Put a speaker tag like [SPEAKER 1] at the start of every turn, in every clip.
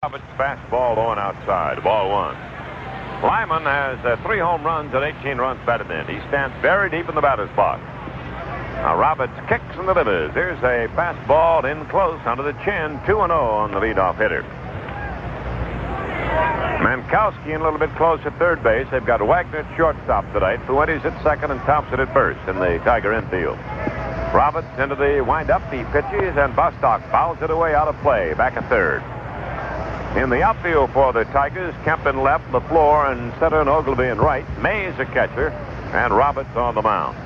[SPEAKER 1] Roberts fastball on outside. Ball one. Lyman has 3 home runs and 18 runs batted in. He stands very deep in the batter's box. Now Roberts kicks and delivers. Here's a fastball in close under the chin. 2-0 on the leadoff hitter. Mankowski in a little bit close at third base. They've got Wagner at shortstop tonight. Fuentes at second and Thompson at first in the Tiger infield. Roberts into the windup. He pitches and Bostock fouls it away out of play. Back at third. In the outfield for the Tigers, Kempton left, Lafleur in center, and Ogilvie in right. Mays a catcher, and Roberts on the mound.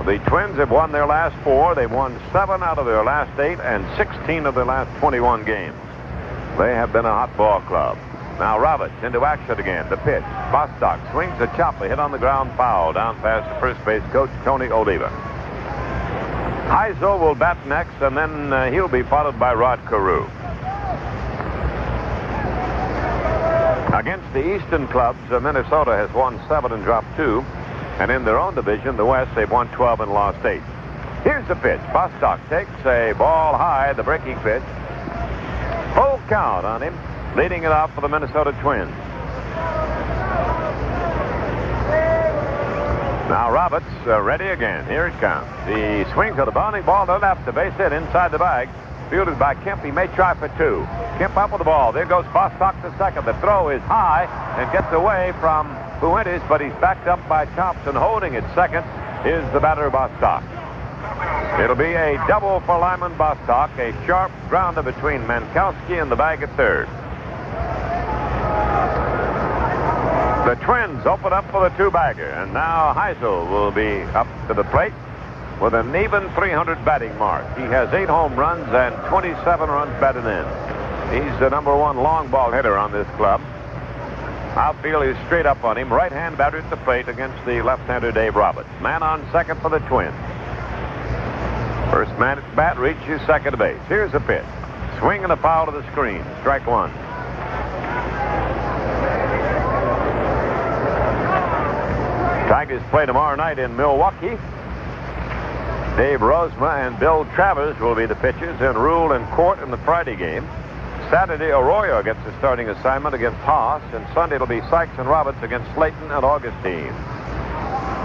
[SPEAKER 1] The Twins have won their last 4. They've won 7 out of their last 8 and 16 of their last 21 games. They have been a hot ball club. Now Roberts into action again. The pitch. Bostock swings a chopper, hit on the ground, foul down past the first base coach, Tony Oliva. Heisel will bat next, and then he'll be followed by Rod Carew. Against the Eastern clubs, Minnesota has won 7 and dropped 2. And in their own division, the West, they've won 12 and lost 8. Here's the pitch. Bostock takes a ball high, the breaking pitch. Full count on him, leading it off for the Minnesota Twins. Now Roberts ready again. Here it comes. He swings at the bounding ball to the left, the base hit inside the bag. Fielded by Kemp. He may try for 2. Kemp up with the ball. There goes Bostock to second. The throw is high and gets away from Fuentes, but he's backed up by Thompson. Holding at second is the batter Bostock. It'll be a double for Lyman Bostock. A sharp grounder between Mankowski and the bag at third. The Twins open up for the 2-bagger, and now Heisel will be up to the plate with an even 300 batting mark. He has 8 home runs and 27 runs batted in. He's the number 1 long ball hitter on this club. Outfield is straight up on him. Right-hand batter at the plate against the left-hander Dave Roberts. Man on second for the Twins. First man at bat reaches second base. Here's the pitch. Swing and a foul to the screen. Strike 1. Tigers play tomorrow night in Milwaukee. Dave Rosma and Bill Travers will be the pitchers, and Rule and Court in the Friday game. Saturday, Arroyo gets the starting assignment against Haas, and Sunday it'll be Sykes and Roberts against Slayton and Augustine.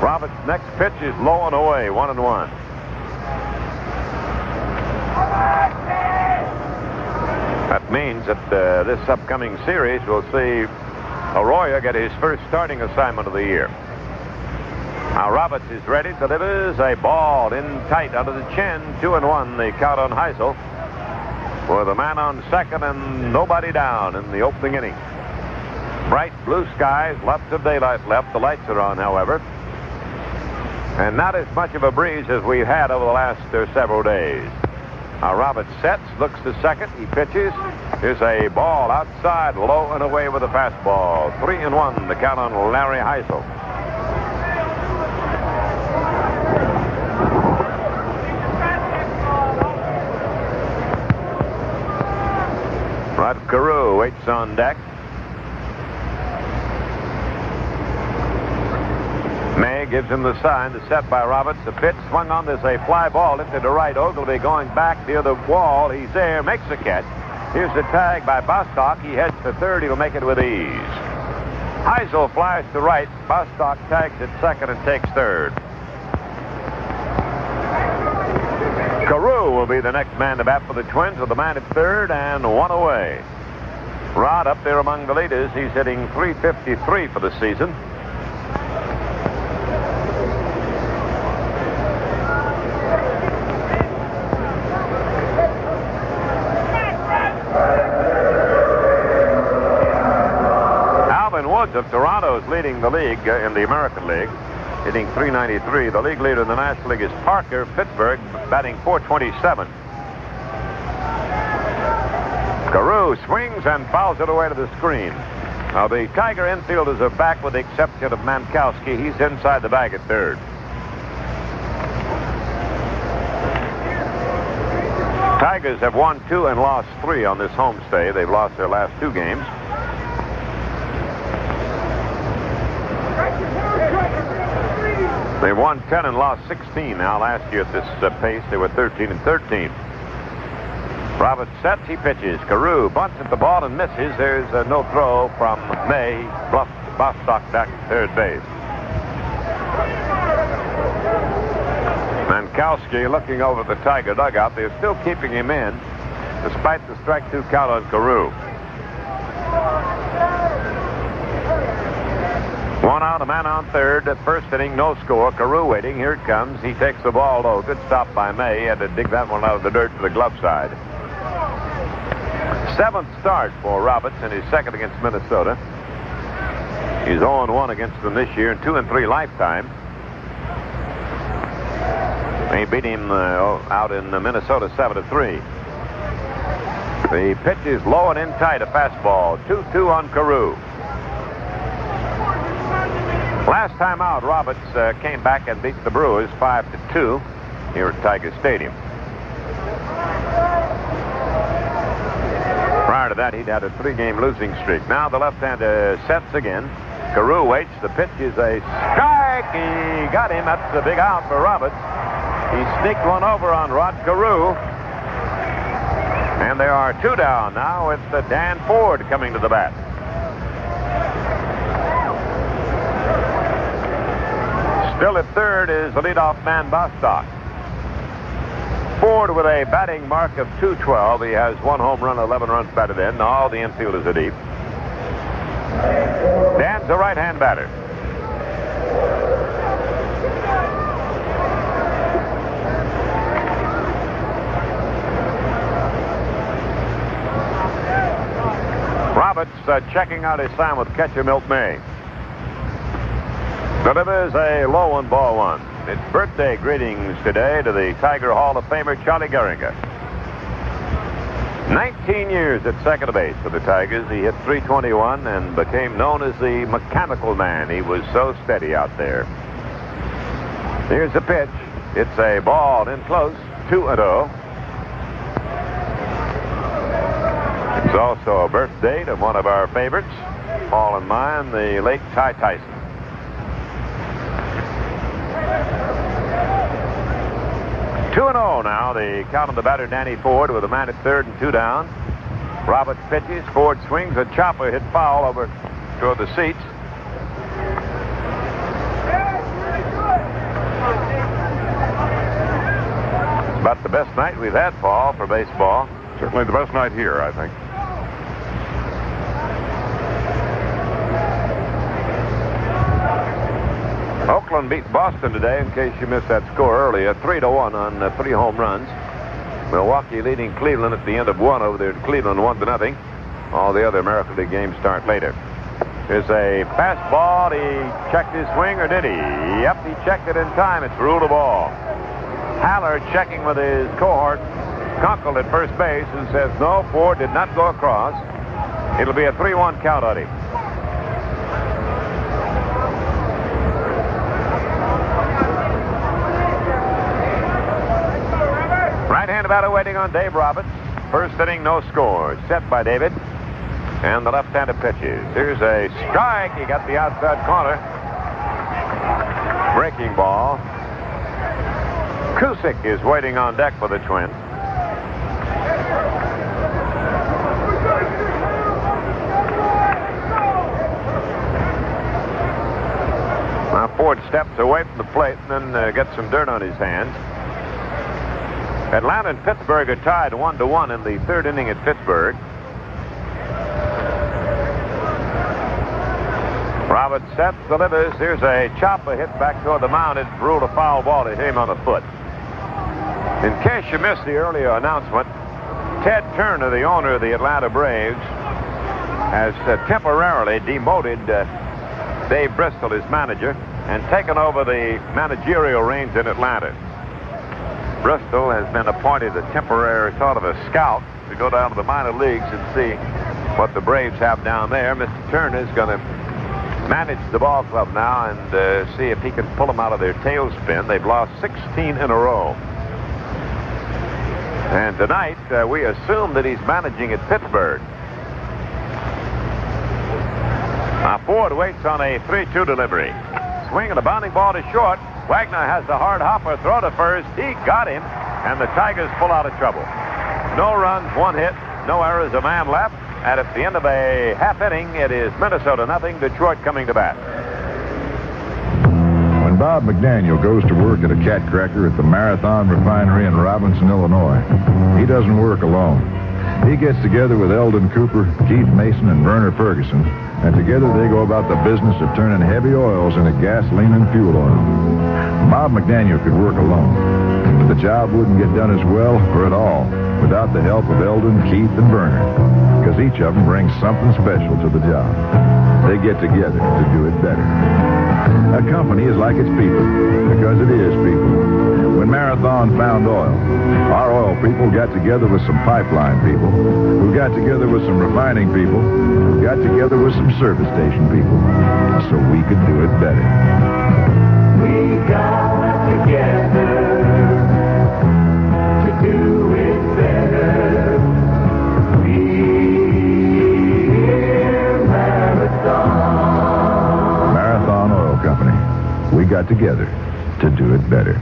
[SPEAKER 1] Roberts' next pitch is low and away, 1-1. That means that this upcoming series will see Arroyo get his first starting assignment of the year. Now Roberts is ready, delivers a ball in tight under the chin. 2-1, the count on Heisel. With a man on second and nobody down in the opening inning. Bright blue skies, lots of daylight left. The lights are on, however. And not as much of a breeze as we've had over the last several days. Now Roberts sets, looks to second. He pitches. Here's a ball outside, low and away with a fastball. 3-1, the count on Larry Heisel. Rod Carew waits on deck. May gives him the sign to set by Roberts. The pitch swung on. There's a fly ball lifted to right. Ogilvie going back near the wall. He's there, makes the catch. Here's the tag by Bostock. He heads to third. He'll make it with ease. Heisel flies to right. Bostock tags at second and takes third. Carew will be the next man to bat for the Twins with the man at third and 1 away. Rod up there among the leaders. He's hitting .353 for the season. Alvin Woods of Toronto is leading the league in the American League, hitting .393. The league leader in the National League is Parker, Pittsburgh, batting .427. Carew swings and fouls it away to the screen. Now the Tiger infielders are back with the exception of Mankowski. He's inside the bag at third. Tigers have won 2 and lost 3 on this homestay. They've lost their last 2 games. They won 10 and lost 16 now. Last year at this pace, they were 13 and 13. Roberts sets, he pitches. Carew bunts at the ball and misses. There's no throw from May. Bluffed Bostock back to third base. Mankowski looking over the Tiger dugout. They're still keeping him in despite the strike 2 count on Carew. 1 out, a man on third. First inning, no score. Carew waiting. Here it comes. He takes the ball low. Good stop by May. Had to dig that one out of the dirt to the glove side. 7th start for Roberts in his second against Minnesota. He's 0-1 against them this year and 2-3 lifetime. They beat him out in Minnesota 7-3. The pitch is low and in tight, a fastball. 2-2 on Carew. Last time out, Roberts came back and beat the Brewers 5-2 here at Tiger Stadium. Prior to that, he'd had a 3-game losing streak. Now the left-hander sets again. Carew waits. The pitch is a strike. He got him. That's a big out for Roberts. He sneaked one over on Rod Carew. And there are 2 down now. It's Dan Ford coming to the bat. Still at third is the leadoff man, Bostock. Ford with a batting mark of .212. He has 1 home run, 11 runs batted in. All the infielders are deep. Dan's a right-hand batter. Roberts checking out his sign with catcher Milt May. Delivers a low 1 ball 1. It's birthday greetings today to the Tiger Hall of Famer Charlie Gehringer. 19 years at second base for the Tigers. He hit .321 and became known as the mechanical man. He was so steady out there. Here's the pitch. It's a ball in close, 2-0. It's also a birthday to one of our favorites, Paul and mine, the late Ty Tyson. 2-0 now. The count on the batter, Danny Ford, with a man at third and 2 down. Roberts pitches. Ford swings. A chopper hit foul over toward the seats. It's about the best night we've had, Paul, for baseball.
[SPEAKER 2] Certainly the best night here, I think.
[SPEAKER 1] Oakland beat Boston today, in case you missed that score earlier, 3-1 on 3 home runs. Milwaukee leading Cleveland at the end of 1 over there in Cleveland, 1-0. All the other American League games start later. There's a fastball. He checked his swing, or did he? Yep, he checked it in time. It's ruled a ball. Haller checking with his cohort, Kunkel at first base, who says no, Ford did not go across. It'll be a 3-1 count on him. Right-handed batter waiting on Dave Roberts. First inning, no score. Set by David. And the left-handed pitches. Here's a strike. He got the outside corner. Breaking ball. Cusick is waiting on deck for the Twins. Now Ford steps away from the plate and then gets some dirt on his hands. Atlanta and Pittsburgh are tied 1-1 in the third inning at Pittsburgh. Roberts sets, delivers. Here's a chopper hit back toward the mound. It's ruled a foul ball to hit him on the foot. In case you missed the earlier announcement, Ted Turner, the owner of the Atlanta Braves, has temporarily demoted Dave Bristol, his manager, and taken over the managerial reins in Atlanta. Bristol has been appointed a temporary sort of a scout to go down to the minor leagues and see what the Braves have down there. Mr. Turner is going to manage the ball club now and see if he can pull them out of their tailspin. They've lost 16 in a row. And tonight, we assume that he's managing at Pittsburgh. Now Ford waits on a 3-2 delivery. Swing and a bounding ball to short. Wagner has the hard hopper throw to first. He got him, and the Tigers pull out of trouble. No runs, 1 hit, no errors, a man left. And at the end of a half inning, it is Minnesota nothing, Detroit coming to bat.
[SPEAKER 3] When Bob McDaniel goes to work at a cat cracker at the Marathon Refinery in Robinson, Illinois, he doesn't work alone. He gets together with Eldon Cooper, Keith Mason, and Werner Ferguson, and together they go about the business of turning heavy oils into gasoline and fuel oil. Bob McDaniel could work alone, but the job wouldn't get done as well or at all without the help of Eldon, Keith, and Werner, because each of them brings something special to the job. They get together to do it better. A company is like its people, because it is people. When Marathon found oil, our oil people got together with some pipeline people, who got together with some refining people, who got together with some service station people, so we could do it better.
[SPEAKER 4] We got together to do it better. We're Marathon.
[SPEAKER 3] Marathon Oil Company. We got together to do it better.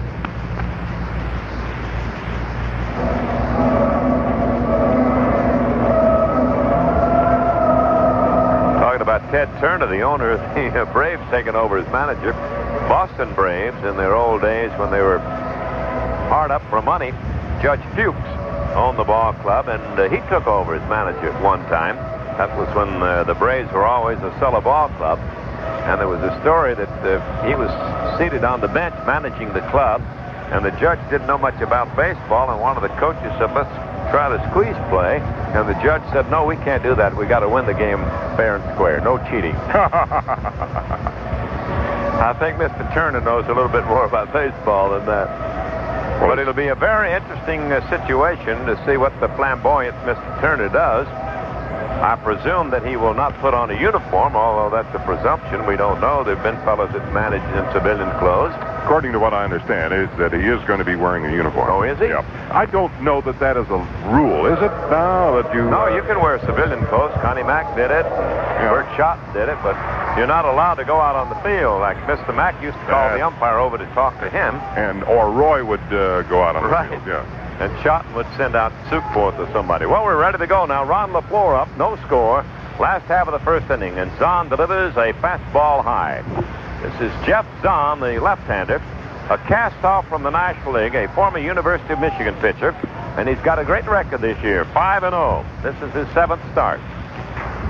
[SPEAKER 1] Talking about Ted Turner, the owner of the Braves, taking over as manager. Boston Braves, in their old days when they were hard up for money, Judge Fuchs owned the ball club, and he took over as manager at one time. That was when the Braves were always a cellar ball club. And there was a story that he was seated on the bench managing the club, and the judge didn't know much about baseball, and one of the coaches said, let's try the squeeze play. And the judge said, no, we can't do that. We got to win the game fair and square. No cheating. I think Mr. Turner knows a little bit more about baseball than that. But it'll be a very interesting situation to see what the flamboyant Mr. Turner does. I presume that he will not put on a uniform, although that's a presumption. We don't know. There have been fellows that manage in civilian clothes.
[SPEAKER 2] According to what I understand, is that he is going to be wearing a uniform.
[SPEAKER 1] Oh, is he?
[SPEAKER 2] Yeah. I don't know that that is a rule, is it? No, that you...
[SPEAKER 1] No, you can wear civilian clothes. Connie Mack did it.
[SPEAKER 2] Yeah.
[SPEAKER 1] Bert Schott did it, but you're not allowed to go out on the field. Like Mr. Mack used to call the umpire over to talk to him.
[SPEAKER 2] Or Roy would go out on the field, yeah.
[SPEAKER 1] And Schotten would send out Sukforth or somebody. Well, we're ready to go now. Ron Lafleur up, no score. Last half of the first inning, and Zahn delivers a fastball high. This is Jeff Zahn, the left-hander, a cast-off from the National League, a former University of Michigan pitcher, and he's got a great record this year, 5-0. This is his 7th start.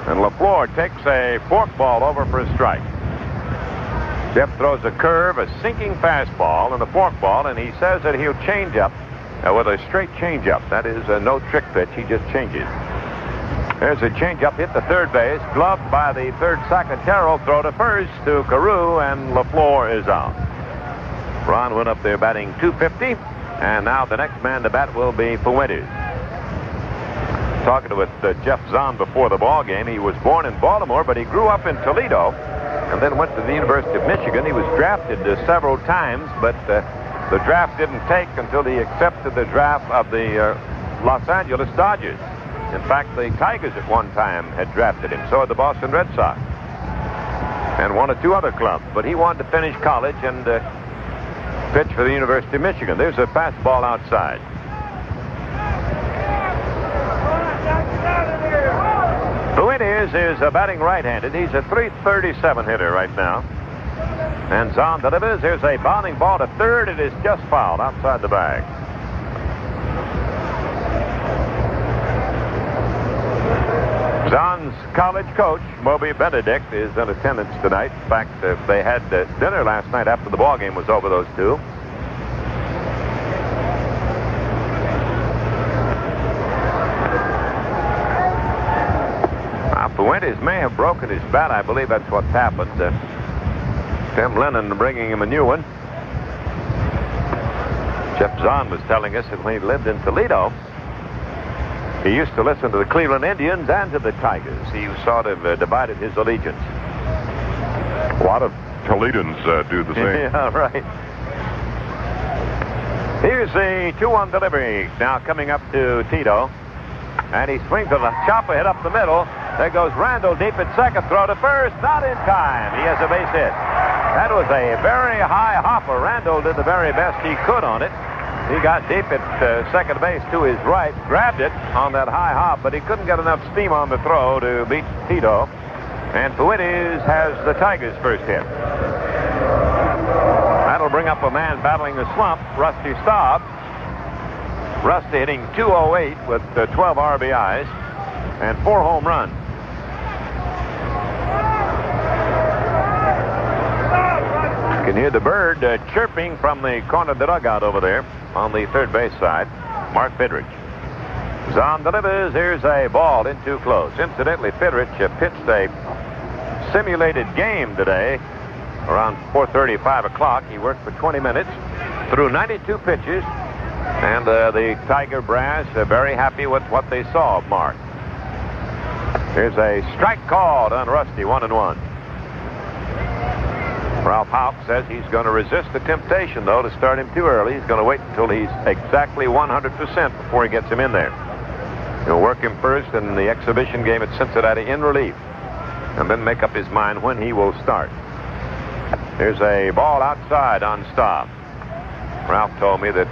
[SPEAKER 1] And Lafleur takes a forkball over for a strike. Jeff throws a curve, a sinking fastball, and a forkball, and he says that he'll change up with a straight changeup. That is no trick pitch. He just changes. There's a changeup hit to third base, gloved by the third second. Taro throw to first to Carew, and Lafleur is out. Ron went up there batting .250, and now the next man to bat will be Fuentes. Talking with Jeff Zahn before the ball game. He was born in Baltimore, but he grew up in Toledo, and then went to the University of Michigan. He was drafted several times, but the draft didn't take until he accepted the draft of the Los Angeles Dodgers. In fact, the Tigers at one time had drafted him. So had the Boston Red Sox. And one or two other clubs. But he wanted to finish college and pitch for the University of Michigan. There's a fastball outside. Fuentes is batting right-handed. He's a .337 hitter right now. And Zahn delivers. Here's a bounding ball to third. It is just fouled outside the bag. Zahn's college coach, Moby Benedict, is in attendance tonight. In fact, they had dinner last night after the ball game was over, those two. Fuentes may have broken his bat. I believe that's what's happened. Tim Lennon bringing him a new one. Jeff Zahn was telling us that when he lived in Toledo, he used to listen to the Cleveland Indians and to the Tigers. He sort of divided his allegiance.
[SPEAKER 2] A lot of Toledans do the same.
[SPEAKER 1] Yeah, right. Here's the 2-1 delivery now coming up to Tito. And he swings a chopper hit up the middle. There goes Randall deep at second. Throw to first. Not in time. He has a base hit. That was a very high hopper. Randall did the very best he could on it. He got deep at second base to his right, grabbed it on that high hop, but he couldn't get enough steam on the throw to beat Tito. And Fuentes has the Tigers' first hit. That'll bring up a man battling the slump, Rusty Staub. Rusty hitting .208 with 12 RBIs and 4 home runs. You can hear the bird chirping from the corner of the dugout over there on the third base side. Mark Fidrich. Zahn delivers. Here's a ball in too close. Incidentally, Fidrich pitched a simulated game today around 4:30, 5 o'clock. He worked for 20 minutes, threw 92 pitches, and the Tiger brass are very happy with what they saw of Mark. Here's a strike called on Rusty, 1-1. Ralph Houck says he's going to resist the temptation, though, to start him too early. He's going to wait until he's exactly 100% before he gets him in there. He'll work him first in the exhibition game at Cincinnati in relief, and then make up his mind when he will start. There's a ball outside on Staub. Ralph told me that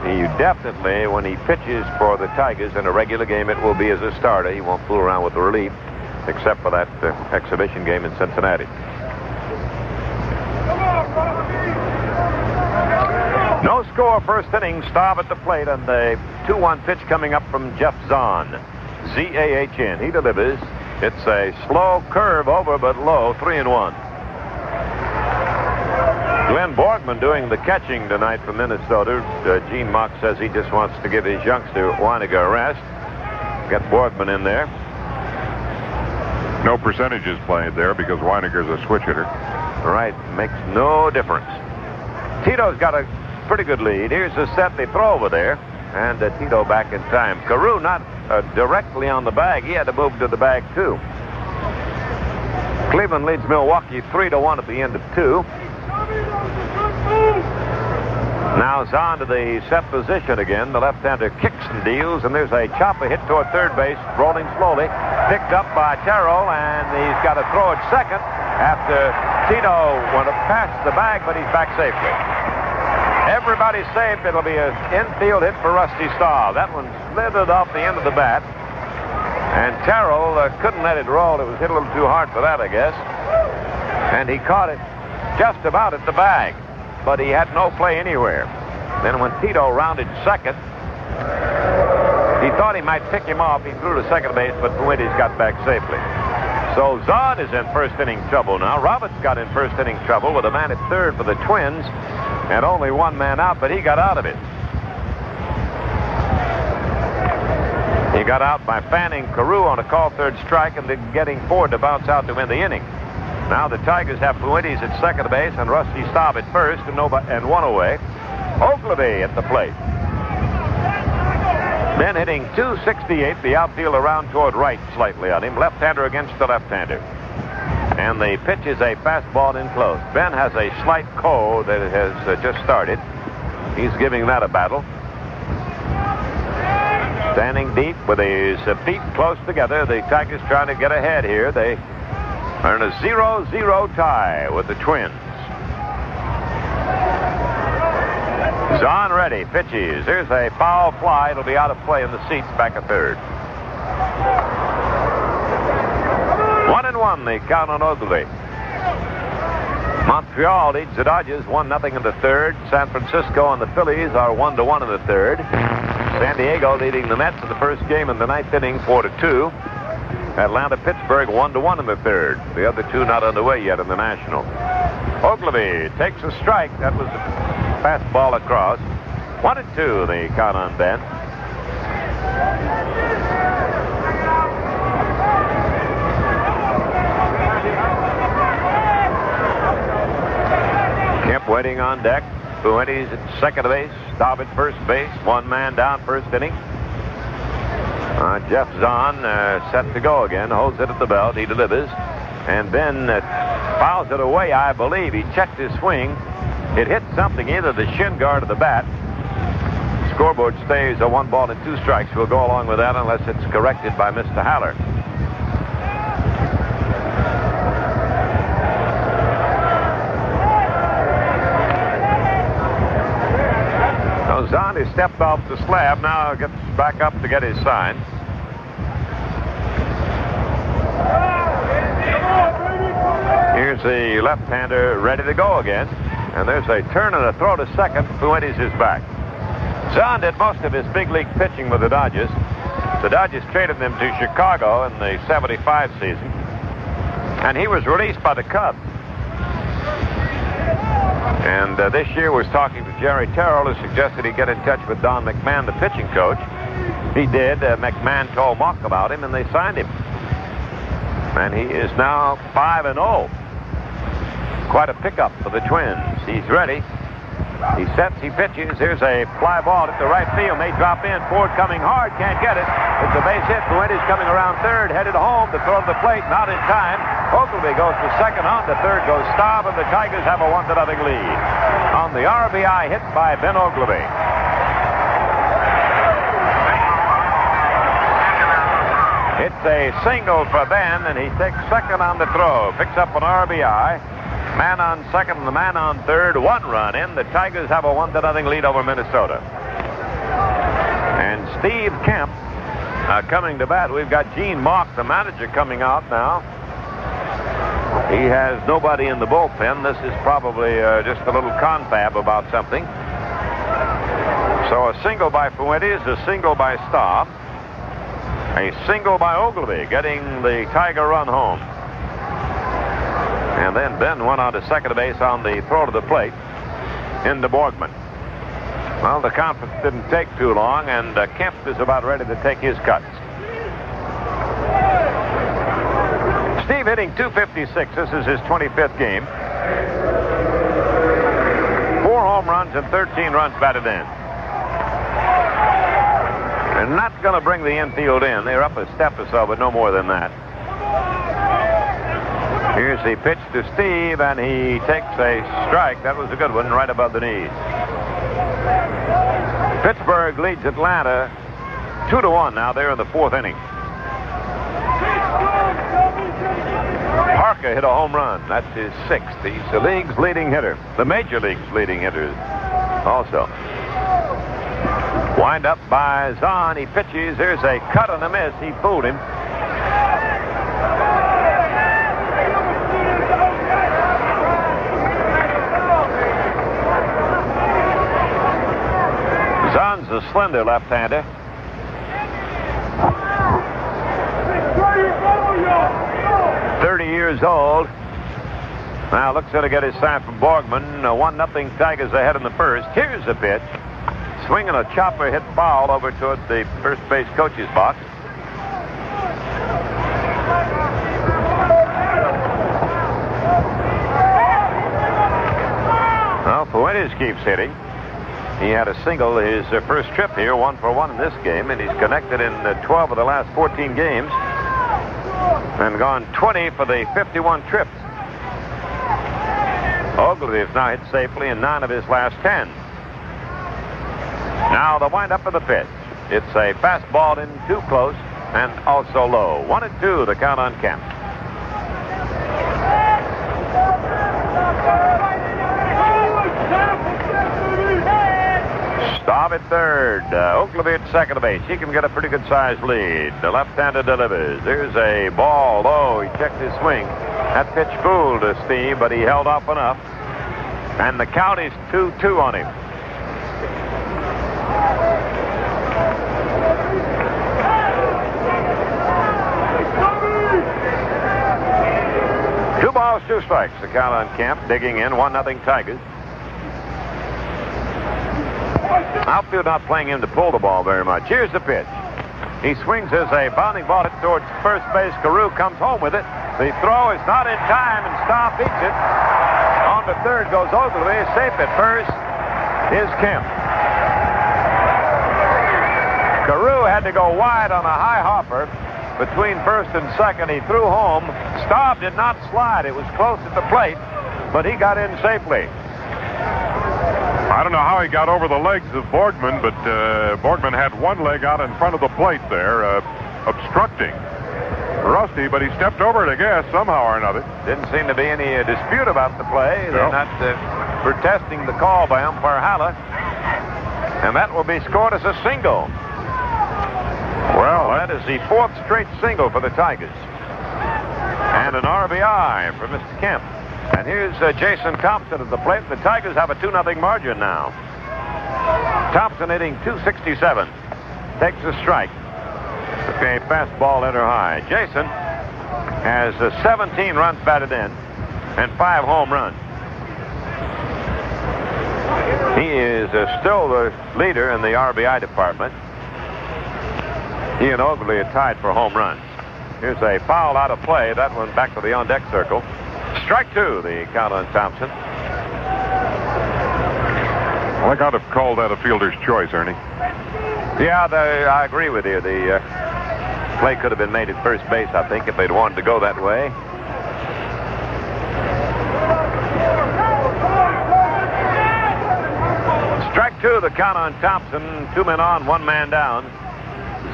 [SPEAKER 1] he definitely, when he pitches for the Tigers in a regular game, it will be as a starter. He won't fool around with the relief, except for that exhibition game in Cincinnati. No score first inning. Staub at the plate, and the 2-1 pitch coming up from Jeff Zahn. Z-A-H-N. He delivers. It's a slow curve over, but low, 3-1. Glenn Borgman doing the catching tonight from Minnesota. Gene Mock says he just wants to give his youngster Wagner a rest. Get Borgman in there.
[SPEAKER 2] No percentages played there because Weininger's a switch hitter.
[SPEAKER 1] Right, makes no difference. Tito's got a pretty good lead. Here's the set they throw over there, and Tito back in time. Carew not directly on the bag. He had to move to the bag too. Cleveland leads Milwaukee 3-1 at the end of 2. Now Zahn to the set position again. The left-hander kicks and deals, and there's a chopper hit toward third base, rolling slowly, picked up by Taro, and he's got to throw it second after Tito went past the bag, but he's back safely. Everybody's safe. It'll be an infield hit for Rusty Staub. That one slithered off the end of the bat, and Taro couldn't let it roll. It was hit a little too hard for that, I guess, and he caught it just about at the bag, but he had no play anywhere. Then when Tito rounded second, he thought he might pick him off. He threw to second base, but Fuentes got back safely. So Zahn is in first inning trouble now. Roberts got in first inning trouble with a man at third for the Twins and only one man out, but he got out of it. He got out by fanning Carew on a called third strike and then getting Ford to bounce out to win the inning. Now the Tigers have Fuentes at second base and Rusty Staub at first and one away. Oglivie at the plate. Then hitting .268, the outfield around toward right slightly on him. Left-hander against the left-hander. And the pitch is a fastball in close. Ben has a slight cold that has just started. He's giving that a battle. Standing deep with his feet close together. The Tigers trying to get ahead here. They are in a 0-0 tie with the Twins. Zahn ready, pitches. Here's a foul fly. It'll be out of play in the seats back at third. 1-1, the count on Oglivie. Montreal leads the Dodgers 1-0 in the third. San Francisco and the Phillies are 1-1 in the third. San Diego leading the Mets in the first game in the ninth inning 4-2. Atlanta, Pittsburgh 1-1 in the third. The other two not underway yet in the National. Oglivie takes a strike. That was a fastball across. 1-2, the count on Ben. Kemp waiting on deck. Fuentes at second base. Staub at first base. One man down first inning. Jeff Zahn set to go again. Holds it at the belt. He delivers. And Ben fouls it away, I believe. He checked his swing. It hit something, either the shin guard or the bat. Scoreboard stays a 1-2 strikes. We'll go along with that unless it's corrected by Mr. Haller. So Zahn stepped off the slab. Now gets back up to get his sign. Here's the left-hander ready to go again. And there's a turn and a throw to second. Fuentes is back. Zahn did most of his big league pitching with the Dodgers. The Dodgers traded him to Chicago in the '75 season. And he was released by the Cubs. And this year was talking to Jerry Taro, who suggested he get in touch with Don McMahon, the pitching coach. He did. McMahon told Mock about him, and they signed him. And he is now 5-0. Quite a pickup for the Twins. He's ready. He sets, he pitches. Here's a fly ball at the right field. May drop in. Ford coming hard. Can't get it. It's a base hit. Fuentes coming around third. Headed home to throw to the plate. Not in time. Ogleby goes to second. On to third goes Staub, and the Tigers have a 1-0 lead. On the RBI hit by Ben Ogleby. It's a single for Ben, and he takes second on the throw. Picks up an RBI. Man on second and the man on third. 1 run in. The Tigers have a 1-0 lead over Minnesota. And Steve Kemp coming to bat. We've got Gene Mock, the manager, coming out now. He has nobody in the bullpen. This is probably just a little confab about something. So a single by Fuentes, a single by Staub, a single by Ogleby, getting the Tiger run home. And then Ben went on to second base on the throw to the plate into Borgman. Well, the conference didn't take too long, and Kemp is about ready to take his cuts. Steve hitting .256. This is his 25th game. 4 home runs and 13 runs batted in. They're not going to bring the infield in. They're up a step or so, but no more than that. Here's the pitch to Steve, and he takes a strike. That was a good one, right above the knees. Pittsburgh leads Atlanta 2-1 now. They're in the 4th inning. Parker hit a home run. That's his 6th. He's the league's leading hitter. The major league's leading hitter also. Wind up by Zahn. He pitches. There's a cut and a miss. He fooled him. Zahn's a slender left-hander. Years old. Now looks to get his sign from Borgman. 1-0 Tigers ahead in the first. Here's the pitch. Swinging a chopper hit foul over toward the first base coach's box. Well, Fuentes keeps hitting. He had a single his first trip here, 1-for-1 in this game, and he's connected in 12 of the last 14 games. And gone 20 for the 51 trips. Ogleby has now hit safely in 9 of his last 10. Now the windup of the pitch. It's a fastball in too close and also low. 1-2 the count on Kemp. Staub at third. Ogleby at second base. He can get a pretty good sized lead. The left-hander delivers. There's a ball low. He checked his swing. That pitch fooled Steve, but he held off enough. And the count is 2-2 on him. Two balls, 2 strikes. The count on Kemp. Digging in. 1-0 Tigers. Outfield not playing him to pull the ball very much. Here's the pitch. He swings as a bounding ball hit towards first base. Carew comes home with it. The throw is not in time, and Staub beats it. On to third goes Ogleby. Safe at first is Kemp. Carew had to go wide on a high hopper between first and second. He threw home. Staub did not slide. It was close at the plate, but he got in safely.
[SPEAKER 2] I don't know how he got over the legs of Borgman, but Borgman had one leg out in front of the plate there, obstructing Rusty, but he stepped over it, I guess, somehow or another.
[SPEAKER 1] Didn't seem to be any dispute about the play. They're not protesting the call by umpire Haller. And that will be scored as a single.
[SPEAKER 2] Well,
[SPEAKER 1] that is the fourth straight single for the Tigers. And an RBI for Mr. Kemp. And here's Jason Thompson at the plate. The Tigers have a 2-0 margin now. Thompson hitting .267. Takes a strike. Okay, fastball enter high. Jason has 17 runs batted in and 5 home runs. He is still the leader in the RBI department. He and Ogilvy are tied for home runs. Here's a foul out of play. That one back to the on-deck circle. Strike 2, the count on Thompson.
[SPEAKER 2] Well, I got to have called that a fielder's choice, Ernie.
[SPEAKER 1] Yeah, I agree with you. The play could have been made at first base, I think, if they'd wanted to go that way. Strike 2, the count on Thompson. 2 men on, 1 man down.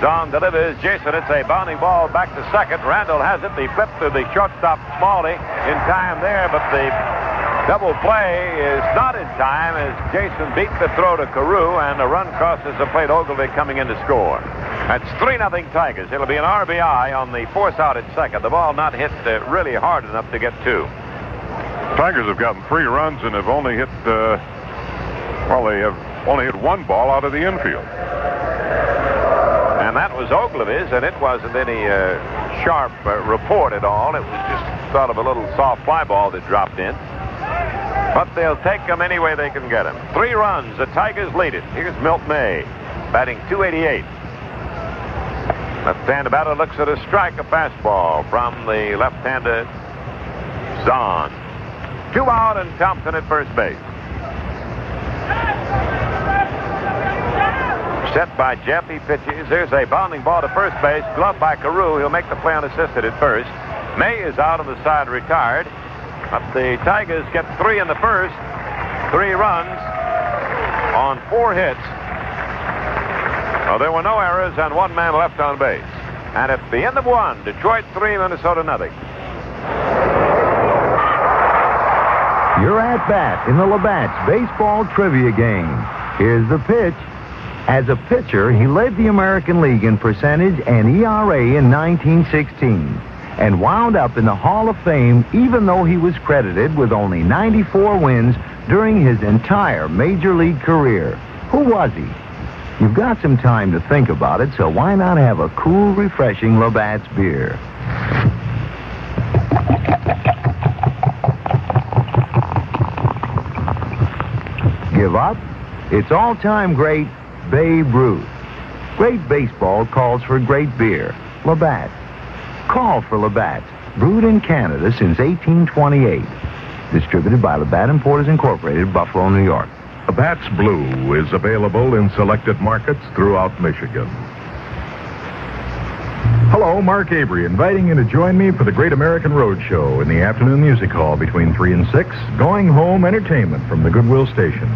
[SPEAKER 1] Zahn delivers. Jason, it's a bounding ball back to second. Randall has it. The flip to the shortstop, Smalley, in time there, but the double play is not in time as Jason beat the throw to Carew, and a run crosses the plate. Ogilvy coming in to score. That's 3-0 Tigers. It'll be an RBI on the force out at second. The ball not hit really hard enough to get 2.
[SPEAKER 2] Tigers have gotten 3 runs and have only hit, they have only hit 1 ball out of the infield.
[SPEAKER 1] And that was Ogilvy's, and it wasn't any sharp report at all. It was just sort of a little soft fly ball that dropped in. But they'll take them any way they can get them. 3 runs. The Tigers lead it. Here's Milt May, batting .288. Left-handed batter looks at a strike, a fastball from the left-hander Zahn. 2 out and Thompson at first base. Set by Jeff. He pitches. There's a bounding ball to first base. Gloved by Carew. He'll make the play unassisted at first. May is out on the side, retired. But the Tigers get 3 in the first. 3 runs on 4 hits. Well, there were no errors and 1 man left on base. And at the end of 1, Detroit 3, Minnesota nothing.
[SPEAKER 5] You're at bat in the Labatt's baseball trivia game. Here's the pitch. As a pitcher, he led the American League in percentage and ERA in 1916 and wound up in the Hall of Fame even though he was credited with only 94 wins during his entire Major League career. Who was he? You've got some time to think about it, so why not have a cool, refreshing Labatt's beer? Give up? It's all-time great Babe Ruth. Great baseball calls for great beer. Labatt. Call for Labatt. Brewed in Canada since 1828. Distributed by Labatt Importers Incorporated, Buffalo, New York.
[SPEAKER 3] Labatt's Blue is available in selected markets throughout Michigan. Hello, Mark Avery, inviting you to join me for the Great American Road Show in the afternoon music hall between 3 and 6. Going home entertainment from the Goodwill Station.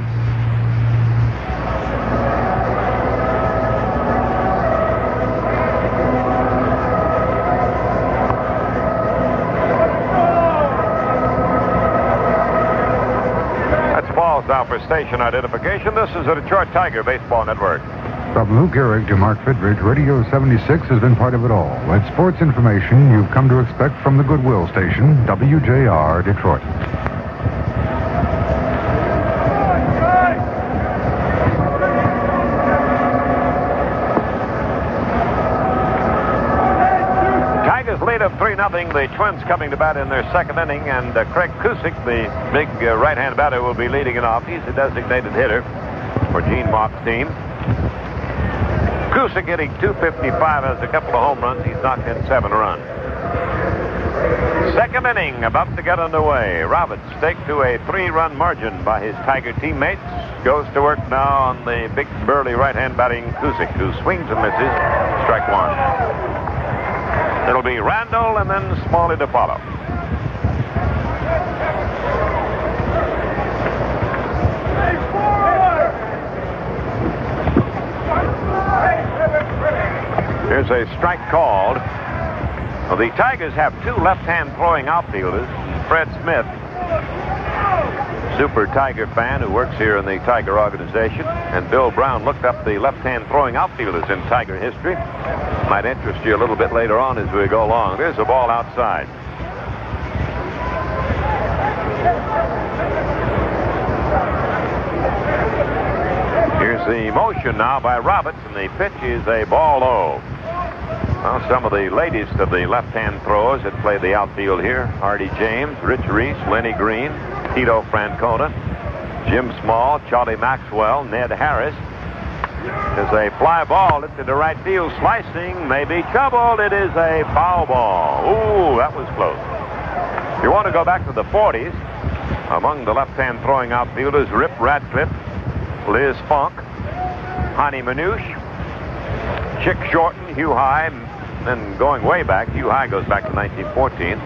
[SPEAKER 1] Now for station identification, this is the Detroit Tiger Baseball Network.
[SPEAKER 6] From Lou Gehrig to Mark Fidridge, Radio 76 has been part of it all. It's sports information you've come to expect from the Goodwill Station, WJR Detroit.
[SPEAKER 1] Lead of 3-0. The Twins coming to bat in their second inning, and Craig Kusick, the big right-hand batter, will be leading it off. He's a designated hitter for Gene Mock's team. Kusick hitting .255, has a couple of home runs. He's knocked in 7 runs. Second inning about to get underway. Roberts staked to a 3-run margin by his Tiger teammates. Goes to work now on the big burly right-hand batting Kusick, who swings and misses. Strike 1. It'll be Randall and then Smalley to follow. Here's a strike called. Well, the Tigers have 2 left-hand throwing outfielders. Fred Smith super Tiger fan who works here in the Tiger organization. And Bill Brown looked up the left-hand throwing outfielders in Tiger history. Might interest you a little bit later on as we go along. There's a ball outside. Here's the motion now by Roberts, and the pitch is a ball low. Well, some of the latest of the left-hand throwers that play the outfield here: Hardy James, Rich Reese, Lenny Green, Tito Francona, Jim Small, Charlie Maxwell, Ned Harris. There's a fly ball into the right field, slicing, maybe troubled. It is a foul ball. Ooh, that was close. If you want to go back to the 40s, among the left-hand throwing outfielders, Rip Radcliffe, Liz Funk, Honey Manouche, Chick Shorten, Hugh High, and then going way back, Hugh High goes back to 1914,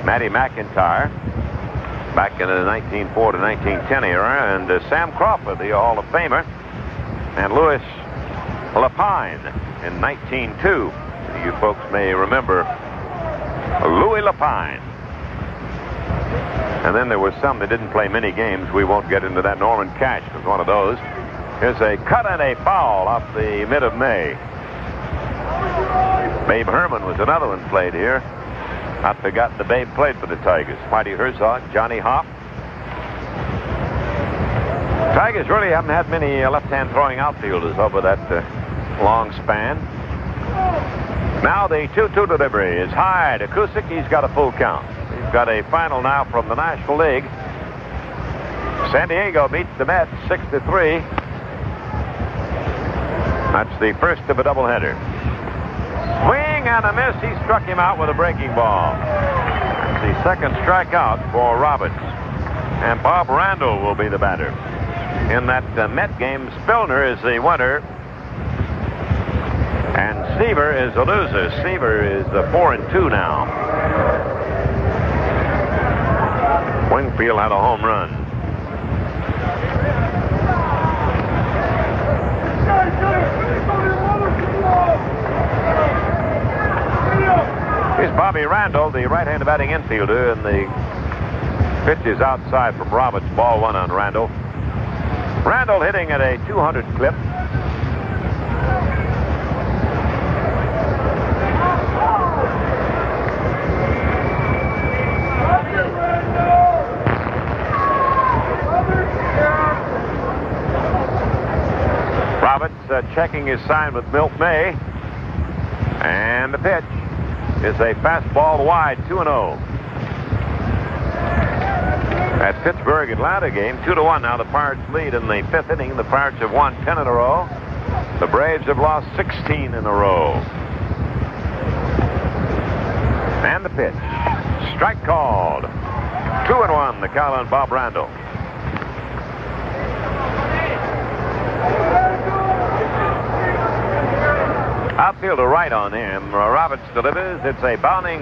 [SPEAKER 1] Matty McIntyre, back in the 1904 to 1910 era, and Sam Crawford, the Hall of Famer, and Louis Lapine in 1902. You folks may remember Louis Lapine. And then there were some that didn't play many games. We won't get into that. Norman Cash was one of those. Here's a cut and a foul off the mid of May. Babe Herman was another one played here. Not forgotten the Babe played for the Tigers. Whitey Herzog, Johnny Hopp. Tigers really haven't had many left-hand throwing outfielders over that long span. Now the 2-2 delivery is high to Cusick. He's got a full count. He's got a final now from the National League. San Diego beats the Mets 6-3. That's the first of a doubleheader. Swing and a miss. He struck him out with a breaking ball. That's the second strikeout for Roberts. And Bob Randall will be the batter. In that Met game, Spillner is the winner. And Seaver is the loser. Seaver is 4-2 now. Wingfield had a home run. Here's Bobby Randall, the right-handed batting infielder, and the pitch is outside from Roberts. Ball one on Randall. Randall hitting at a 200 clip. Roberts checking his sign with Milt May. And the pitch is a fastball wide, 2-0. That Pittsburgh-Atlanta game, 2-1. Now the Pirates lead in the fifth inning. The Pirates have won 10 in a row. The Braves have lost 16 in a row. And the pitch. Strike called. 2-1, the count on Bob Randall. Outfielder right on him. Roberts delivers. It's a bounding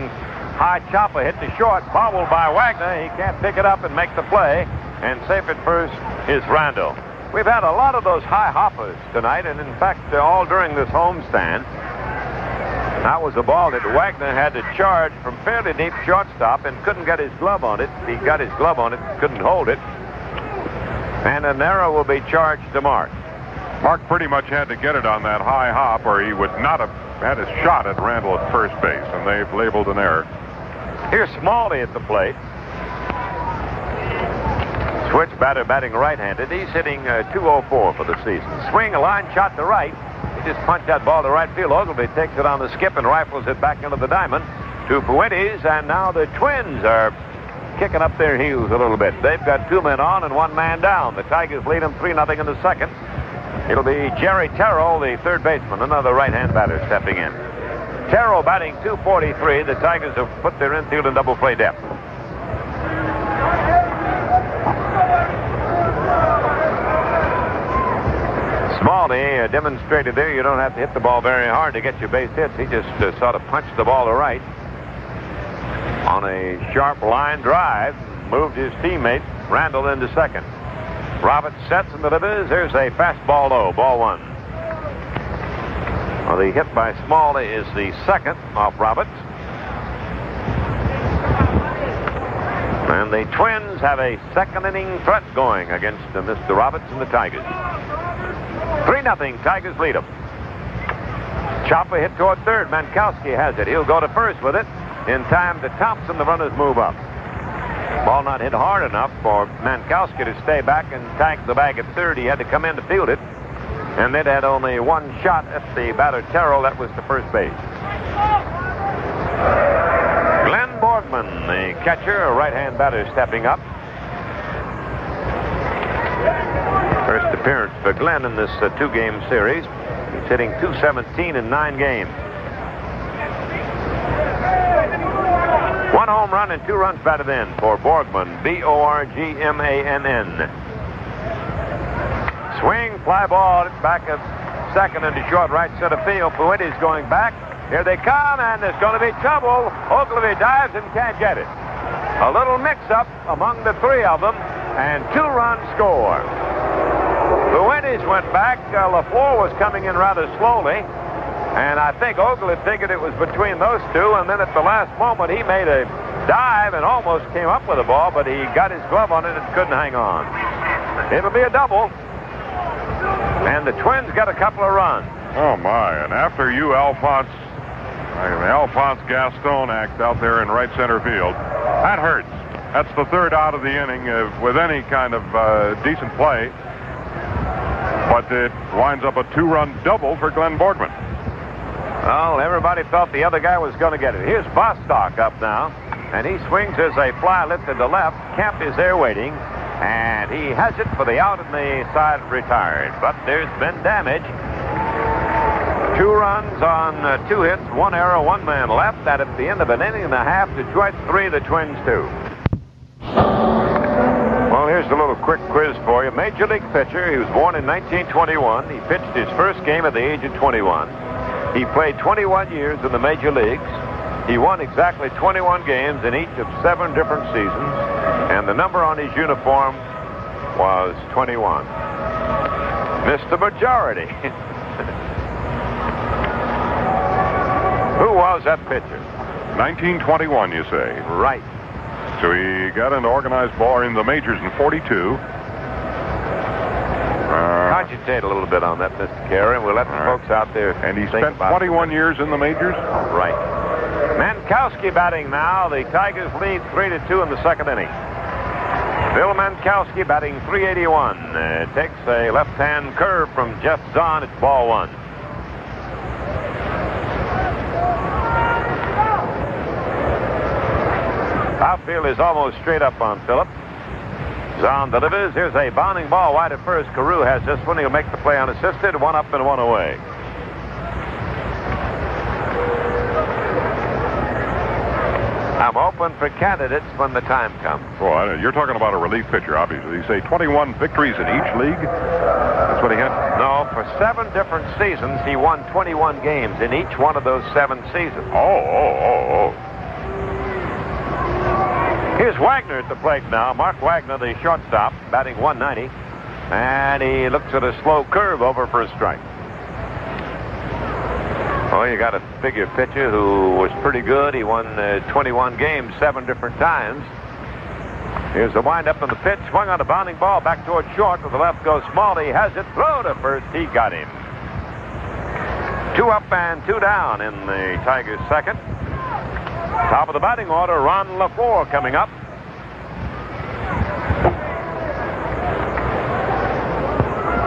[SPEAKER 1] high chopper hit to short. Bobbled by Wagner. He can't pick it up and make the play. And safe at first is Randall. We've had a lot of those high hoppers tonight, and in fact, all during this homestand. That was a ball that Wagner had to charge from fairly deep shortstop and couldn't get his glove on it. He got his glove on it, couldn't hold it. And an error will be charged to Mark.
[SPEAKER 2] Mark pretty much had to get it on that high hop, or he would not have had a shot at Randall at first base, and they've labeled an error.
[SPEAKER 1] Here's Smalley at the plate. Switch batter batting right-handed. He's hitting 204 for the season. Swing, a line shot to right. He just punched that ball to right field. Ogilvy takes it on the skip and rifles it back into the diamond to Fuentes, and now the Twins are kicking up their heels a little bit. They've got 2 men on and 1 man down. The Tigers lead them 3-0 in the second. It'll be Jerry Taro, the third baseman, another right-hand batter stepping in. Taro batting 243. The Tigers have put their infield in double play depth. Smalley demonstrated there you don't have to hit the ball very hard to get your base hits. He just sort of punched the ball to right on a sharp line drive, moved his teammate Randall into second. Roberts sets and delivers. There's a fastball low, ball one. Well, the hit by Smalley is the second off Roberts. And the Twins Twins have a second-inning threat going against Mr. Roberts and the Tigers. 3-0. Tigers lead them. Chopper hit toward third. Mankowski has it. He'll go to first with it. In time to Thompson, the runners move up. Ball not hit hard enough for Mankowski to stay back and tag the bag at third. He had to come in to field it. And they'd had only one shot at the batter, Taro. That was to first base. Glenn Borgman, the catcher, a right-hand batter, stepping up. First appearance for Glenn in this two-game series. He's hitting .217 in 9 games. 1 home run and 2 runs batted in for Borgman. Borgmann. Swing, fly ball back at second into short right center field. Fuentes going back. Here they come, and there's going to be trouble. Ogilvy dives and can't get it. A little mix-up among the 3 of them, and 2-run score. Fuentes went back. Lafleur was coming in rather slowly, and I think Ogilvy figured it was between those two, and then at the last moment he made a dive and almost came up with the ball, but he got his glove on it and couldn't hang on. It'll be a double, and the Twins got a couple of runs.
[SPEAKER 2] Oh, my. And after you, Alphonse Gaston act out there in right center field, that hurts. That's the 3rd out of the inning with any kind of decent play. But it winds up a 2-run double for Glenn Borgman.
[SPEAKER 1] Well, everybody felt the other guy was going to get it. Here's Bostock up now, and he swings as a fly lifted to left. Kemp is there waiting, and he has it for the out, and the side retired. But there's been damage. 2 runs on 2 hits, 1 error, 1 man left. That at the end of an inning and a half, Detroit 3, the Twins 2. Well, here's a little quick quiz for you. Major League pitcher. He was born in 1921. He pitched his first game at the age of 21. He played 21 years in the major leagues. He won exactly 21 games in each of 7 different seasons. And the number on his uniform was 21. Mr. Majority. Who was that pitcher?
[SPEAKER 2] 1921, you say?
[SPEAKER 1] Right.
[SPEAKER 2] So he got into organized ball in the majors in 42.
[SPEAKER 1] Cogitate a little bit on that, Mr. Carey, and we'll let the folks out there.
[SPEAKER 2] And he spent 21 years in the majors?
[SPEAKER 1] Right. Mankowski batting now. The Tigers lead 3-2 in the second inning. Bill Mankowski batting .381. Takes a left-hand curve from Jeff Zahn. It's ball 1. Outfield is almost straight up on Phillip. Zahn delivers. Here's a bounding ball wide at first. Carew has this one. He'll make the play unassisted. 1 up and 1 away. I'm open for candidates when the time comes.
[SPEAKER 2] Well, you're talking about a relief pitcher, obviously. You say 21 victories in each league? That's what he had?
[SPEAKER 1] No, for 7 different seasons, he won 21 games in each one of those 7 seasons.
[SPEAKER 2] Oh.
[SPEAKER 1] Here's Wagner at the plate now. Mark Wagner, the shortstop, batting .190. And he looks at a slow curve over for a strike. Oh, you got a figure pitcher who was pretty good. He won 21 games 7 different times. Here's the windup and the pitch. Swung on a bounding ball back toward short. To the left goes Smalley. Has it. Throw to first. He got him. 2 up and 2 down in the Tigers' second. Top of the batting order, Ron Lafleur coming up.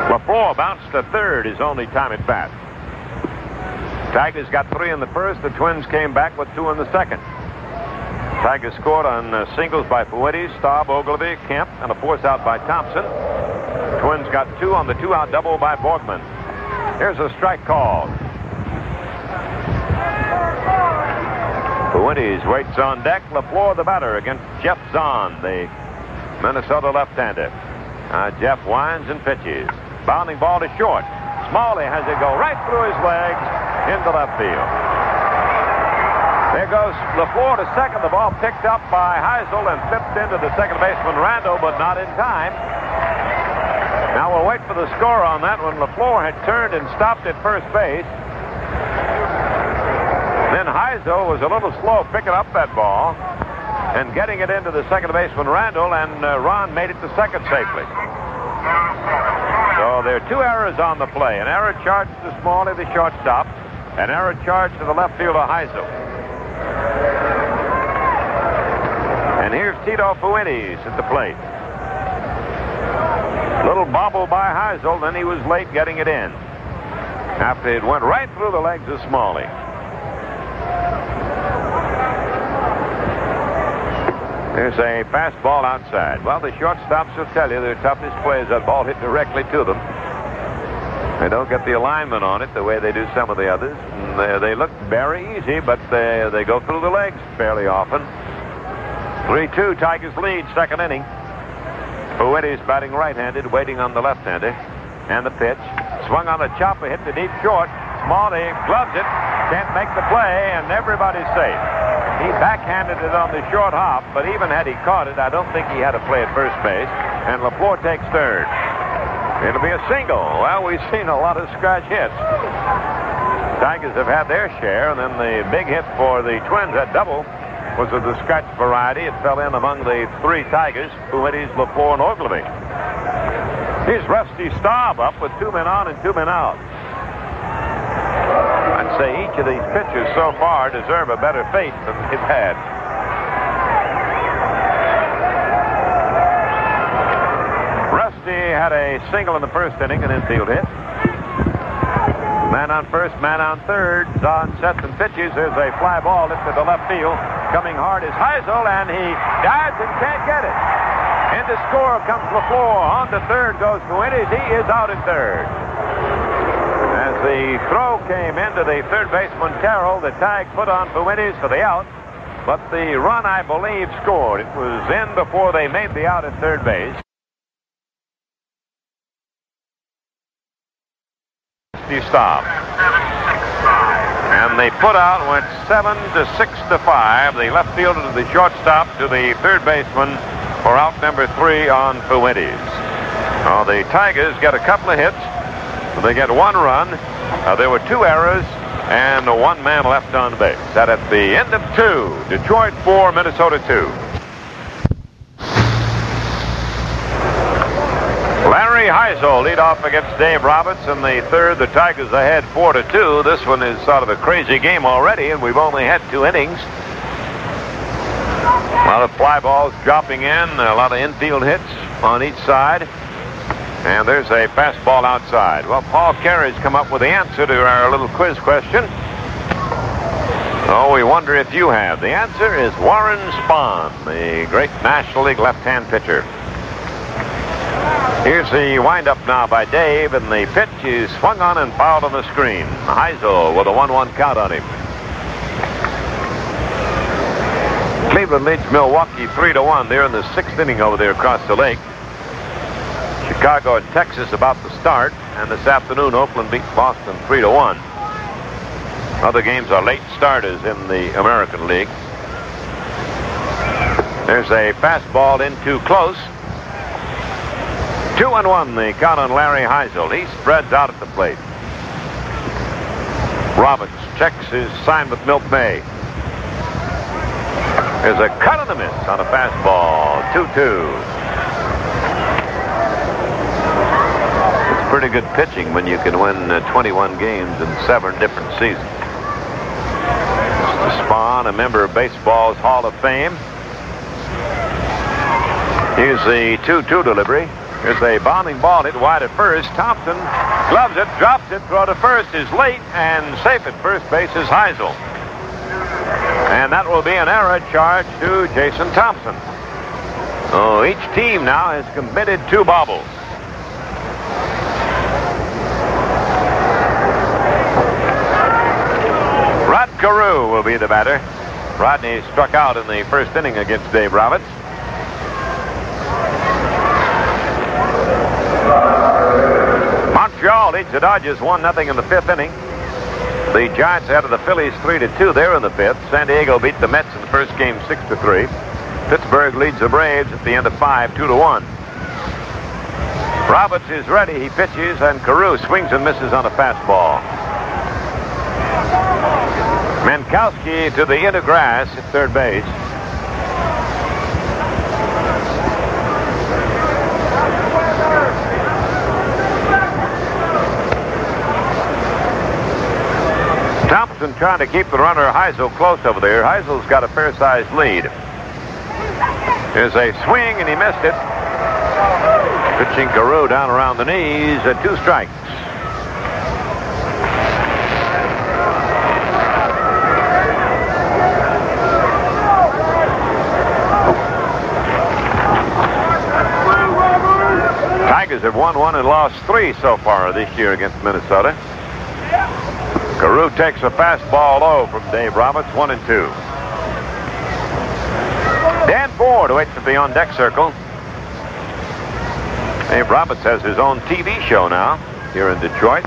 [SPEAKER 1] Lafleur bounced to third, his only time at bat. Tigers got 3 in the first. The Twins came back with 2 in the second. Tigers scored on singles by Fuentes, Staub, Ogilvy, Kemp, and a force out by Thompson. Twins got 2 on the 2-out double by Borgman. Here's a strike call. Fuentes waits on deck. Lafleur the batter against Jeff Zahn, the Minnesota left-hander. Jeff winds and pitches. Bounding ball to short. Smalley has it go right through his legs into left field. There goes Lafleur to second. The ball picked up by Heisel and flipped into the second baseman Randall, but not in time. Now we'll wait for the score on that one. Lafleur had turned and stopped at first base. Then Heisel was a little slow picking up that ball. and getting it into the second baseman Randall, and Ron made it to second safely. So there are 2 errors on the play. An error charged to Smalley, the shortstop. An error charged to the left fielder, Heisel. And here's Tito Fuentes at the plate. Little bobble by Heisel, then he was late getting it in. After it went right through the legs of Smalley. There's a fastball outside. Well, the shortstops will tell you their toughest play is that ball hit directly to them. They don't get the alignment on it the way they do some of the others. And they look very easy, but they go through the legs fairly often. 3-2, Tigers lead, second inning. Fuentes batting right-handed, waiting on the left-hander. And the pitch. Swung on a chopper, hit the deep short. Smalley gloves it, can't make the play, and everybody's safe. He backhanded it on the short hop, but even had he caught it, I don't think he had to play at first base. And Lafleur takes third. It'll be a single. Well, we've seen a lot of scratch hits. Tigers have had their share, and then the big hit for the Twins at double was of the scratch variety. It fell in among the 3 Tigers, Fuentes, Lafleur, and Ogilvy. Here's Rusty Staub up with 2 men on and 2 men out. I'd say each of these pitchers so far deserve a better fate than they've had. Rusty had a single in the first inning, an infield hit. Man on first, man on third. Zahn sets and pitches. There's a fly ball lifted to left field. Coming hard is Heisel, and he dives and can't get it. In to score comes Lafleur. On to third goes Fuentes. He is out at third. As the throw came into the third baseman Taro, the tag put on Fuentes for the out. But the run, I believe, scored. It was in before they made the out at third base. You stop. And they put out, went 7 to 6 to 5. The left fielder to the shortstop to the third baseman for out number 3 on Fuentes. Well, the Tigers get a couple of hits. They get 1 run. There were 2 errors and 1 man left on base. That at the end of 2. Detroit 4, Minnesota 2. Larry Heisel lead off against Dave Roberts in the third. The Tigers ahead 4-2. This one is sort of a crazy game already, and we've only had 2 innings. A lot of fly balls dropping in, a lot of infield hits on each side. And there's a fastball outside. Well, Paul Carey's come up with the answer to our little quiz question. Oh, we wonder if you have. The answer is Warren Spahn, the great National League left-hand pitcher. Here's the windup now by Dave, and the pitch is swung on and fouled on the screen. Heisel with a 1-1 count on him. Cleveland leads Milwaukee 3-1. They're in the 6th inning over there across the lake. Chicago and Texas about to start, and this afternoon Oakland beat Boston 3-1. Other games are late starters in the American League. There's a fastball in too close. 2-1 the count on Larry Heisel. He spreads out at the plate. Roberts checks his sign with Milt May. There's a cut and a miss on a fastball. 2-2. It's pretty good pitching when you can win 21 games in 7 different seasons. Mr. Spahn, a member of baseball's Hall of Fame. Here's the 2-2 delivery. Here's a bounding ball hit wide at first. Thompson gloves it, drops it, throw to first is late, and safe at first base is Heisel. And that will be an error charged to Jason Thompson. Oh, each team now has committed 2 bobbles. Rod Carew will be the batter. Rodney struck out in the first inning against Dave Roberts. Montreal leads the Dodgers 1-0 in the 5th inning. The Giants ahead of the Phillies 3-2 there in the 5th. San Diego beat the Mets in the first game 6-3. Pittsburgh leads the Braves at the end of 5, 2-1. Roberts is ready. He pitches, and Carew swings and misses on a fastball. Mankowski to the inner grass at third base. Thompson trying to keep the runner Heisel close over there. Heisel's got a fair-sized lead. There's a swing, and he missed it. Pitching Carew down around the knees at 2 strikes. Tigers have won 1 and lost 3 so far this year against Minnesota. Carew takes a fastball low from Dave Roberts, 1-2. Dan Ford waits at the on-deck circle. Dave Roberts has his own TV show now here in Detroit.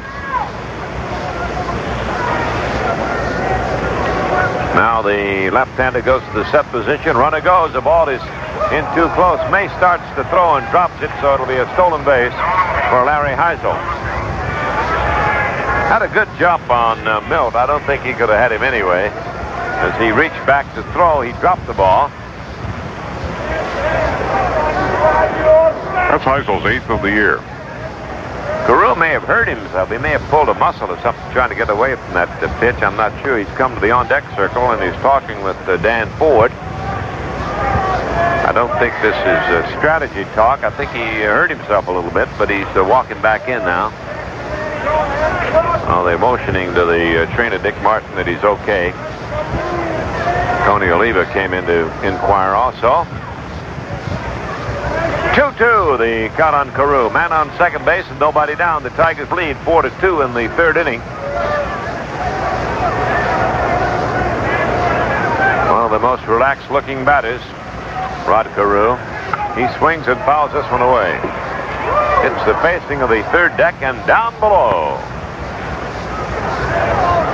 [SPEAKER 1] Now the left-hander goes to the set position. Runner goes. The ball is in too close. May starts to throw and drops it, so it'll be a stolen base for Larry Heisel. Had a good jump on Milt. I don't think he could have had him anyway. As he reached back to throw, he dropped the ball.
[SPEAKER 2] That's Heisel's 8th of the year.
[SPEAKER 1] Carew may have hurt himself. He may have pulled a muscle or something trying to get away from that pitch. I'm not sure. He's come to the on-deck circle, and he's talking with Dan Ford. I don't think this is strategy talk. I think he hurt himself a little bit, but he's walking back in now. Oh, they're motioning to the trainer, Dick Martin, that he's okay. Tony Oliva came in to inquire also. 2-2, the count on Carew. Man on second base and nobody down. The Tigers lead 4-2 in the 3rd inning. One of the most relaxed-looking batters, Rod Carew. He swings and fouls this one away. It's the facing of the 3rd deck and down below.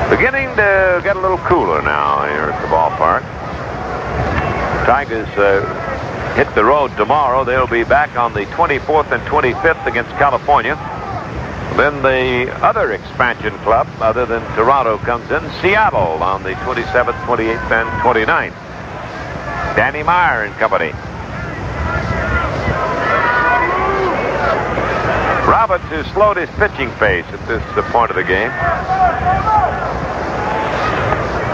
[SPEAKER 1] Beginning to get a little cooler now here at the ballpark. Tigers hit the road tomorrow. They'll be back on the 24th and 25th against California. Then the other expansion club, other than Toronto, comes in. Seattle on the 27th, 28th, and 29th. Danny Meyer and company. Roberts has slowed his pitching pace at this point of the game.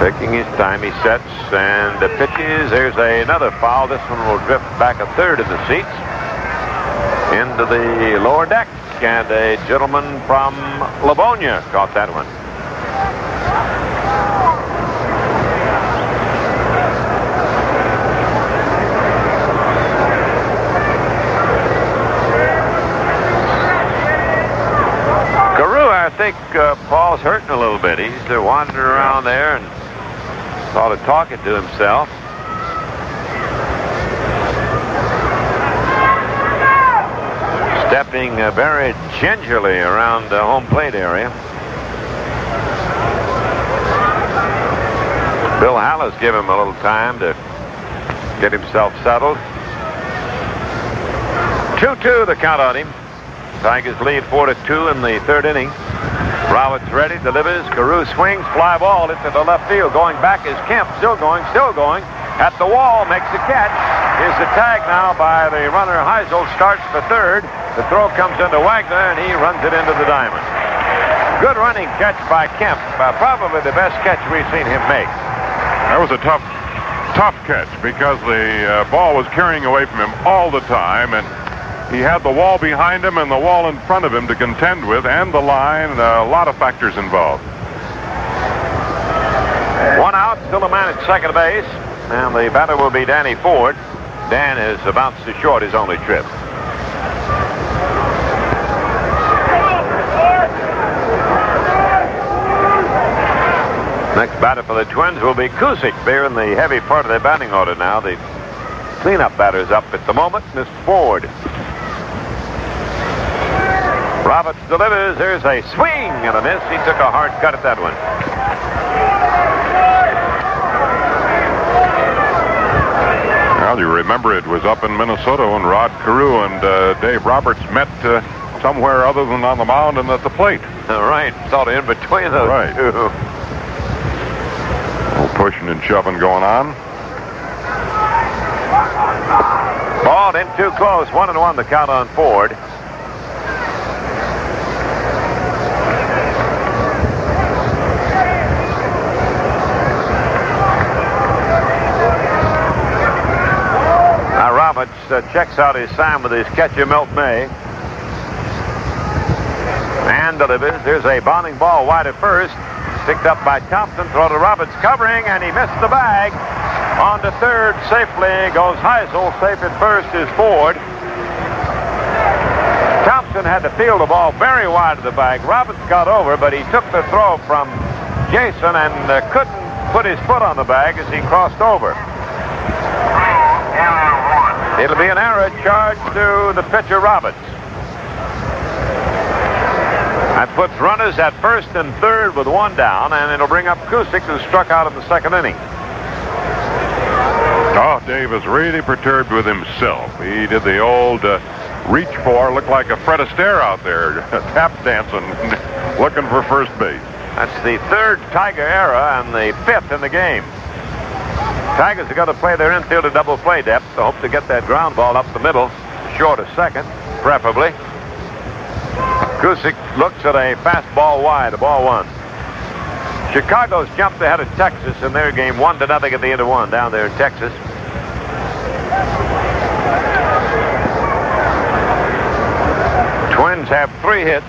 [SPEAKER 1] Taking his time, he sets and pitches. There's another foul. This one will drift back a third in the seats into the lower deck. And a gentleman from Livonia caught that one. Carew, I think Paul's hurting a little bit. He's wandering around there and sort of talking to himself. Stepping very gingerly around the home plate area. Bill Hallis gave him a little time to get himself settled. 2-2 the count on him. Tigers lead 4-2 in the 3rd inning. Roberts ready, delivers. Carew swings, fly ball into the left field. Going back is Kemp, still going. At the wall, makes the catch. Here's the tag now by the runner. Heisel starts the 3rd. The throw comes into Wagner, and he runs it into the diamond. Good running catch by Kemp. Probably the best catch we've seen him make.
[SPEAKER 2] That was a tough catch because the ball was carrying away from him all the time, and he had the wall behind him and the wall in front of him to contend with, and the line, and a lot of factors involved.
[SPEAKER 1] 1 out, still a man at second base, and the batter will be Danny Ford. Dan has bounced to short his only trip. Next batter for the Twins will be Kusick. They're in the heavy part of their batting order now. The cleanup batter's up at the moment, Mr. Ford. Roberts delivers. There's a swing and a miss. He took a hard cut at that one.
[SPEAKER 2] Well, you remember it was up in Minnesota when Rod Carew and Dave Roberts met somewhere other than on the mound and at the plate.
[SPEAKER 1] Right, sort of in between those two.
[SPEAKER 2] A little pushing and shoving going on.
[SPEAKER 1] Ball in too close. 1-1 the count on Ford. Roberts checks out his sign with his catch-your-milk-may. And delivers. There's a bounding ball wide at first. Picked up by Thompson. Throw to Roberts covering, and he missed the bag. On to third safely goes Heisel. Safe at first is Ford. Thompson had to field the ball very wide of the bag. Roberts got over, but he took the throw from Jason and couldn't put his foot on the bag as he crossed over. It'll be an error charged to the pitcher, Roberts. That puts runners at first and third with one down, and it'll bring up Cusick, who struck out in the second inning.
[SPEAKER 2] Oh, Dave is really perturbed with himself. He did the old reach for, looked like a Fred Astaire out there, tap dancing, looking for first base.
[SPEAKER 1] That's the third Tiger error and the fifth in the game. Tigers are going to play their infield at double play depth to hope to get that ground ball up the middle, short of second, preferably. Cusick looks at a fastball wide, a ball one. Chicago's jumped ahead of Texas in their game 1-0 at the end of one down there in Texas. Twins have 3 hits.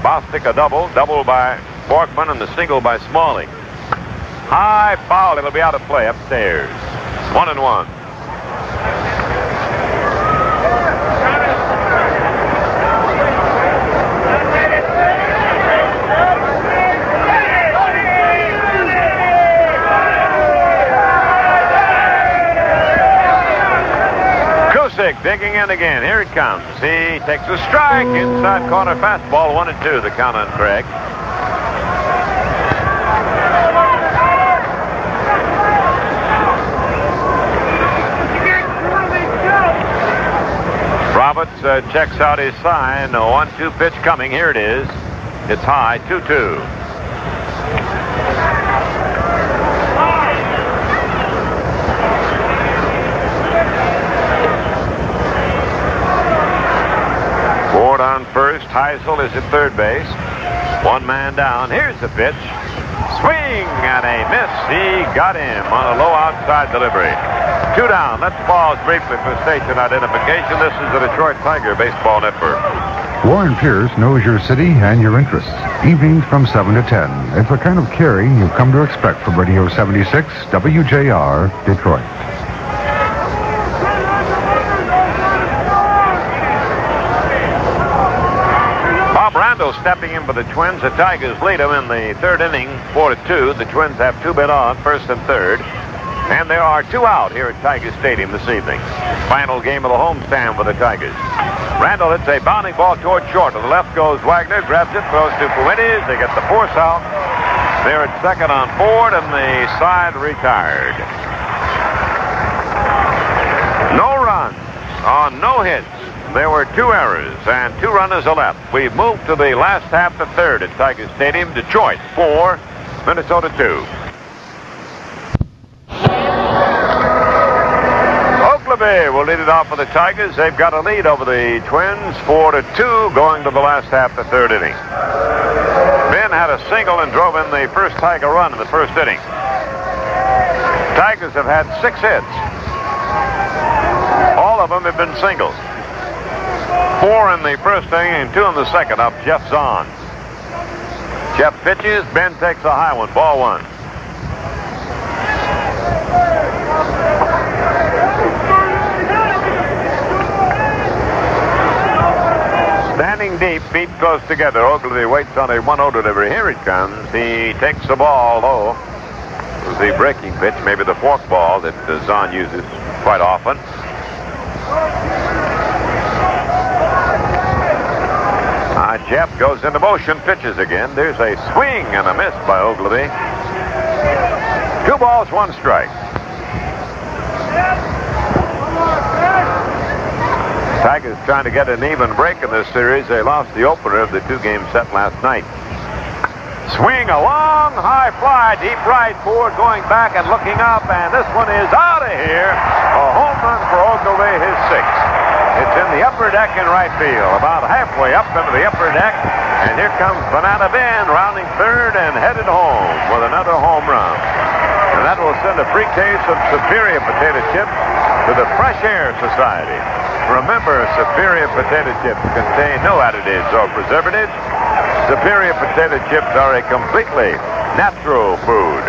[SPEAKER 1] Bostic a double by Borkman, and the single by Smalley. High foul. It'll be out of play upstairs. 1-1. Cusick digging in again. Here it comes. He takes a strike. Inside corner fastball. 1-2. The count on Craig. Roberts checks out his sign. A 1-2 pitch coming. Here it is. It's high. 2-2. Ford on first. Heisel is at third base. One man down. Here's the pitch. Swing and a miss. He got him on a low outside delivery. 2 down. Let's pause briefly for station identification. This is the Detroit Tiger Baseball Network.
[SPEAKER 6] Warren Pierce knows your city and your interests. Evenings from 7 to 10. It's the kind of caring you've come to expect from Radio 76, WJR, Detroit.
[SPEAKER 1] Stepping in for the Twins. The Tigers lead them in the third inning, 4-2. The Twins have 2 men on, first and third. And there are 2 out here at Tiger Stadium this evening. Final game of the homestand for the Tigers. Randall hits a bounding ball toward short. To the left goes Wagner, grabs it, throws to Fuentes. They get the force out. They're at second on Ford, and the side retired. No runs on no hits. There were 2 errors and 2 runners are left. We've moved to the last half, the third at Tiger Stadium. Detroit 4, Minnesota 2. Oakleby will lead it off for the Tigers. They've got a lead over the Twins, 4-2, going to the last half, the third inning. Ben had a single and drove in the first Tiger run in the first inning. Tigers have had 6 hits. All of them have been singles. 4 in the first inning and 2 in the second up Jeff Zahn. Jeff pitches. Ben takes a high one. Ball 1. Standing deep, feet close together. Oakleby waits on a 1-0 delivery. Here it comes. He takes the ball low. It was the breaking pitch, maybe the fork ball that Zahn uses quite often. Jeff goes into motion, pitches again. There's a swing and a miss by Oakleby. 2 balls, 1 strike. Tigers trying to get an even break in this series. They lost the opener of the 2-game set last night. Swing, a long, high fly, deep right. Ford going back and looking up, and this one is out of here. A home run for Oakleby, his 6th. It's in the upper deck in right field, about halfway up into the upper deck. And here comes Banana Ben rounding third and headed home with another home run. And that will send a free case of Superior potato chips to the Fresh Air Society. Remember, Superior potato chips contain no additives or preservatives. Superior potato chips are a completely natural food.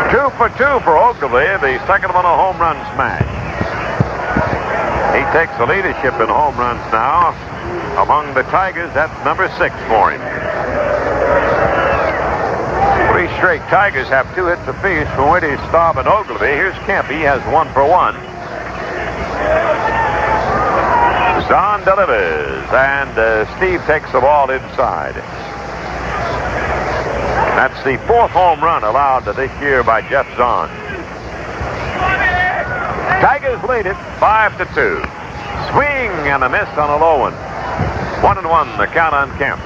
[SPEAKER 1] 2 for 2 for Ogilvy, the second one a home run smash. He takes the leadership in home runs now. Among the Tigers, that's number 6 for him. 3 straight Tigers have 2 hits apiece from Whitty, Staub, and Ogilvy. Here's Kemp. He has 1 for 1. Zahn delivers, and Steve takes the ball inside. That's the 4th home run allowed this year by Jeff Zahn. Tigers lead it 5-2. Swing and a miss on a low one. 1-1, the count on Kemp.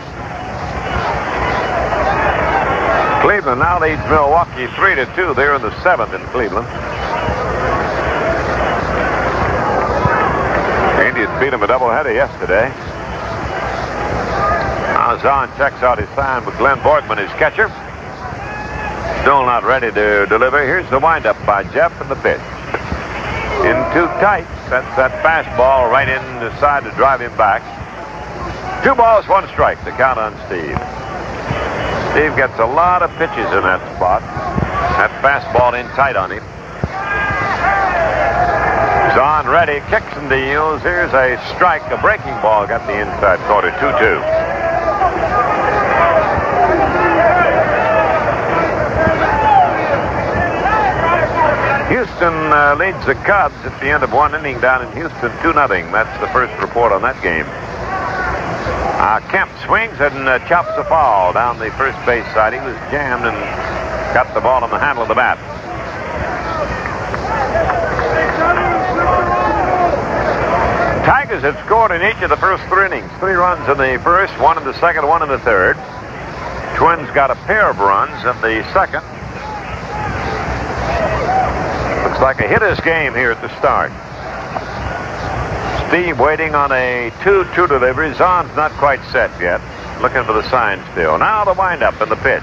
[SPEAKER 1] Cleveland now leads Milwaukee 3-2. They're in the 7th in Cleveland. The Indians beat them a doubleheader yesterday. Now Zahn checks out his sign with Glenn Borgman, his catcher. Still not ready to deliver. Here's the windup by Jeff and the pitch. In too tight. That's that fastball right inside to drive him back. 2 balls, 1 strike. The count on Steve. Steve gets a lot of pitches in that spot. That fastball in tight on him. Zahn ready, kicks and deals. Here's a strike. A breaking ball got the inside corner. 2-2. Houston leads the Cubs at the end of 1 inning down in Houston, 2-0. That's the first report on that game. Kemp swings and chops a foul down the first base side. He was jammed and got the ball on the handle of the bat. Tigers had scored in each of the first 3 innings. 3 runs in the first, 1 in the second, 1 in the third. Twins got a pair of runs in the second. Looks like a hitter's game here at the start. Steve waiting on a 2-2 delivery. Zahn's not quite set yet. Looking for the sign still. Now the windup and the pitch.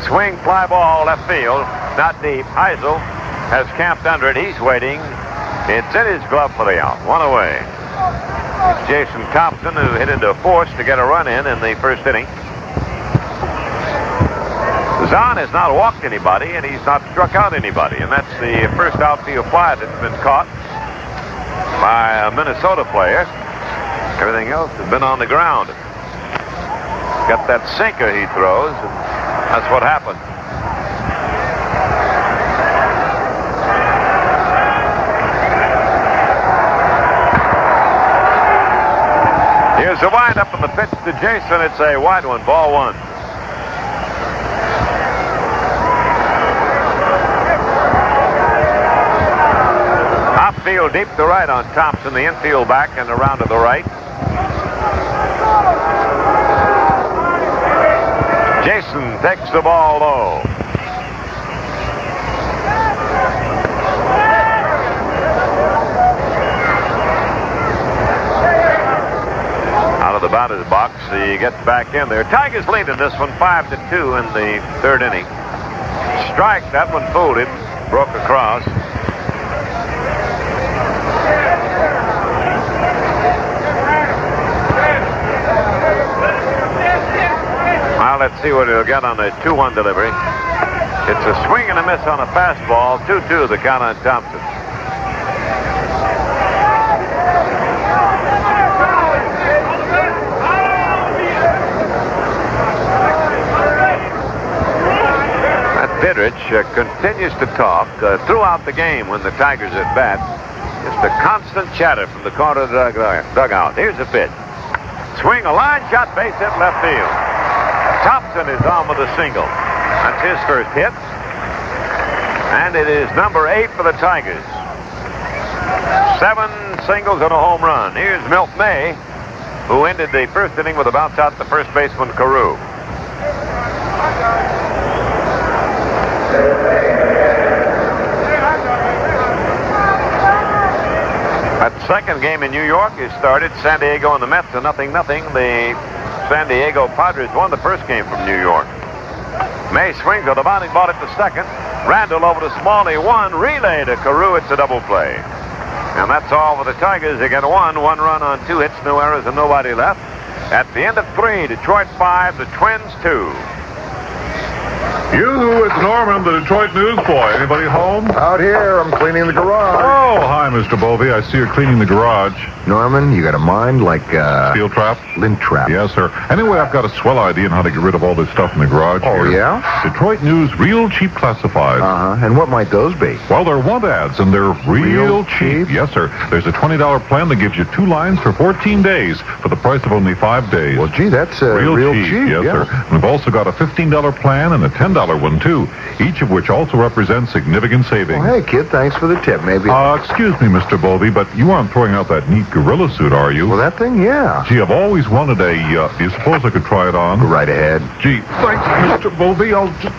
[SPEAKER 1] Swing, fly ball, left field. Not deep. Heisel has camped under it. He's waiting. It's in his glove for the out. 1 away. It's Jason Thompson who hit into force to get a run in the first inning. Zahn has not walked anybody, and he's not struck out anybody. And that's the first outfield fly that's been caught by a Minnesota player. Everything else has been on the ground. Got that sinker he throws, and that's what happened. Here's the windup and the pitch to Jason. It's a wide one, ball 1. Outfield deep to right on Thompson. The infield back and around to the right. Jason takes the ball low. Out of the batter's box, he gets back in there. Tigers lead in this one 5-2 in the 3rd inning. Strike, that one folded, broke across. Now let's see what he'll get on the 2-1 delivery. It's a swing and a miss on a fastball. 2-2 the count on Thompson. That Didrich continues to talk throughout the game when the Tigers at bat. Just a constant chatter from the corner of the dugout. Here's the pitch. Swing, a line shot, base hit left field. Thompson is on with a single. That's his first hit. And it is number 8 for the Tigers. 7 singles and a home run. Here's Milt May, who ended the first inning with a bounce out to first baseman Carew. That second game in New York is started. San Diego and the Mets are 0-0. The San Diego Padres won the first game from New York. May swings with a bounding ball at the second. Randall over to Smalley, 1. Relay to Carew. It's a double play. And that's all for the Tigers. They get 1 run on 2 hits, no errors, and nobody left. At the end of 3, Detroit 5, the Twins 2.
[SPEAKER 2] You, it's Norman, the Detroit newsboy. Anybody home?
[SPEAKER 3] Out here, I'm cleaning the garage.
[SPEAKER 2] Oh, hi, Mr. Bovee. I see you're cleaning the garage.
[SPEAKER 3] Norman, you got a mind like,
[SPEAKER 2] Steel trap?
[SPEAKER 3] lint trap.
[SPEAKER 2] Yes, sir. Anyway, I've got a swell idea on how to get rid of all this stuff in the garage
[SPEAKER 3] Oh,
[SPEAKER 2] here.
[SPEAKER 3] yeah?
[SPEAKER 2] Detroit News Real Cheap Classifieds.
[SPEAKER 3] Uh-huh. And what might those be?
[SPEAKER 2] Well, they're want ads, and they're real cheap. Yes, sir. There's a $20 plan that gives you 2 lines for 14 days for the price of only 5 days.
[SPEAKER 3] Well, gee, that's real cheap.
[SPEAKER 2] Yes,
[SPEAKER 3] yeah.
[SPEAKER 2] sir. And we've also got a $15 plan and a $10 one, too, each of which also represents significant savings.
[SPEAKER 3] Well, hey, kid, thanks for the tip. Maybe...
[SPEAKER 2] Excuse me, Mr. Bovee, but you aren't throwing out that neat gorilla suit, are you?
[SPEAKER 3] Well, that thing, yeah.
[SPEAKER 2] Gee, I've always wanted a, do you suppose I could try it on?
[SPEAKER 3] Go right ahead.
[SPEAKER 2] Gee, thanks, Mr. Bovee. I'll just...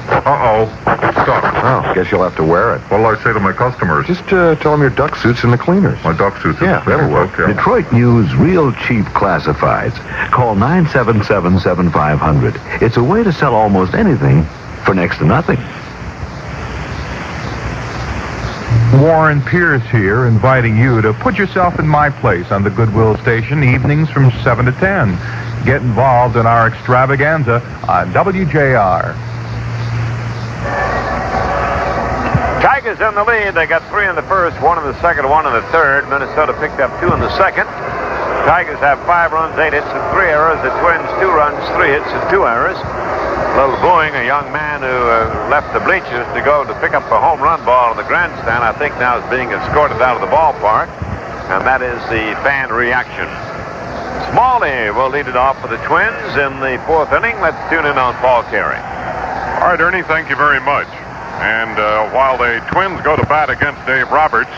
[SPEAKER 2] Uh-oh. Stop.
[SPEAKER 3] Oh, guess you'll have to wear it.
[SPEAKER 2] What'll I say to my customers?
[SPEAKER 3] Just tell them your duck suit's in the cleaners.
[SPEAKER 2] My duck suit's
[SPEAKER 3] Yeah, that'll work.
[SPEAKER 2] Okay.
[SPEAKER 5] Detroit News Real Cheap Classifieds. Call 977-7500. It's a way to sell almost anything for next to nothing.
[SPEAKER 7] Warren Pierce here, inviting you to put yourself in my place on the Goodwill Station evenings from 7 to 10. Get involved in our extravaganza on WJR.
[SPEAKER 1] Tigers in the lead. They got 3 in the first, 1 in the second, 1 in the third. Minnesota picked up 2 in the second. Tigers have 5 runs, 8 hits, and 3 errors. The Twins 2 runs, 3 hits, and 2 errors. A little booing. A young man who left the bleachers to go to pick up a home run ball in the grandstand, I think now is being escorted out of the ballpark. And that is the fan reaction. Smalley will lead it off for the Twins in the 4th inning. Let's tune in on Paul Carey.
[SPEAKER 2] All right, Ernie, thank you very much. And while the Twins go to bat against Dave Roberts,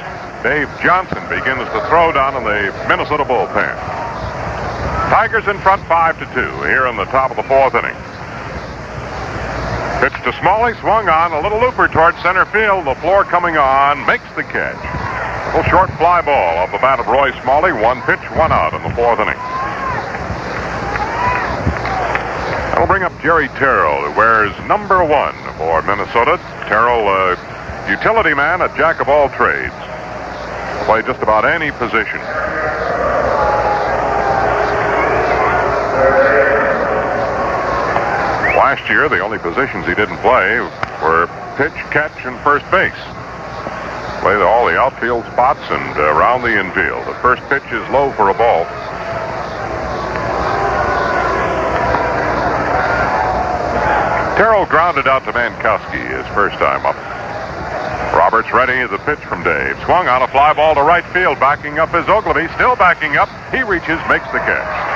[SPEAKER 2] Dave Johnson begins to throw down in the Minnesota bullpen. Tigers in front 5-2 here in the top of the 4th inning. Pitch to Smalley, swung on, a little looper towards center field. Lafleur coming on, makes the catch. A little short fly ball off the bat of Roy Smalley. 1 pitch, 1 out in the 4th inning. That'll bring up Jerry Taro, who wears number 1 for Minnesota. Taro, utility man, a jack of all trades. Play just about any position. Last year, the only positions he didn't play were pitch, catch, and first base. Played all the outfield spots and around the infield. The first pitch is low for a ball. Taro grounded out to Mankowski his first time up. Roberts ready. The pitch from Dave. Swung on a fly ball to right field. Backing up is Ogilvy. Still backing up. He reaches, makes the catch.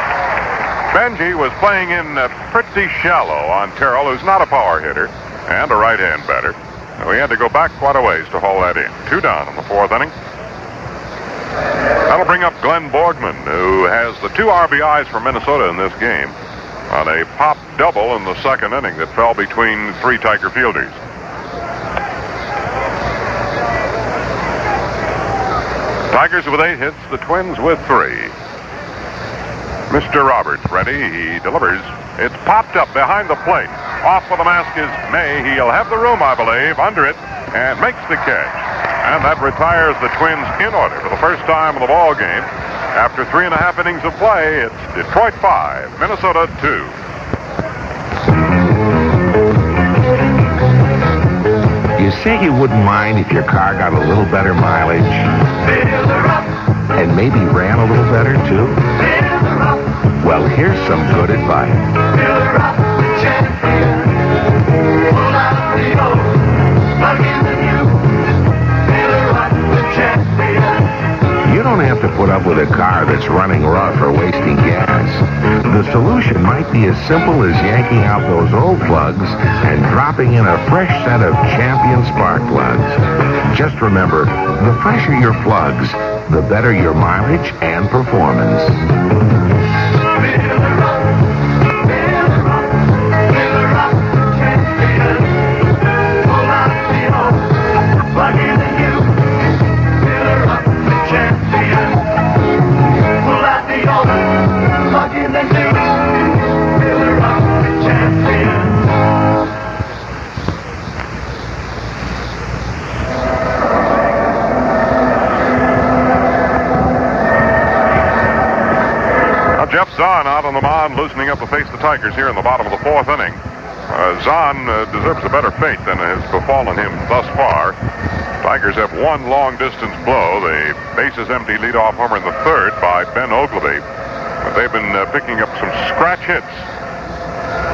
[SPEAKER 2] Benji was playing in pretty shallow on Terrell, who's not a power hitter and a right-hand batter. So he had to go back quite a ways to haul that in. 2 down in the 4th inning. That'll bring up Glenn Borgman, who has the 2 RBIs for Minnesota in this game on a pop double in the 2nd inning that fell between 3 Tiger fielders. Tigers with 8 hits, the Twins with 3. Mr. Roberts ready. He delivers. It's popped up behind the plate. Off with the mask is May. He'll have the room, I believe, under it, and makes the catch. And that retires the Twins in order for the first time in the ball game. After 3.5 innings of play, it's Detroit 5, Minnesota 2.
[SPEAKER 5] You say you wouldn't mind if your car got a little better mileage? And maybe ran a little better, too? Well, here's some good advice. You don't have to put up with a car that's running rough or wasting gas. The solution might be as simple as yanking out those old plugs and dropping in a fresh set of Champion spark plugs. Just remember, the fresher your plugs, the better your mileage and performance.
[SPEAKER 2] out on the mound, loosening up to face the Tigers here in the bottom of the fourth inning. Zahn deserves a better fate than has befallen him thus far. Tigers have one long-distance blow. The bases empty leadoff homer in the third by Ben Ogilvy. But they've been picking up some scratch hits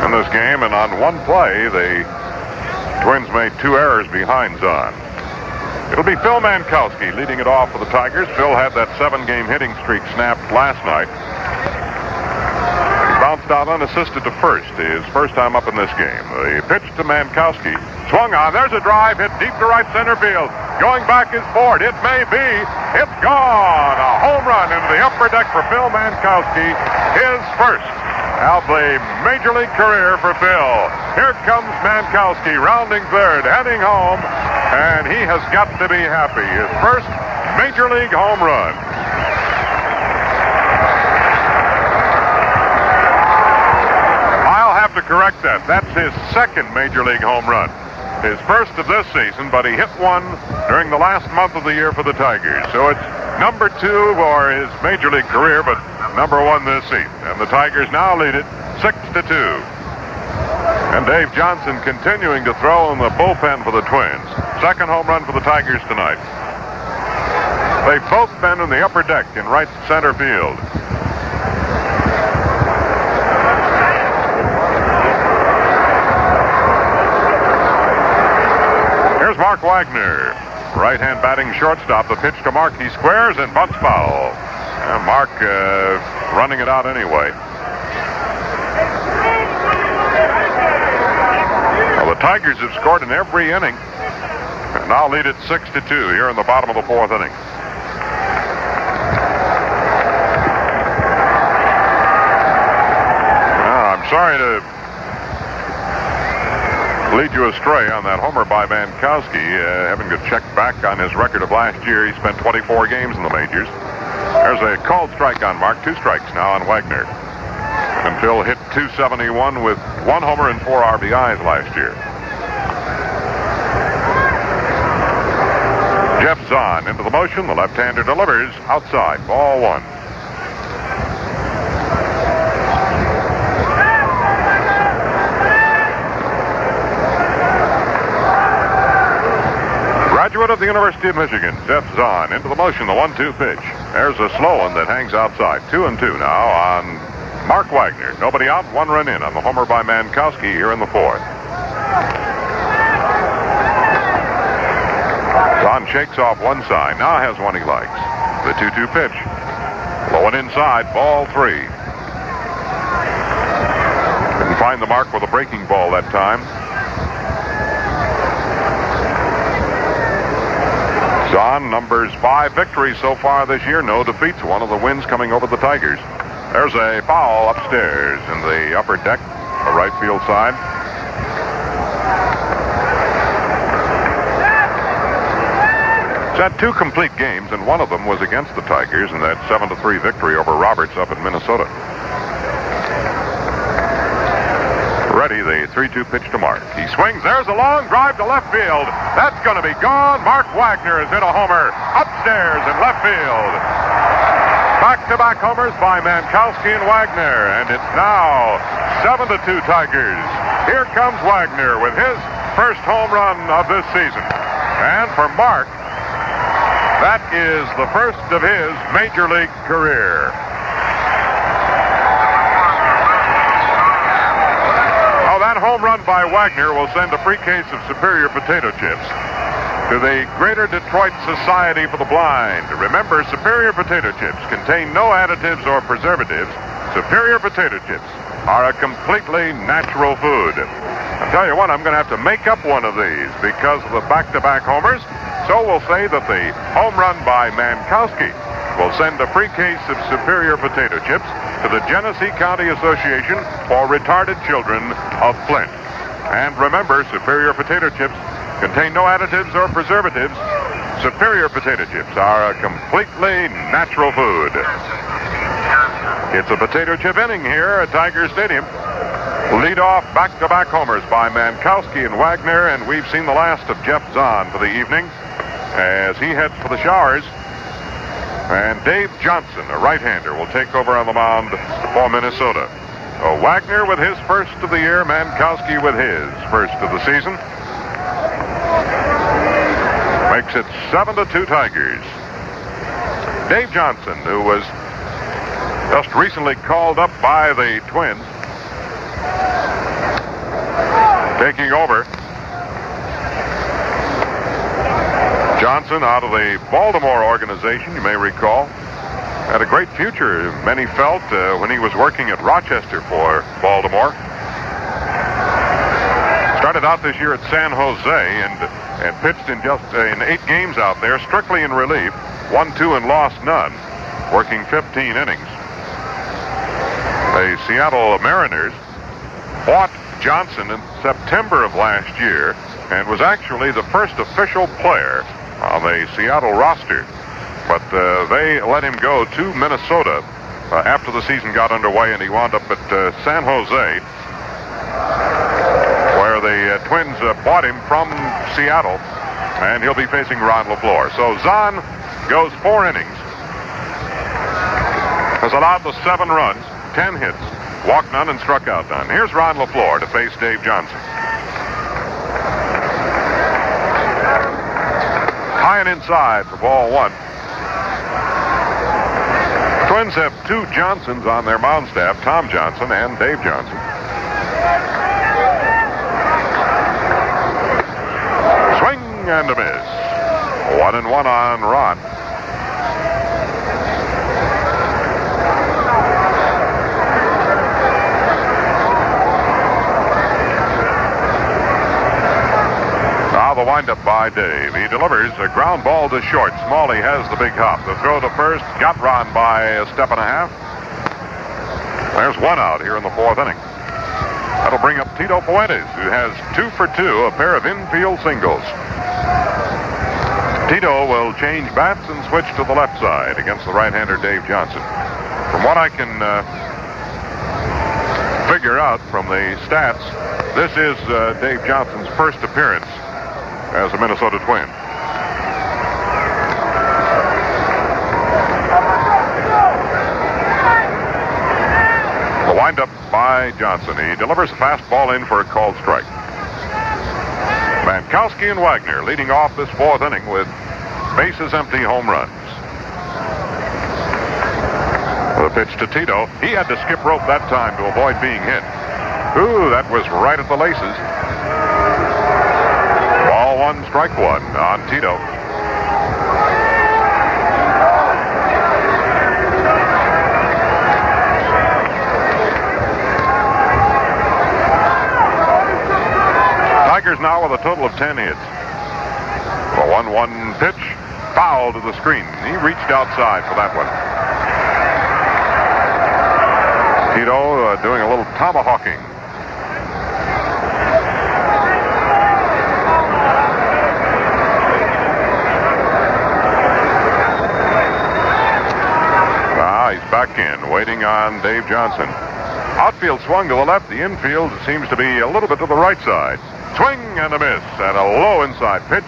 [SPEAKER 2] in this game, and on one play, the Twins made two errors behind Zahn. It'll be Phil Mankowski leading it off for the Tigers. Phil had that 7-game hitting streak snapped last night. He bounced out unassisted to first, his first time up in this game. The pitch to Mankowski. Swung on. There's a drive hit deep to right center field. Going back is Ford. It may be. It's gone. A home run into the upper deck for Phil Mankowski. His first of the Major League career for Phil. Here comes Mankowski rounding third, heading home, and he has got to be happy. His first Major League home run. I'll have to correct that. That's his second Major League home run. His first of this season, but he hit one during the last month of the year for the Tigers. So it's number 2 for his Major League career, but number 1 this season. And the Tigers now lead it 6-2. And Dave Johnson continuing to throw in the bullpen for the Twins. Second home run for the Tigers tonight. They've both been in the upper deck in right center field. Here's Mark Wagner. Right-hand batting shortstop. The pitch to Mark. He squares and bunts foul. And Mark running it out anyway. Well, the Tigers have scored in every inning. And now lead it 6-2 here in the bottom of the fourth inning. I'm sorry to lead you astray on that homer by Mankowski. Having to check back on his record of last year, he spent 24 games in the majors. There's a called strike on Mark. 2 strikes now on Wagner. And Phil hit .271 with 1 homer and 4 RBIs last year. Jeff Zahn into the motion. The left-hander delivers outside. Ball 1. Graduate of the University of Michigan, Jeff Zahn into the motion. The 1-2 pitch. There's a slow one that hangs outside. 2-2 now on Mark Wagner. Nobody out, 1 run in on the homer by Mankowski here in the fourth. Zahn shakes off one side. Now has one he likes. The 2-2 pitch. Low and inside. Ball 3. Couldn't find the mark with a breaking ball that time. Zahn numbers 5 victories so far this year. No defeats. One of the wins coming over the Tigers. There's a foul upstairs in the upper deck, the right field side. He's had 2 complete games, and one of them was against the Tigers in that 7-3 victory over Roberts up in Minnesota. Ready, the 3-2 pitch to Mark. He swings. There's a long drive to left field. That's going to be gone. Mark Wagner has hit a homer upstairs in left field. Back-to-back homers by Mankowski and Wagner, and it's now 7-2 Tigers. Here comes Wagner with his first home run of this season. And for Mark, that is the first of his Major League career. Oh, that home run by Wagner will send a free case of Superior potato chips to the Greater Detroit Society for the Blind. Remember, Superior potato chips contain no additives or preservatives. Superior potato chips are a completely natural food. I'll tell you what, I'm going to have to make up one of these because of the back-to-back homers. So we'll say that the home run by Mankowski will send a free case of Superior potato chips to the Genesee County Association for Retarded Children of Flint. And remember, Superior potato chips contain no additives or preservatives. Superior potato chips are a completely natural food. It's a potato chip inning here at Tiger Stadium. Lead-off back-to-back homers by Mankowski and Wagner, and we've seen the last of Jeff Zahn for the evening as he heads for the showers. And Dave Johnson, a right-hander, will take over on the mound for Minnesota. Wagner with his first of the year, Mankowski with his first of the season. Makes it 7-2 Tigers. Dave Johnson, who was just recently called up by the Twins, taking over. Johnson, out of the Baltimore organization, you may recall, had a great future, many felt, when he was working at Rochester for Baltimore. Started out this year at San Jose and pitched in 8 games out there, strictly in relief, won 2 and lost none, working 15 innings. The Seattle Mariners bought Johnson in September of last year and was actually the first official player on the Seattle roster. But they let him go to Minnesota after the season got underway, and he wound up at San Jose, where the Twins bought him from Seattle, and he'll be facing Ron Lafleur. So Zahn goes 4 innings, has allowed the 7 runs, 10 hits, walked none, and struck out none. Here's Ron Lafleur to face Dave Johnson. High and inside for ball 1. Twins have 2 Johnsons on their mound staff, Tom Johnson and Dave Johnson. Swing and a miss. 1-1 on Ron. The windup by Dave. He delivers a ground ball to short. Smalley has the big hop. The throw to first got Ron by a step and a half. There's 1 out here in the 4th inning. That'll bring up Tito Fuentes, who has 2 for 2, a pair of infield singles. Tito will change bats and switch to the left side against the right-hander Dave Johnson. From what I can figure out from the stats, this is Dave Johnson's first appearance as a Minnesota Twin. The windup by Johnson. He delivers a fastball in for a called strike. Mankowski and Wagner leading off this 4th inning with bases empty home runs. The pitch to Tito. He had to skip rope that time to avoid being hit. Ooh, that was right at the laces. Ball 1, strike 1 on Tito. Tigers now with a total of 10 hits. The 1-1 pitch, foul to the screen. He reached outside for that one. Tito doing a little tomahawking. Back in, waiting on Dave Johnson. Outfield swung to the left. The infield seems to be a little bit to the right side. Swing and a miss, and a low inside pitch.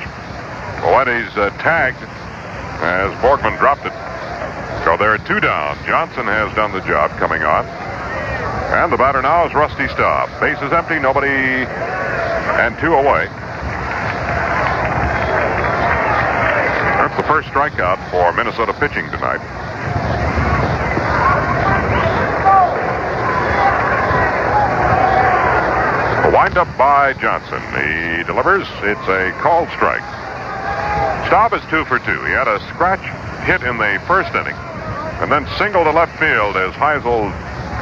[SPEAKER 2] Fuentes tagged as Borgman dropped it. So there are 2 down. Johnson has done the job coming on. And the batter now is Rusty Staub. Bases empty, nobody, and 2 away. That's the first strikeout for Minnesota pitching tonight. Wind-up by Johnson. He delivers. It's a called strike. Staub is 2 for 2. He had a scratch hit in the first inning and then singled to left field as Heisel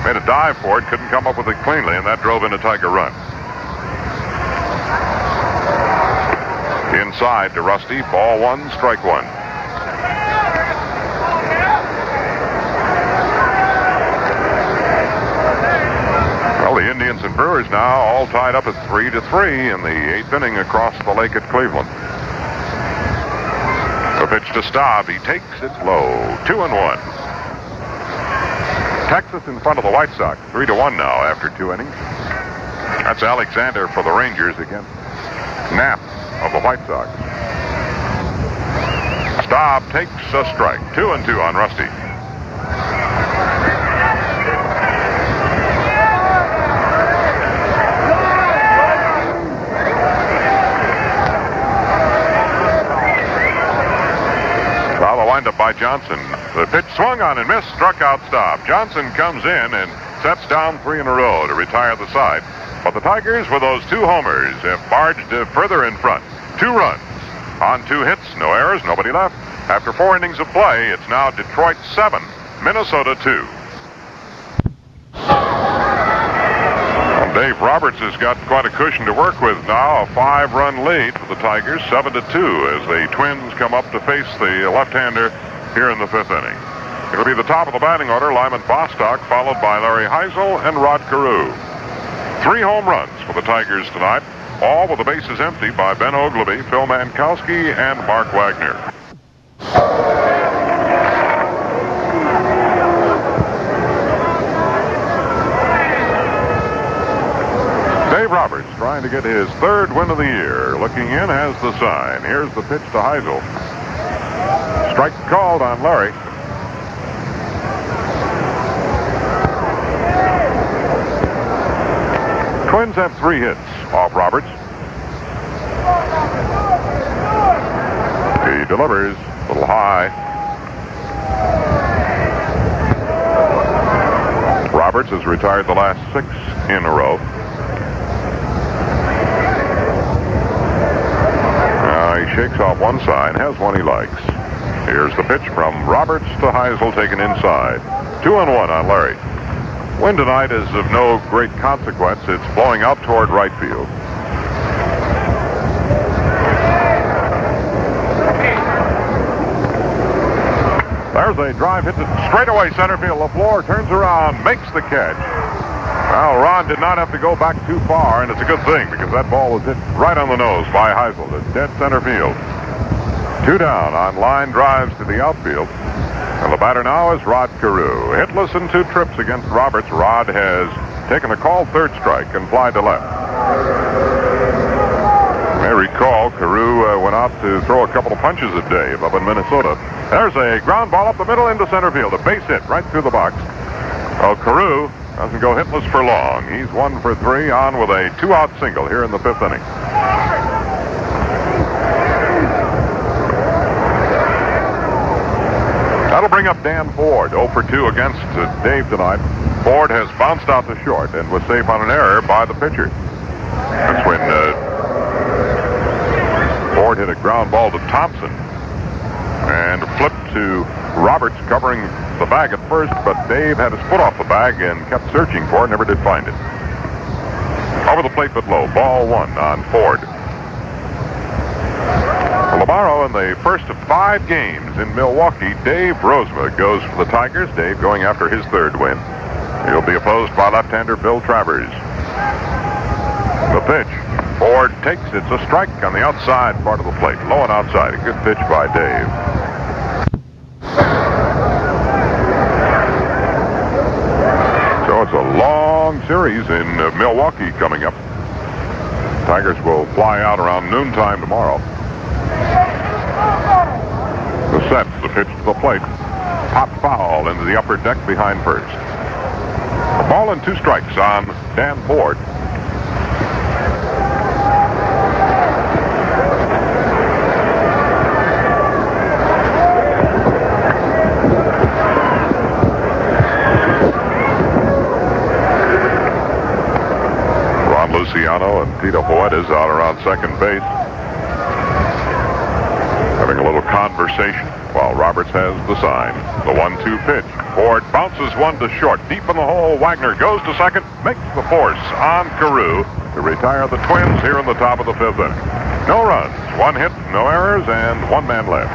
[SPEAKER 2] made a dive for it, couldn't come up with it cleanly, and that drove in a Tiger run. Inside to Rusty. Ball 1, strike 1. The Indians and Brewers now all tied up at 3-3 in the 8th inning across the lake at Cleveland. The pitch to Staub. He takes it low. 2-1. Texas in front of the White Sox. 3-1 now after 2 innings. That's Alexander for the Rangers against Knapp of the White Sox. Staub takes a strike. 2-2 on Rusty. Well, the windup by Johnson. The pitch swung on and missed, struck out Staub. Johnson comes in and sets down 3 in a row to retire the side. But the Tigers, with those 2 homers, have barged further in front. 2 runs on 2 hits, no errors, nobody left. After 4 innings of play, it's now Detroit 7, Minnesota 2. Well, Dave Roberts has got quite a cushion to work with now. A 5-run lead for the Tigers, 7-2, as the Twins come up to face the left-hander here in the 5th inning. It'll be the top of the batting order, Lyman Bostock, followed by Larry Heisel and Rod Carew. 3 home runs for the Tigers tonight, all with the bases empty by Ben Ogleby, Phil Mankowski, and Mark Wagner. Dave Roberts trying to get his 3rd win of the year. Looking in has the sign. Here's the pitch to Heisel. Strike called on Larry. Twins have 3 hits off Roberts. He delivers a little high. Roberts has retired the last 6 in a row. He shakes off one side, has one he likes. Here's the pitch from Roberts to Heisel, taken inside. 2-1 on Larry. Wind tonight is of no great consequence. It's blowing out toward right field. There's a drive hit to straightaway center field. Lafleur turns around, makes the catch. Well, Ron did not have to go back too far, and it's a good thing because that ball was hit right on the nose by Heisel to dead center field. 2 down on line drives to the outfield. And the batter now is Rod Carew. Hitless in 2 trips against Roberts. Rod has taken a called 3rd strike and flied to left. You may recall, Carew went out to throw a couple of punches at Dave up in Minnesota. There's a ground ball up the middle into center field. A base hit right through the box. Well, Carew doesn't go hitless for long. He's 1 for 3 on with a 2-out single here in the 5th inning. That'll bring up Dan Ford, 0 for 2 against Dave tonight. Ford has bounced out to short and was safe on an error by the pitcher. That's when Ford hit a ground ball to Thompson and flipped to Roberts, covering the bag at first, but Dave had his foot off the bag and kept searching for it, never did find it. Over the plate but low, ball 1 on Ford. Tomorrow, in the first of 5 games in Milwaukee, Dave Rozema goes for the Tigers. Dave going after his 3rd win. He'll be opposed by left-hander Bill Travers. The pitch. Ford takes. It's a strike on the outside part of the plate. Low and outside. A good pitch by Dave. So it's a long series in Milwaukee coming up. Tigers will fly out around noontime tomorrow. The set, the pitch to the plate. Pop foul into the upper deck behind first. A ball and 2 strikes on Dan Ford. Ron Luciano and Tito Poetas out around second base, having a little conversation while Roberts has the sign. The 1-2 pitch. Ford bounces 1 to short. Deep in the hole, Wagner goes to second, makes the force on Carew to retire the Twins here in the top of the 5th inning. No runs, 1 hit, no errors, and 1 man left.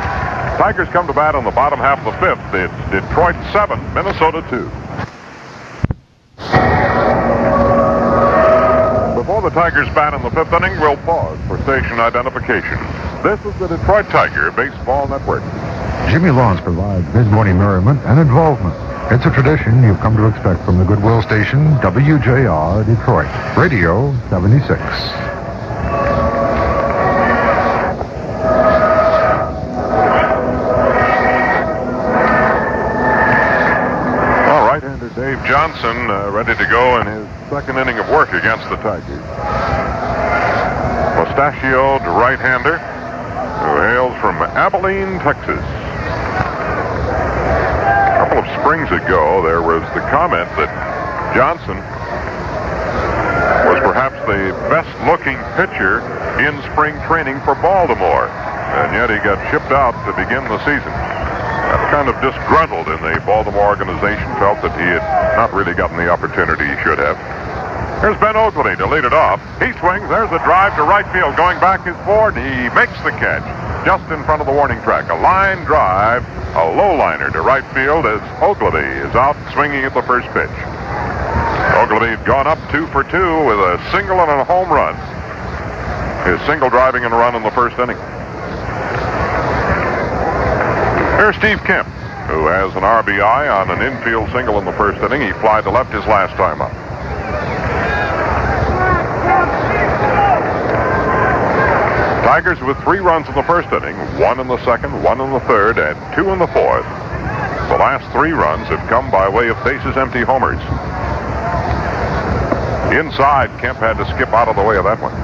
[SPEAKER 2] Tigers come to bat on the bottom half of the 5th. It's Detroit 7, Minnesota 2. Before the Tigers bat in the 5th inning, we'll pause for station identification. This is the Detroit Tiger Baseball Network.
[SPEAKER 6] Jimmy Lawrence provides mid-morning merriment and involvement. It's a tradition you've come to expect from the Goodwill Station, WJR Detroit, Radio 76.
[SPEAKER 2] Johnson ready to go in his second inning of work against the Tigers. Mustachioed right-hander who hails from Abilene, Texas. A couple of springs ago, there was the comment that Johnson was perhaps the best-looking pitcher in spring training for Baltimore, and yet he got shipped out to begin the season. Kind of disgruntled in the Baltimore organization, felt that he had not really gotten the opportunity he should have. Here's Ben Oakley to lead it off. He swings. There's a drive to right field. Going back is Ford. He makes the catch just in front of the warning track. A line drive, a low liner to right field as Oakley is out swinging at the first pitch. Oakley had gone up 2 for 2 with a single and a home run. His single driving and run in the first inning. Here's Steve Kemp, who has an RBI on an infield single in the first inning. He flied to left his last time up. Tigers with 3 runs in the first inning, 1 in the second, 1 in the third, and 2 in the fourth. The last 3 runs have come by way of bases empty homers. Inside, Kemp had to skip out of the way of that one.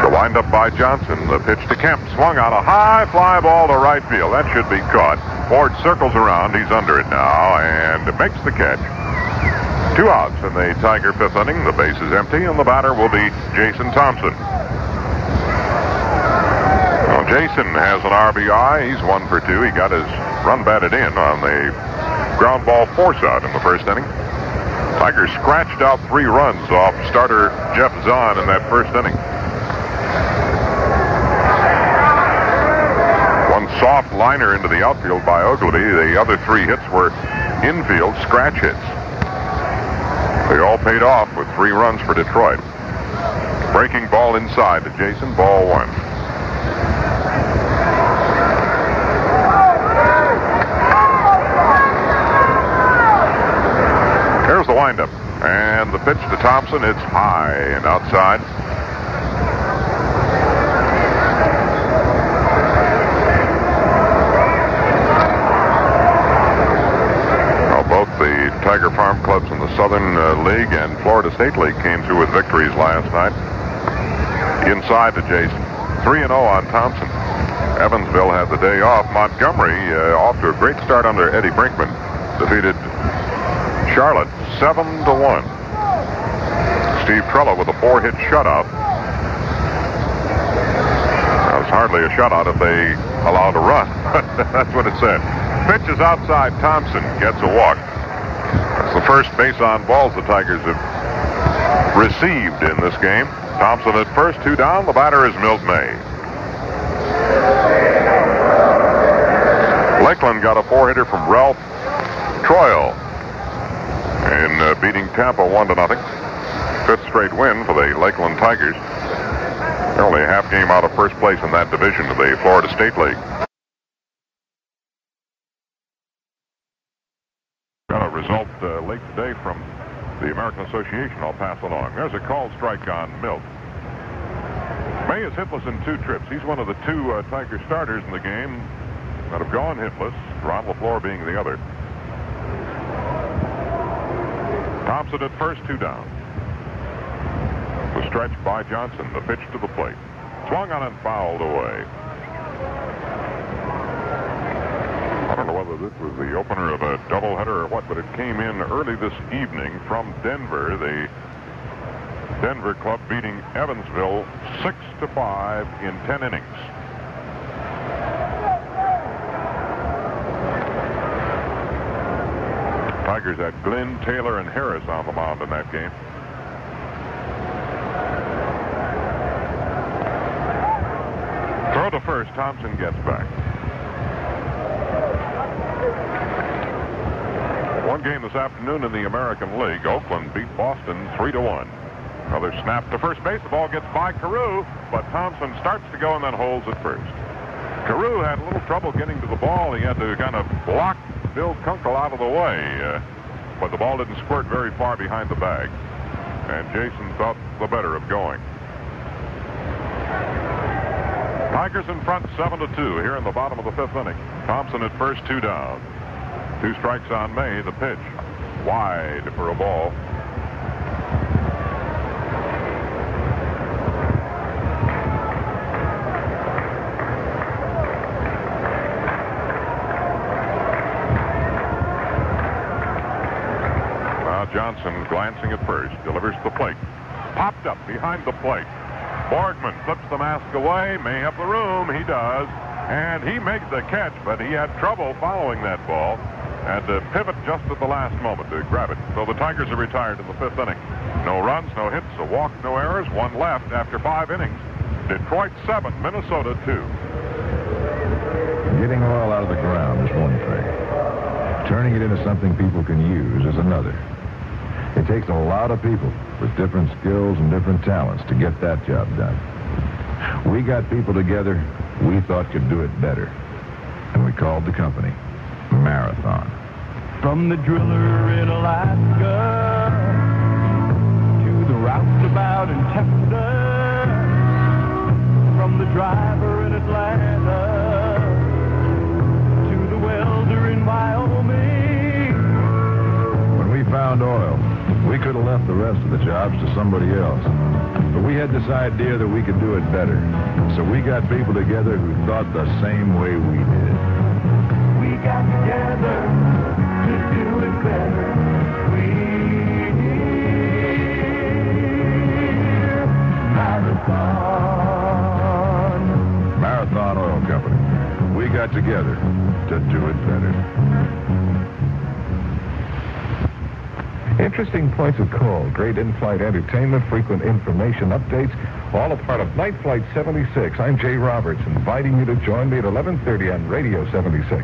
[SPEAKER 2] The windup by Johnson. The pitch to Kemp. Swung on a high fly ball to right field. That should be caught. Ford circles around. He's under it now and makes the catch. 2 outs in the Tiger 5th inning. The base is empty, and the batter will be Jason Thompson. Well, Jason has an RBI. He's 1 for 2. He got his run batted in on the ground ball force out in the first inning. Tigers scratched out 3 runs off starter Jeff Zahn in that first inning. One soft liner into the outfield by Oakley. The other 3 hits were infield scratch hits. They all paid off with 3 runs for Detroit. Breaking ball inside to Jason, ball 1. Here's the windup. And the pitch to Thompson. It's high and outside. Both the Tiger Farm clubs in the Southern League and Florida State League came through with victories last night. Inside to Jason. 3-0 on Thompson. Evansville had the day off. Montgomery off to a great start under Eddie Brinkman. Defeated Charlotte 7-1. Steve Trella with a 4-hit shutout. That was hardly a shutout if they allowed a run. That's what it said. Pitch is outside. Thompson gets a walk. That's the first base on balls the Tigers have received in this game. Thompson at first, 2 down. The batter is Milt May. Lakeland got a 4-hitter from Ralph Troil in beating Tampa 1-0. 5th straight win for the Lakeland Tigers. They're only a half game out of first place in that division of the Florida State League. Got a result late today from the American Association. I'll pass along. There's a called strike on Milt. May is hitless in 2 trips. He's one of the 2 Tiger starters in the game that have gone hitless, Ron Lafleur being the other. Thompson at first, 2 down. The stretch by Johnson. The pitch to the plate. Swung on and fouled away. I don't know whether this was the opener of a doubleheader or what, but it came in early this evening from Denver. The Denver club beating Evansville 6-5 in 10 innings. Tigers had Glenn, Taylor, and Harris on the mound in that game. Throw to first. Thompson gets back. One game this afternoon in the American League. Oakland beat Boston 3-1. Another snap to first base. The ball gets by Carew, but Thompson starts to go and then holds at first. Carew had a little trouble getting to the ball. He had to kind of block Bill Kunkel out of the way, but the ball didn't squirt very far behind the bag, and Jason thought the better of going. Tigers in front 7-2 here in the bottom of the fifth inning. Thompson at first, 2 down. 2 strikes on May. The pitch wide for a ball. Now Johnson glancing at first, delivers to the plate. Popped up behind the plate. Borgman flips the mask away, may have the room, he does, and he makes the catch, but he had trouble following that ball, had to pivot just at the last moment to grab it. So the Tigers are retired in the fifth inning. No runs, no hits, a walk, no errors, 1 left after 5 innings. Detroit 7, Minnesota 2.
[SPEAKER 3] Getting oil out of the ground is one thing. Turning it into something people can use is another. It takes a lot of people with different skills and different talents to get that job done. We got people together we thought could do it better, and we called the company Marathon.
[SPEAKER 4] From the driller in Alaska to the roustabout in Texas, from the driver in Atlanta to the welder in Wyoming.
[SPEAKER 3] When we found oil, we could have left the rest of the jobs to somebody else. But we had this idea that we could do it better. So we got people together who thought the same way we did.
[SPEAKER 4] We got together to do it better. We're Marathon.
[SPEAKER 3] Marathon Oil Company. We got together to do it better.
[SPEAKER 6] Interesting points of call, great in-flight entertainment, frequent information updates, all a part of Night Flight 76. I'm Jay Roberts, inviting you to join me at 11:30 on Radio 76.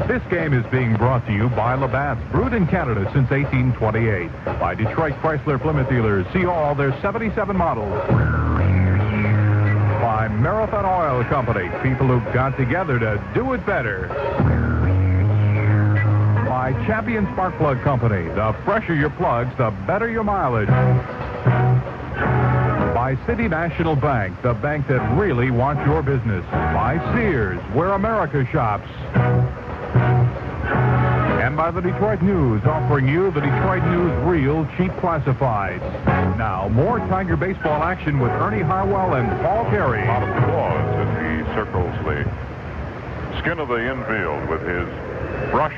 [SPEAKER 7] This game is being brought to you by Labatt's, brewed in Canada since 1828. By Detroit Chrysler Plymouth dealers. See all their 77 models. By Marathon Oil Company, people who got together to do it better. By Champion Spark Plug Company. The fresher your plugs, the better your mileage. By City National Bank, the bank that really wants your business. By Sears, where America shops. And by the Detroit News, offering you the Detroit News Real Cheap Classifieds. Now, more Tiger baseball action with Ernie Harwell and Paul Carey.
[SPEAKER 2] A lot of applause as he circles the skin of the infield with his brush.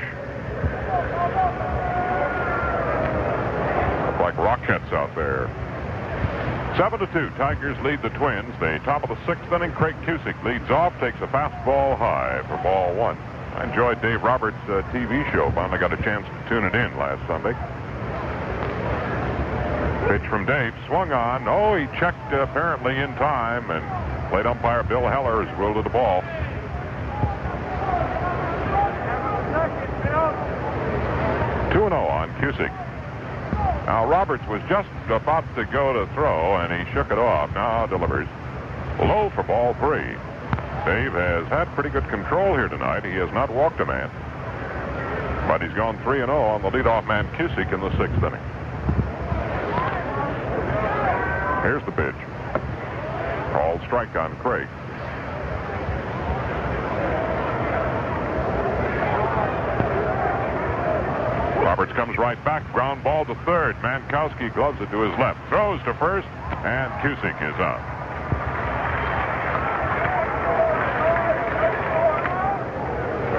[SPEAKER 2] Look like rockets out there. 7-2, Tigers lead the Twins. The top of the 6th inning, Craig Cusick leads off, takes a fastball high for ball 1. I enjoyed Dave Roberts' TV show. Finally got a chance to tune it in last Sunday. Pitch from Dave, swung on. Oh, he checked apparently in time, and plate umpire Bill Heller has ruled it a ball. 2-0 on Cusick. Now, Roberts was just about to go to throw, and he shook it off. Now delivers. Low for ball 3. Dave has had pretty good control here tonight. He has not walked a man. But he's gone 3-0 on the leadoff man, Cusick, in the 6th inning. Here's the pitch. Called strike on Craig. Roberts comes right back. Ground ball to third. Mankowski gloves it to his left. Throws to first, and Cusick is out.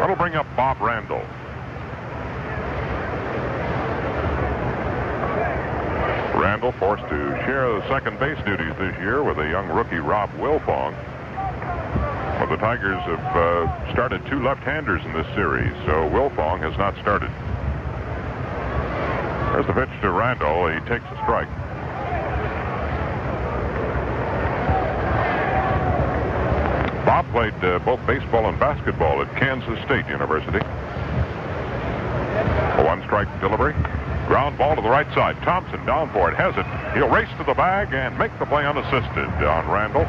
[SPEAKER 2] That'll bring up Bob Randall. Randall forced to share the second base duties this year with a young rookie, Rob Wilfong. But the Tigers have started 2 left-handers in this series, so Wilfong has not started. There's the pitch to Randall. He takes a strike. Bob played both baseball and basketball at Kansas State University. A 1-strike delivery. Ground ball to the right side. Thompson down for it. Has it. He'll race to the bag and make the play unassisted on Randall.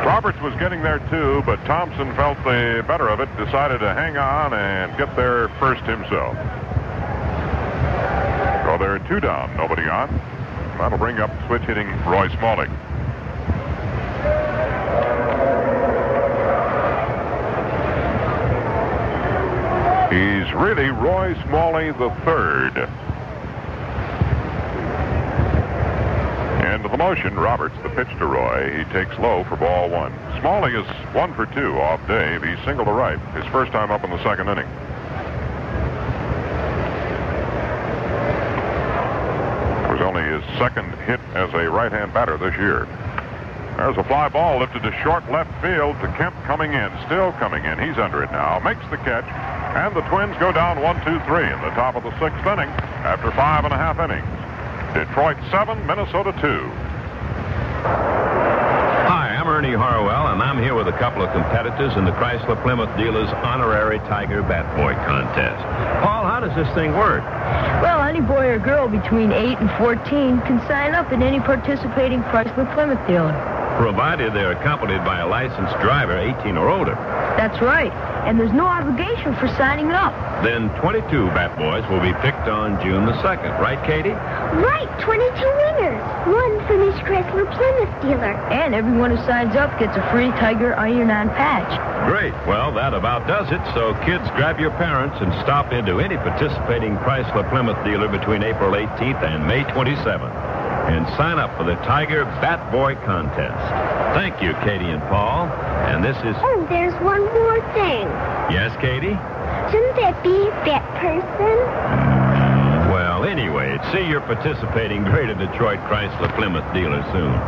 [SPEAKER 2] Roberts was getting there too, but Thompson felt the better of it, decided to hang on and get there first himself. So they're 2 down, nobody on. That'll bring up switch hitting Roy Smalley. He's really Roy Smalley the third. Into the motion, Roberts, the pitch to Roy. He takes low for ball one. Smalley is 1 for 2 off Dave. He singled to right, his first time up in the second inning. It was only his second hit as a right-hand batter this year. There's a fly ball lifted to short left field to Kemp coming in, still coming in. He's under it now, makes the catch, and the Twins go down 1-2-3 in the top of the 6th inning after 5.5 innings. Detroit 7, Minnesota 2.
[SPEAKER 8] Hi, I'm Ernie Harwell, and I'm here with a couple of competitors in the Chrysler Plymouth Dealers Honorary Tiger Bat Boy Contest. Paul, how does this thing work?
[SPEAKER 9] Well, any boy or girl between 8 and 14 can sign up at any participating Chrysler Plymouth dealer.
[SPEAKER 8] Provided they're accompanied by a licensed driver 18 or older.
[SPEAKER 9] That's right. And there's no obligation for signing up.
[SPEAKER 8] Then 22 Bat Boys will be picked on June the 2nd. Right, Katie?
[SPEAKER 10] Right. 22 winners. One from each Chrysler Plymouth dealer.
[SPEAKER 9] And everyone who signs up gets a free Tiger iron-on patch.
[SPEAKER 8] Great. Well, that about does it. So, kids, grab your parents and stop into any participating Chrysler Plymouth dealer between April 18th and May 27th. And sign up for the Tiger Bat Boy Contest. Thank you, Katie and Paul. And this is...
[SPEAKER 10] Oh, there's one more thing.
[SPEAKER 8] Yes, Katie?
[SPEAKER 10] Shouldn't that be Bat Person?
[SPEAKER 8] Well, anyway, see your participating Greater Detroit Chrysler Plymouth dealer soon.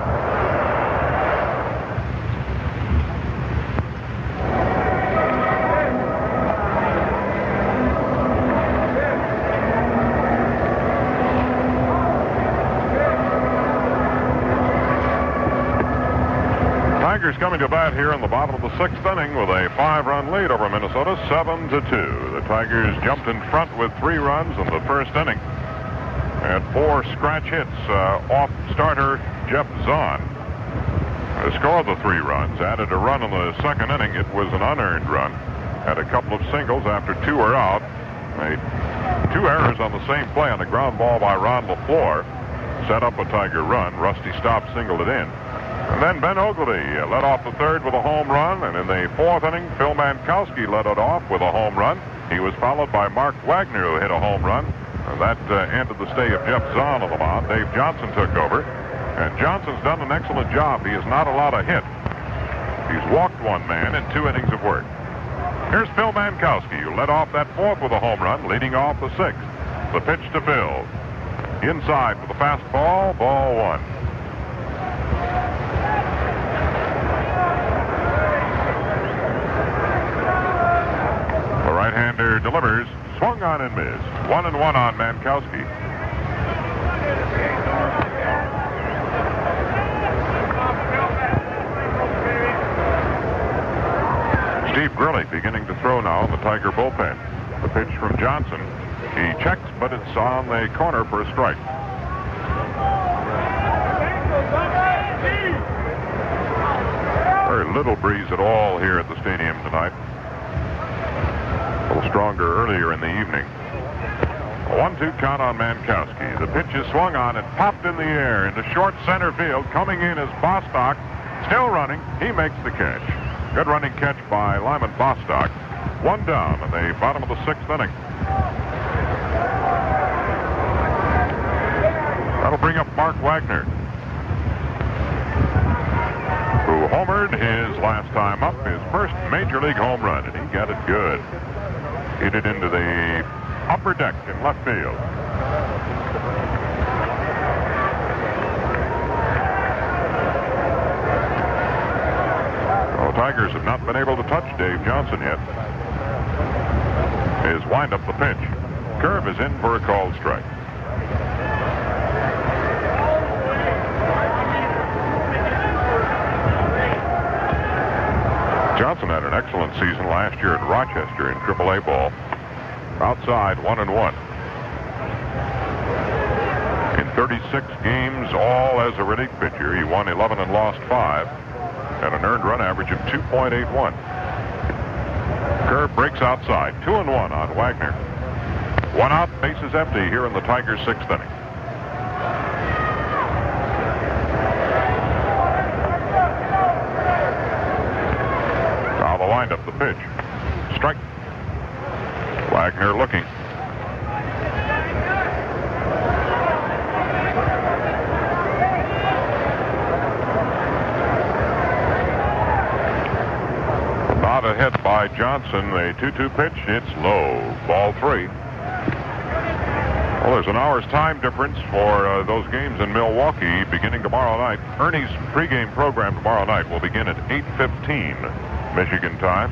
[SPEAKER 2] Tigers coming to bat here in the bottom of the 6th inning with a 5-run lead over Minnesota, 7-2. The Tigers jumped in front with 3 runs in the first inning. Had 4 scratch hits off starter Jeff Zahn. Scored the 3 runs, added a run in the second inning. It was an unearned run. Had a couple of singles after 2 were out. Made 2 errors on the same play on a ground ball by Ron Lafleur. Set up a Tiger run. Rusty Stopp singled it in. And then Ben Ogilvy led off the 3rd with a home run, and in the 4th inning, Phil Mankowski led it off with a home run. He was followed by Mark Wagner, who hit a home run. And that ended the stay of Jeff Zahn on the mound. Dave Johnson took over, and Johnson's done an excellent job. He has not allowed a hit. He's walked 1 man in 2 innings of work. Here's Phil Mankowski, who led off that 4th with a home run, leading off the 6th. The pitch to Phil. Inside for the fastball, ball 1. Right-hander delivers, swung on and missed. 1-1 on Mankowski. Steve Gurley beginning to throw now in the Tiger bullpen. The pitch from Johnson. He checks, but it's on the corner for a strike. Very little breeze at all here at the stadium tonight. A little stronger earlier in the evening. A 1-2 count on Mankowski. The pitch is swung on and popped in the air into short center field. Coming in is Bostock. Still running. He makes the catch. Good running catch by Lyman Bostock. 1 down in the bottom of the 6th inning. That'll bring up Mark Wagner, who homered his last time up, his first major league home run, and he got it good. Hit it into the upper deck in left field. Well, the Tigers have not been able to touch Dave Johnson yet. His windup, the pitch. Curve is in for a called strike. Johnson had an excellent season last year at Rochester in AAA ball. Outside, 1-1. In 36 games, all as a relief pitcher, he won 11 and lost 5. Had an earned run average of 2.81. Curve breaks outside. 2-1 on Wagner. 1 out, bases empty here in the Tigers' 6th inning. the pitch. Strike. Wagner looking. Not a hit by Johnson. The 2-2 pitch. It's low. Ball 3. Well, there's an hour's time difference for those games in Milwaukee beginning tomorrow night. Ernie's pregame program tomorrow night will begin at 8:15 Michigan time.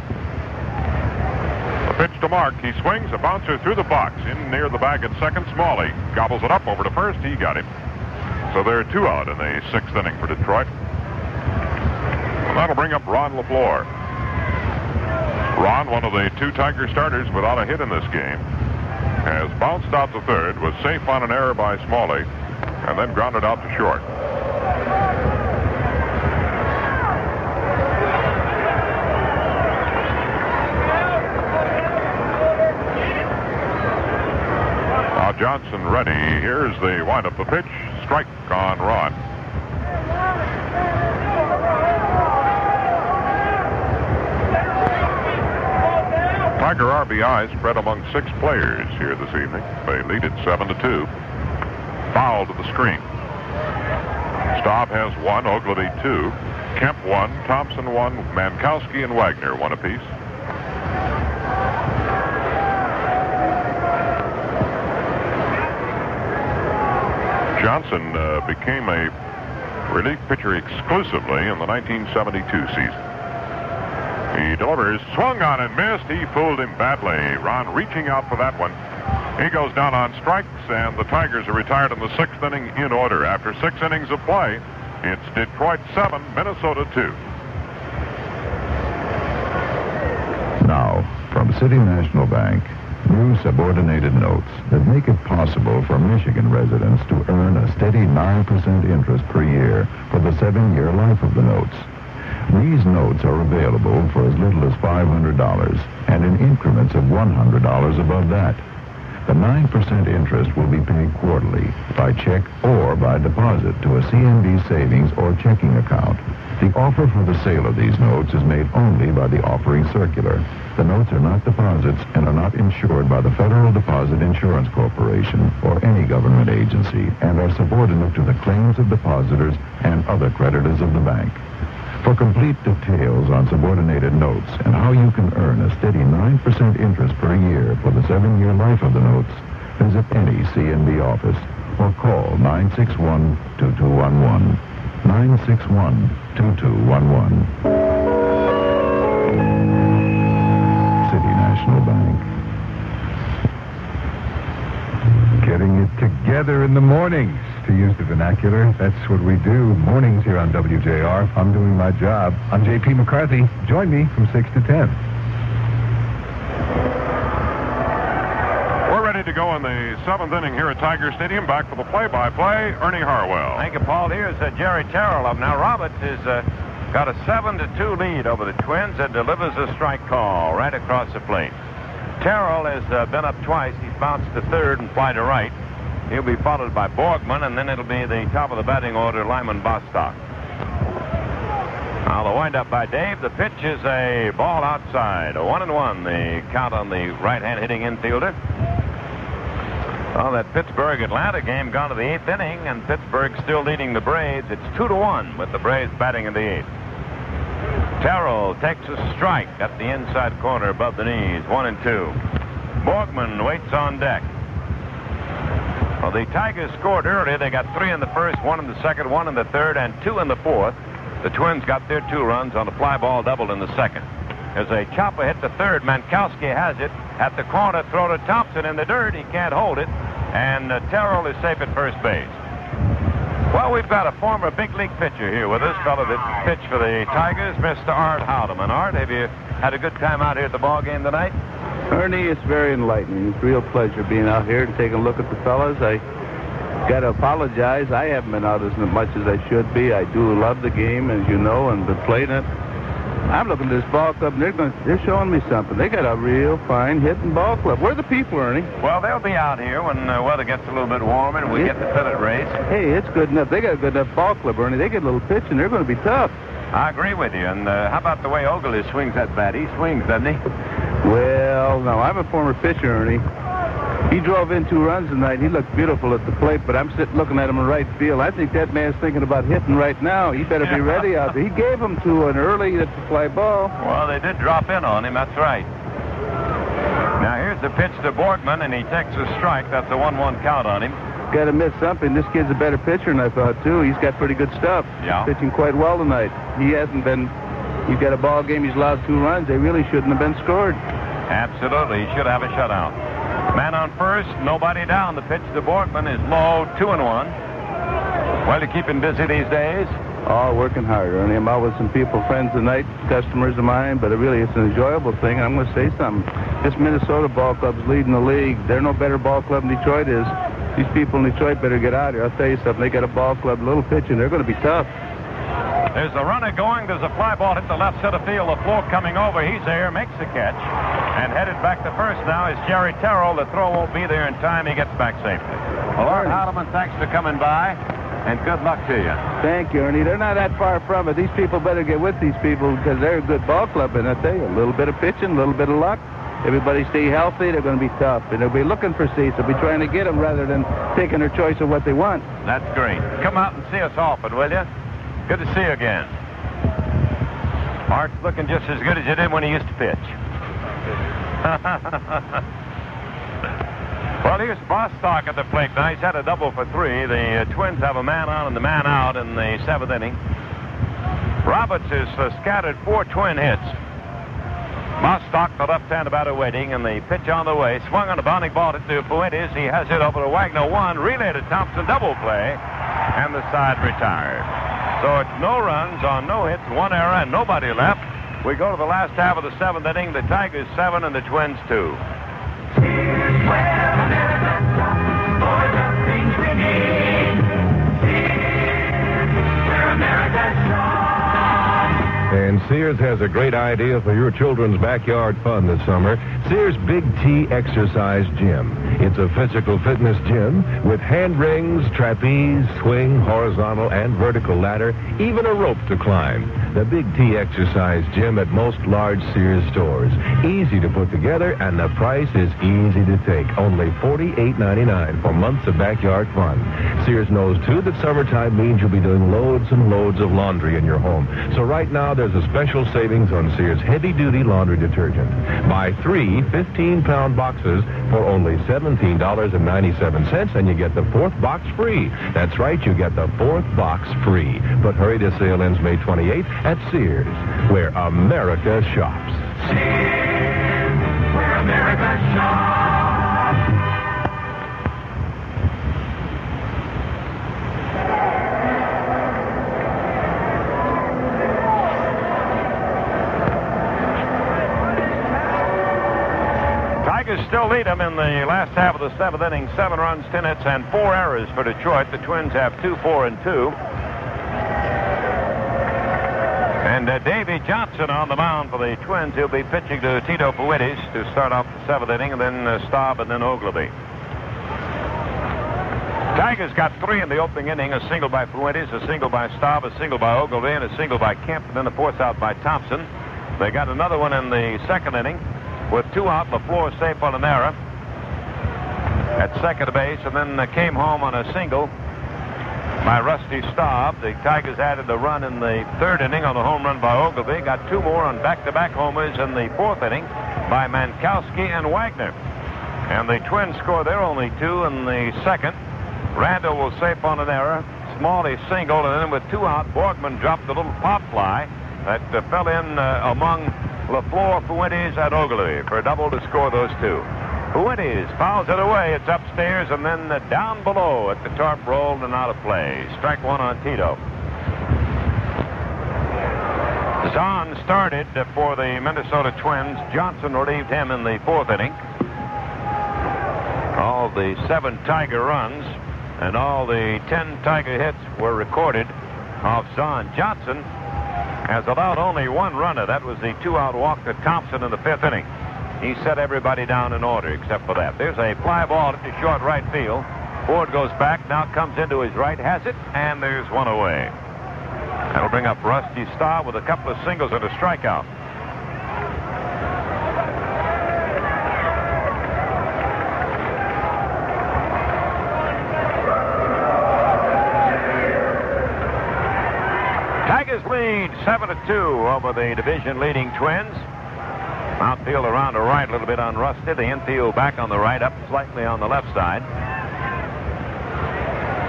[SPEAKER 2] The pitch to Mark. He swings a bouncer through the box in near the bag at second. Smalley gobbles it up over to first. He got him. So there are 2 out in the 6th inning for Detroit. And that'll bring up Ron Lafleur. Ron, one of the 2 Tiger starters without a hit in this game, has bounced out to third, was safe on an error by Smalley, and then grounded out to short. Now Johnson ready. Here's the wind-up the pitch. Strike on Ron. Tiger RBI spread among 6 players here this evening. They lead it 7-2. Foul to the screen. Staub has 1, Ogledy 2, Kemp 1, Thompson 1, Mankowski and Wagner 1 apiece. Johnson became a relief pitcher exclusively in the 1972 season. He delivers, swung on and missed. He fooled him badly. Ron reaching out for that one. He goes down on strikes, and the Tigers are retired in the 6th inning in order. After 6 innings of play, it's Detroit 7, Minnesota 2.
[SPEAKER 3] Now, from City National Bank, new subordinated notes that make it possible for Michigan residents to earn a steady 9% interest per year for the 7-year life of the notes. These notes are available for as little as $500 and in increments of $100 above that. The 9% interest will be paid quarterly by check or by deposit to a CNB savings or checking account. The offer for the sale of these notes is made only by the offering circular. The notes are not deposits and are not insured by the Federal Deposit Insurance Corporation or any government agency and are subordinate to the claims of depositors and other creditors of the bank. For complete details on subordinated notes and how you can earn a steady 9% interest per year for the 7-year life of the notes, visit any CNB office or call 961-2211. 961-2211. City National Bank.
[SPEAKER 6] Getting it together in the mornings, to use the vernacular. That's what we do. Mornings here on WJR. I'm doing my job. I'm J.P. McCarthy. Join me from 6 to 10.
[SPEAKER 2] We're ready to go in the 7th inning here at Tiger Stadium. Back for the play-by-play, Ernie Harwell.
[SPEAKER 1] Thank you, Paul. Here's Jerry Taro up. Now, Roberts has got a 7-2 lead over the Twins and delivers a strike call right across the plate. Terrell has been up twice. He's bounced to third and fly to right. He'll be followed by Borgman, and then it'll be the top of the batting order, Lyman Bostock. Now the windup by Dave. The pitch is a ball outside. A 1-1. The count on the right-hand hitting infielder. Well, that Pittsburgh-Atlanta game gone to the 8th inning, and Pittsburgh still leading the Braves. It's 2-1 with the Braves batting in the 8th. Taro takes a strike at the inside corner above the knees. 1-2. Borgman waits on deck. Well, the Tigers scored earlier. They got 3 in the first, 1 in the second, 1 in the third, and 2 in the fourth. The Twins got their 2 runs on a fly ball double in the second. There's a chopper hit to third. Mankowski has it at the corner. Throw to Thompson in the dirt. He can't hold it. And Taro is safe at first base. Well, we've got a former big league pitcher here with us, fellow that pitched for the Tigers, Mr. Hart Holloman. Art, have you had a good time out here at the ball game tonight?
[SPEAKER 11] Ernie, it's very enlightening. It's a real pleasure being out here and taking a look at the fellas. I got to apologize. I haven't been out as much as I should be. I do love the game, as you know, and been playing it. I'm looking at this ball club, and they're showing me something. They got a real fine hitting ball club. Where are the people, Ernie?
[SPEAKER 1] Well, they'll be out here when the weather gets a little bit warmer and we get the fillet race.
[SPEAKER 11] Hey, it's good enough. They got a good enough ball club, Ernie. They get a little pitch, and they're going to be tough.
[SPEAKER 1] I agree with you. And how about the way Ogilvy swings that bat? He swings, doesn't he?
[SPEAKER 11] Well, no, I'm a former pitcher, Ernie. He drove in 2 runs tonight. He looked beautiful at the plate, but I'm sitting looking at him in right field. I think that man's thinking about hitting right now. He better be ready out there. He gave him to an early to fly ball.
[SPEAKER 1] Well, they did drop in on him. That's right. Now, here's the pitch to Borgman, and he takes a strike. That's a 1-1 count on him.
[SPEAKER 11] Got to admit something. This kid's a better pitcher than I thought, too. He's got pretty good stuff.
[SPEAKER 1] Yeah.
[SPEAKER 11] Pitching quite well tonight. He hasn't been... He's got a ball game. He's allowed 2 runs. They really shouldn't have been scored.
[SPEAKER 1] Absolutely. He should have a shutout. Man on first, nobody down. The pitch to Borgman is low, 2-1. Well, to keep him busy these days.
[SPEAKER 11] Oh, working hard, Ernie. I'm out with some people, friends tonight, customers of mine, but it's an enjoyable thing, and I'm going to say something. This Minnesota ball club's leading the league. They're no better ball club than Detroit is. These people in Detroit better get out here. I'll tell you something. They got a ball club, a little pitching. They're going to be tough.
[SPEAKER 1] There's a runner going. There's a fly ball hit the left center field. Lafleur coming over. He's there, makes the catch. And headed back to first now is Jerry Taro. The throw won't be there in time. He gets back safely. Well, Hart Holloman, thanks for coming by. And good luck to you.
[SPEAKER 11] Thank you, Ernie. They're not that far from it. These people better get with these people because they're a good ball club. And I tell you, a little bit of pitching, a little bit of luck. Everybody stay healthy. They're going to be tough. And they'll be looking for seats. They'll be trying to get them rather than taking their choice of what they want.
[SPEAKER 1] That's great. Come out and see us often, will you? Good to see you again. Hart's looking just as good as he did when he used to pitch. Well, here's Bostock at the plate now. He's had a double for 3. The Twins have a man on and the man out in the 7th inning. Roberts has scattered 4 Twin hits. Bostock, the left-hand batter, waiting, and the pitch on the way. Swung on a bounding ball to Fuentes. He has it over to Wagner. 1. Relay to Thompson. Double play. And the side retired. So it's no runs on no hits, 1 error, and nobody left. We go to the last half of the 7th inning. The Tigers 7 and the Twins 2.
[SPEAKER 6] And Sears has a great idea for your children's backyard fun this summer. Sears Big T Exercise Gym. It's a physical fitness gym with hand rings, trapeze, swing, horizontal and vertical ladder, even a rope to climb. The Big T Exercise Gym at most large Sears stores. Easy to put together, and the price is easy to take. Only $48.99 for months of backyard fun. Sears knows, too, that summertime means you'll be doing loads and loads of laundry in your home. So right now, there's a special savings on Sears heavy-duty laundry detergent. Buy 3 15-pound boxes for only $17.97, and you get the 4th box free. That's right, you get the 4th box free. But hurry, the sale ends May 28th at Sears, where America shops.
[SPEAKER 4] Sears, where America shops.
[SPEAKER 1] Tigers still lead them in the last half of the 7th inning. 7 runs, 10 hits, and 4 errors for Detroit. The Twins have 2, 4, and 2. And Davy Johnson on the mound for the Twins. He'll be pitching to Tito Fuentes to start off the 7th inning, and then Staub, and then Ogilvy. Tigers got 3 in the opening inning, a single by Fuentes, a single by Staub, a single by Ogilvy, and a single by Kemp, and then the 4th out by Thompson. They got another one in the 2nd inning with 2 out. Lafleur safe on an error at second base, and then came home on a single by Rusty Staub. The Tigers added a run in the 3rd inning on a home run by Ogilvy. Got 2 more on back-to-back homers in the 4th inning by Mankowski and Wagner. And the Twins score their only 2 in the 2nd. Randall was safe on an error. Smalley singled, and then with 2 out, Borgman dropped a little pop fly that fell in among Lafleur, Fuentes, and Ogilvy for a double to score those 2. Fuentes fouls it away. It's upstairs and then down below at the tarp, rolled and out of play. Strike 1 on Tito. Zahn started for the Minnesota Twins. Johnson relieved him in the 4th inning. All the 7 Tiger runs and all the 10 Tiger hits were recorded off Zahn. Johnson has allowed only 1 runner. That was the 2-out walk to Thompson in the 5th inning. He set everybody down in order except for that. There's a fly ball at the short right field. Ford goes back, now comes into his right, has it, and there's 1 away. That'll bring up Rusty Staub with a couple of singles and a strikeout. Tigers lead 7-2 over the division-leading Twins. Outfield around to right, a little bit unrusted. The infield back on the right, up slightly on the left side.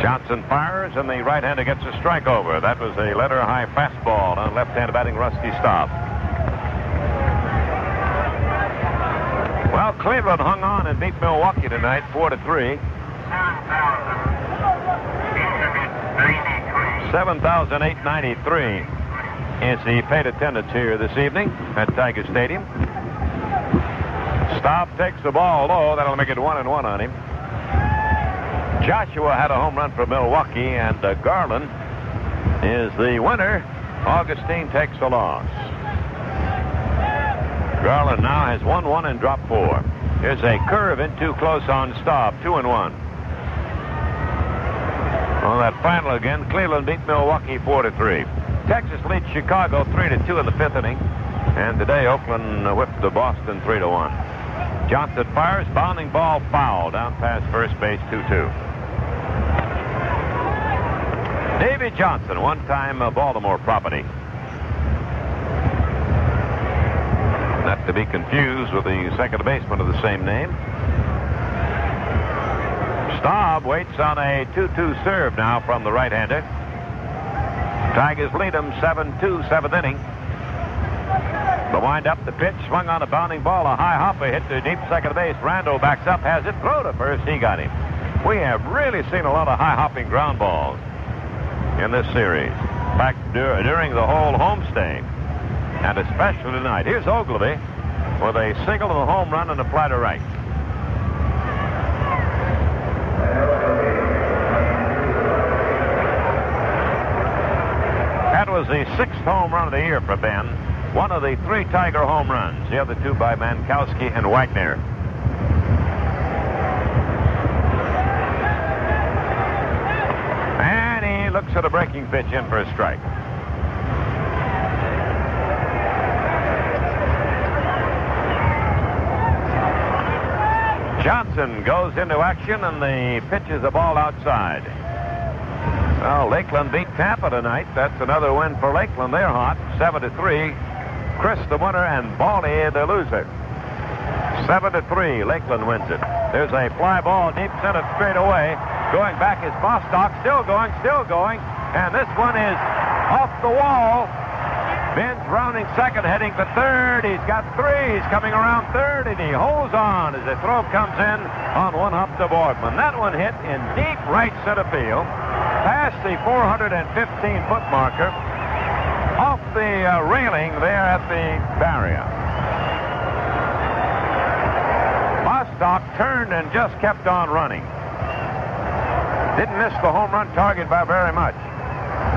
[SPEAKER 1] Johnson fires, and the right-hander gets a strike over. That was a letter-high fastball on left-hand batting Rusty Staub. Well, Cleveland hung on and beat Milwaukee tonight, 4-3. 7,893 is the paid attendance here this evening at Tiger Stadium. Staub takes the ball low. That'll make it 1-1 on him. Joshua had a home run for Milwaukee, and Garland is the winner. Augustine takes the loss. Garland now has 1-1 and dropped 4. Here's a curve in too close on Staub, 2-1. On that final again, Cleveland beat Milwaukee 4-3. Texas leads Chicago 3-2 in the 5th inning. And today, Oakland whipped to Boston 3-1. Johnson fires, bounding ball foul down past first base, 2-2. Davy Johnson, one-time Baltimore property. Not to be confused with the second baseman of the same name. Staub waits on a 2-2 serve now from the right-hander. Tigers lead them 7-2, 7th inning. The wind-up, the pitch, swung on a bounding ball. A high hopper hit to deep second base. Randall backs up, has it, throw to first. He got him. We have really seen a lot of high-hopping ground balls in this series. In fact, during the whole homestay, and especially tonight. Here's Ogilvy with a single and a home run and a fly to right. That was the 6th home run of the year for Ben. One of the 3 Tiger home runs. The other 2 by Mankowski and Wagner. And he looks at a breaking pitch in for a strike. Johnson goes into action, and the pitch is a ball outside. Well, Lakeland beat Tampa tonight. That's another win for Lakeland. They're hot, 7-3. Chris the winner and Baldy the loser. 7-3. Lakeland wins it. There's a fly ball deep center straight away. Going back is Bostock. Still going. And this one is off the wall. Ben's rounding second, heading for third. He's got 3. He's coming around third, and he holds on as the throw comes in on one up to Borgman. That one hit in deep right center field, past the 415-foot marker, off the railing there at the barrier. Bostock turned and just kept on running. Didn't miss the home run target by very much.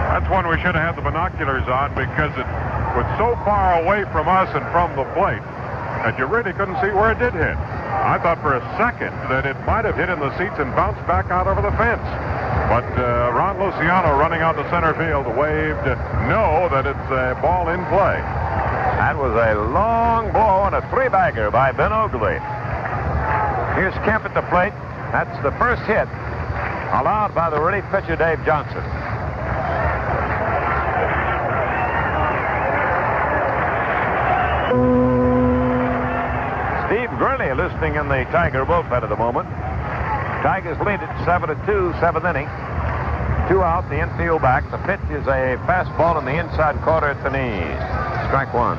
[SPEAKER 2] That's one we should have had the binoculars on, because it was so far away from us and from the plate that you really couldn't see where it did hit. I thought for a second that it might have hit in the seats and bounced back out over the fence. But Ron Luciano, running out to center field, waved no, that it's a ball in play.
[SPEAKER 1] That was a long blow and a 3-bagger by Ben Ogilvy. Here's Kemp at the plate. That's the first hit allowed by the relief pitcher, Dave Johnson. Steve Gurley listening in the Tiger bullpen at the moment. Tigers lead it 7-2, 7th inning. 2 out, the infield back. The pitch is a fastball in the inside corner at the knees. Strike 1.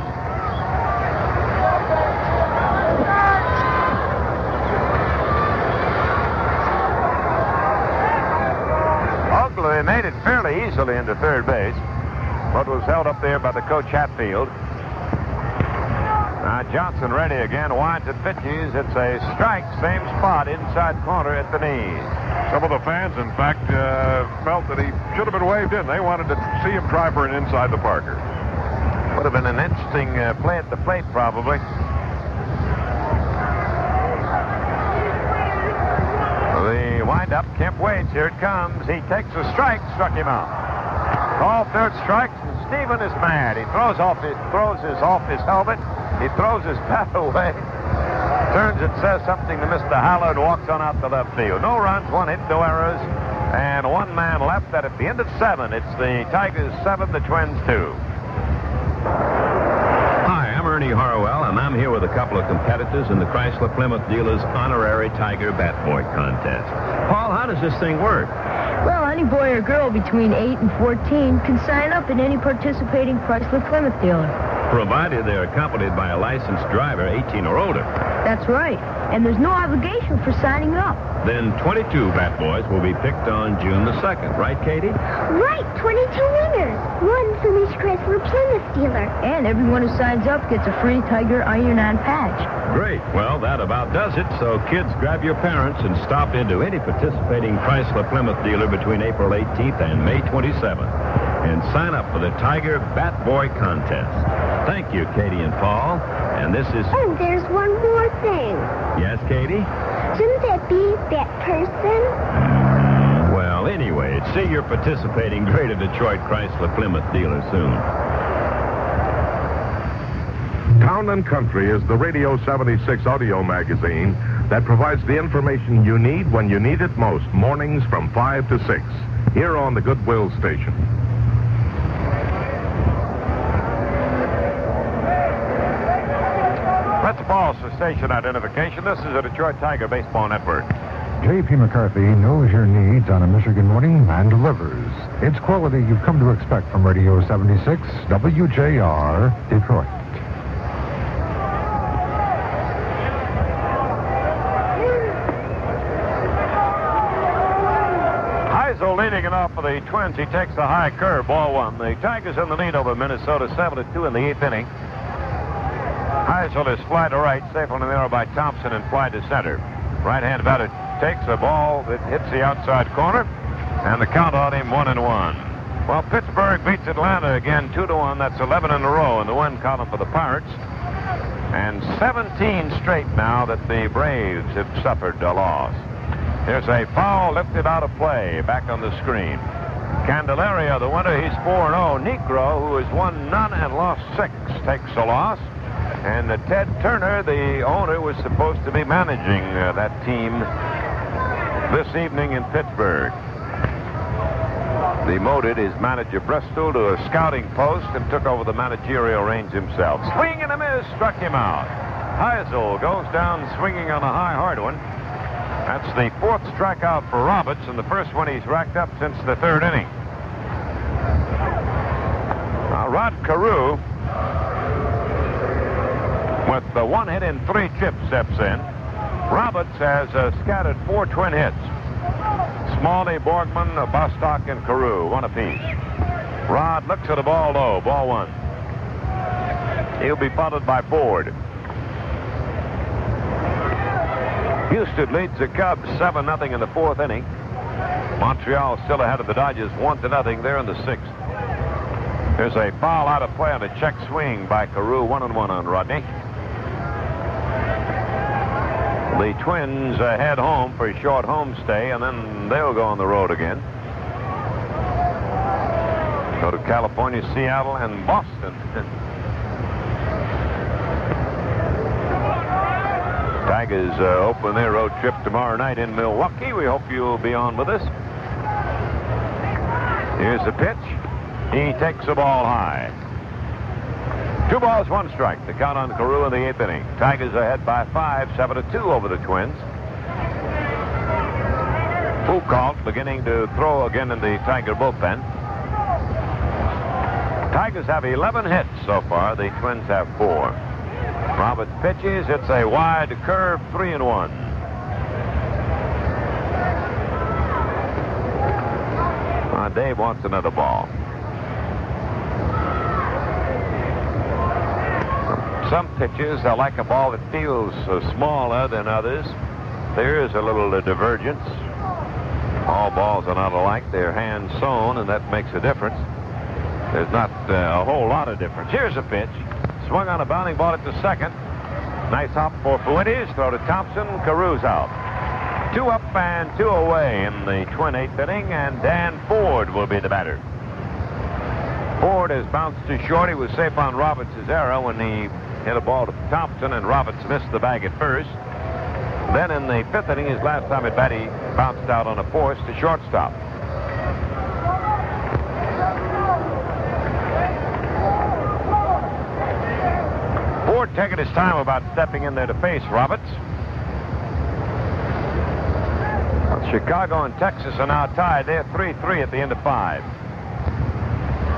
[SPEAKER 1] Ogilvy made it fairly easily into third base, but was held up there by the coach Hatfield. Now Johnson ready again, winds and pitches. It's a strike, same spot, inside corner at the knees.
[SPEAKER 2] Some of the fans, in fact, felt that he should have been waved in. They wanted to see him try for an inside the Parker.
[SPEAKER 1] Would have been an interesting play at the plate, probably. The wind-up, Kemp waits. Here it comes. He takes a strike, struck him out. Called third strike. Stephen is mad. He throws off his helmet. He throws his bat away. Turns and says something to Mr. Haller and walks on out to left field. No runs, 1 hit, no errors, and 1 man left. That at the end of 7, it's the Tigers 7, the Twins 2.
[SPEAKER 8] Hi, I'm Ernie Harwell, and I'm here with a couple of competitors in the Chrysler Plymouth Dealers Honorary Tiger Bat Boy Contest. Paul, how does this thing work?
[SPEAKER 9] Well, any boy or girl between 8 and 14 can sign up at any participating Chrysler Plymouth dealer.
[SPEAKER 8] Provided they're accompanied by a licensed driver 18 or older.
[SPEAKER 9] That's right. And there's no obligation for signing up.
[SPEAKER 8] Then 22 Bat Boys will be picked on June the 2nd. Right, Katie?
[SPEAKER 10] Right, 22 winners. 1 from each Chrysler Plymouth dealer.
[SPEAKER 9] And everyone who signs up gets a free Tiger iron-on patch.
[SPEAKER 8] Great. Well, that about does it. So, kids, grab your parents and stop into any participating Chrysler Plymouth dealer between April 18th and May 27th. And sign up for the Tiger Bat Boy Contest. Thank you, Katie and Paul. And this is...
[SPEAKER 10] Oh, there's one more thing.
[SPEAKER 8] Yes, Katie?
[SPEAKER 10] Shouldn't that be that person?
[SPEAKER 8] Well, anyway, see your participating Greater Detroit Chrysler Plymouth dealer soon.
[SPEAKER 6] Town and Country is the Radio 76 audio magazine that provides the information you need when you need it most, mornings from 5 to 6, here on the Goodwill Station.
[SPEAKER 1] Let's pause for station identification. This is the Detroit Tiger Baseball Network.
[SPEAKER 12] J.P. McCarthy knows your needs on a Michigan morning and delivers. It's quality you've come to expect from Radio 76, WJR, Detroit.
[SPEAKER 1] Heisel leading it off for the Twins. He takes the high curve, ball 1. The Tigers in the lead over Minnesota, 7-2 in the 8th inning. Heisel is fly to right, safe on the arrow by Thompson and fly to center. Right-hand batter takes a ball that hits the outside corner, and the count on him 1-1. Well, Pittsburgh beats Atlanta again 2-1. That's 11 in a row in the win column for the Pirates. And 17 straight now that the Braves have suffered a loss. Here's a foul lifted out of play back on the screen. Candelaria, the winner, he's 4-0. Negro, who has won none and lost 6, takes a loss. And Ted Turner, the owner, was supposed to be managing that team this evening in Pittsburgh. Demoted his manager Bristol to a scouting post and took over the managerial reins himself. Swing and a miss, struck him out. Heisel goes down swinging on a high, hard one. That's the 4th strikeout for Roberts, and the first one he's racked up since the 3rd inning. Now, Rod Carew, with the 1 hit and 3 chips, steps in. Roberts has scattered 4 twin hits. Smalley, Borgman, Bostock, and Carew, 1 apiece. Rod looks at the ball low, ball 1. He'll be followed by Ford. Houston leads the Cubs 7-0 in the 4th inning. Montreal still ahead of the Dodgers 1-0 there in the 6th. There's a foul out of play on a check swing by Carew, 1-1 on Rodney. The Twins head home for a short home stay, and then they'll go on the road again. Go to California, Seattle, and Boston. Tigers open their road trip tomorrow night in Milwaukee. We hope you'll be on with us. Here's the pitch. He takes the ball high. 2 balls, 1 strike. The count on Carew in the 8th inning. Tigers ahead by 5, 7-2 over the Twins. Foucault beginning to throw again in the Tiger bullpen. Tigers have 11 hits so far. The Twins have 4. Roberts pitches. It's a wide curve, 3-1. Dave wants another ball. Some pitches are like a ball that feels smaller than others. There is a little divergence. All balls are not alike. They're hand sewn, and that makes a difference. There's not a whole lot of difference. Here's a pitch. Swung on a bounding ball at the second. Nice hop for Fuentes. Throw to Thompson. Carew's out. 2 up and 2 away in the Twin 8th inning, and Dan Ford will be the batter. Ford has bounced too short. He was safe on Roberts' arrow when he hit a ball to Thompson, and Roberts missed the bag at first. Then in the 5th inning, his last time at bat, he bounced out on a force to shortstop. Ford taking his time about stepping in there to face Roberts. Chicago and Texas are now tied. They're 3-3 at the end of 5.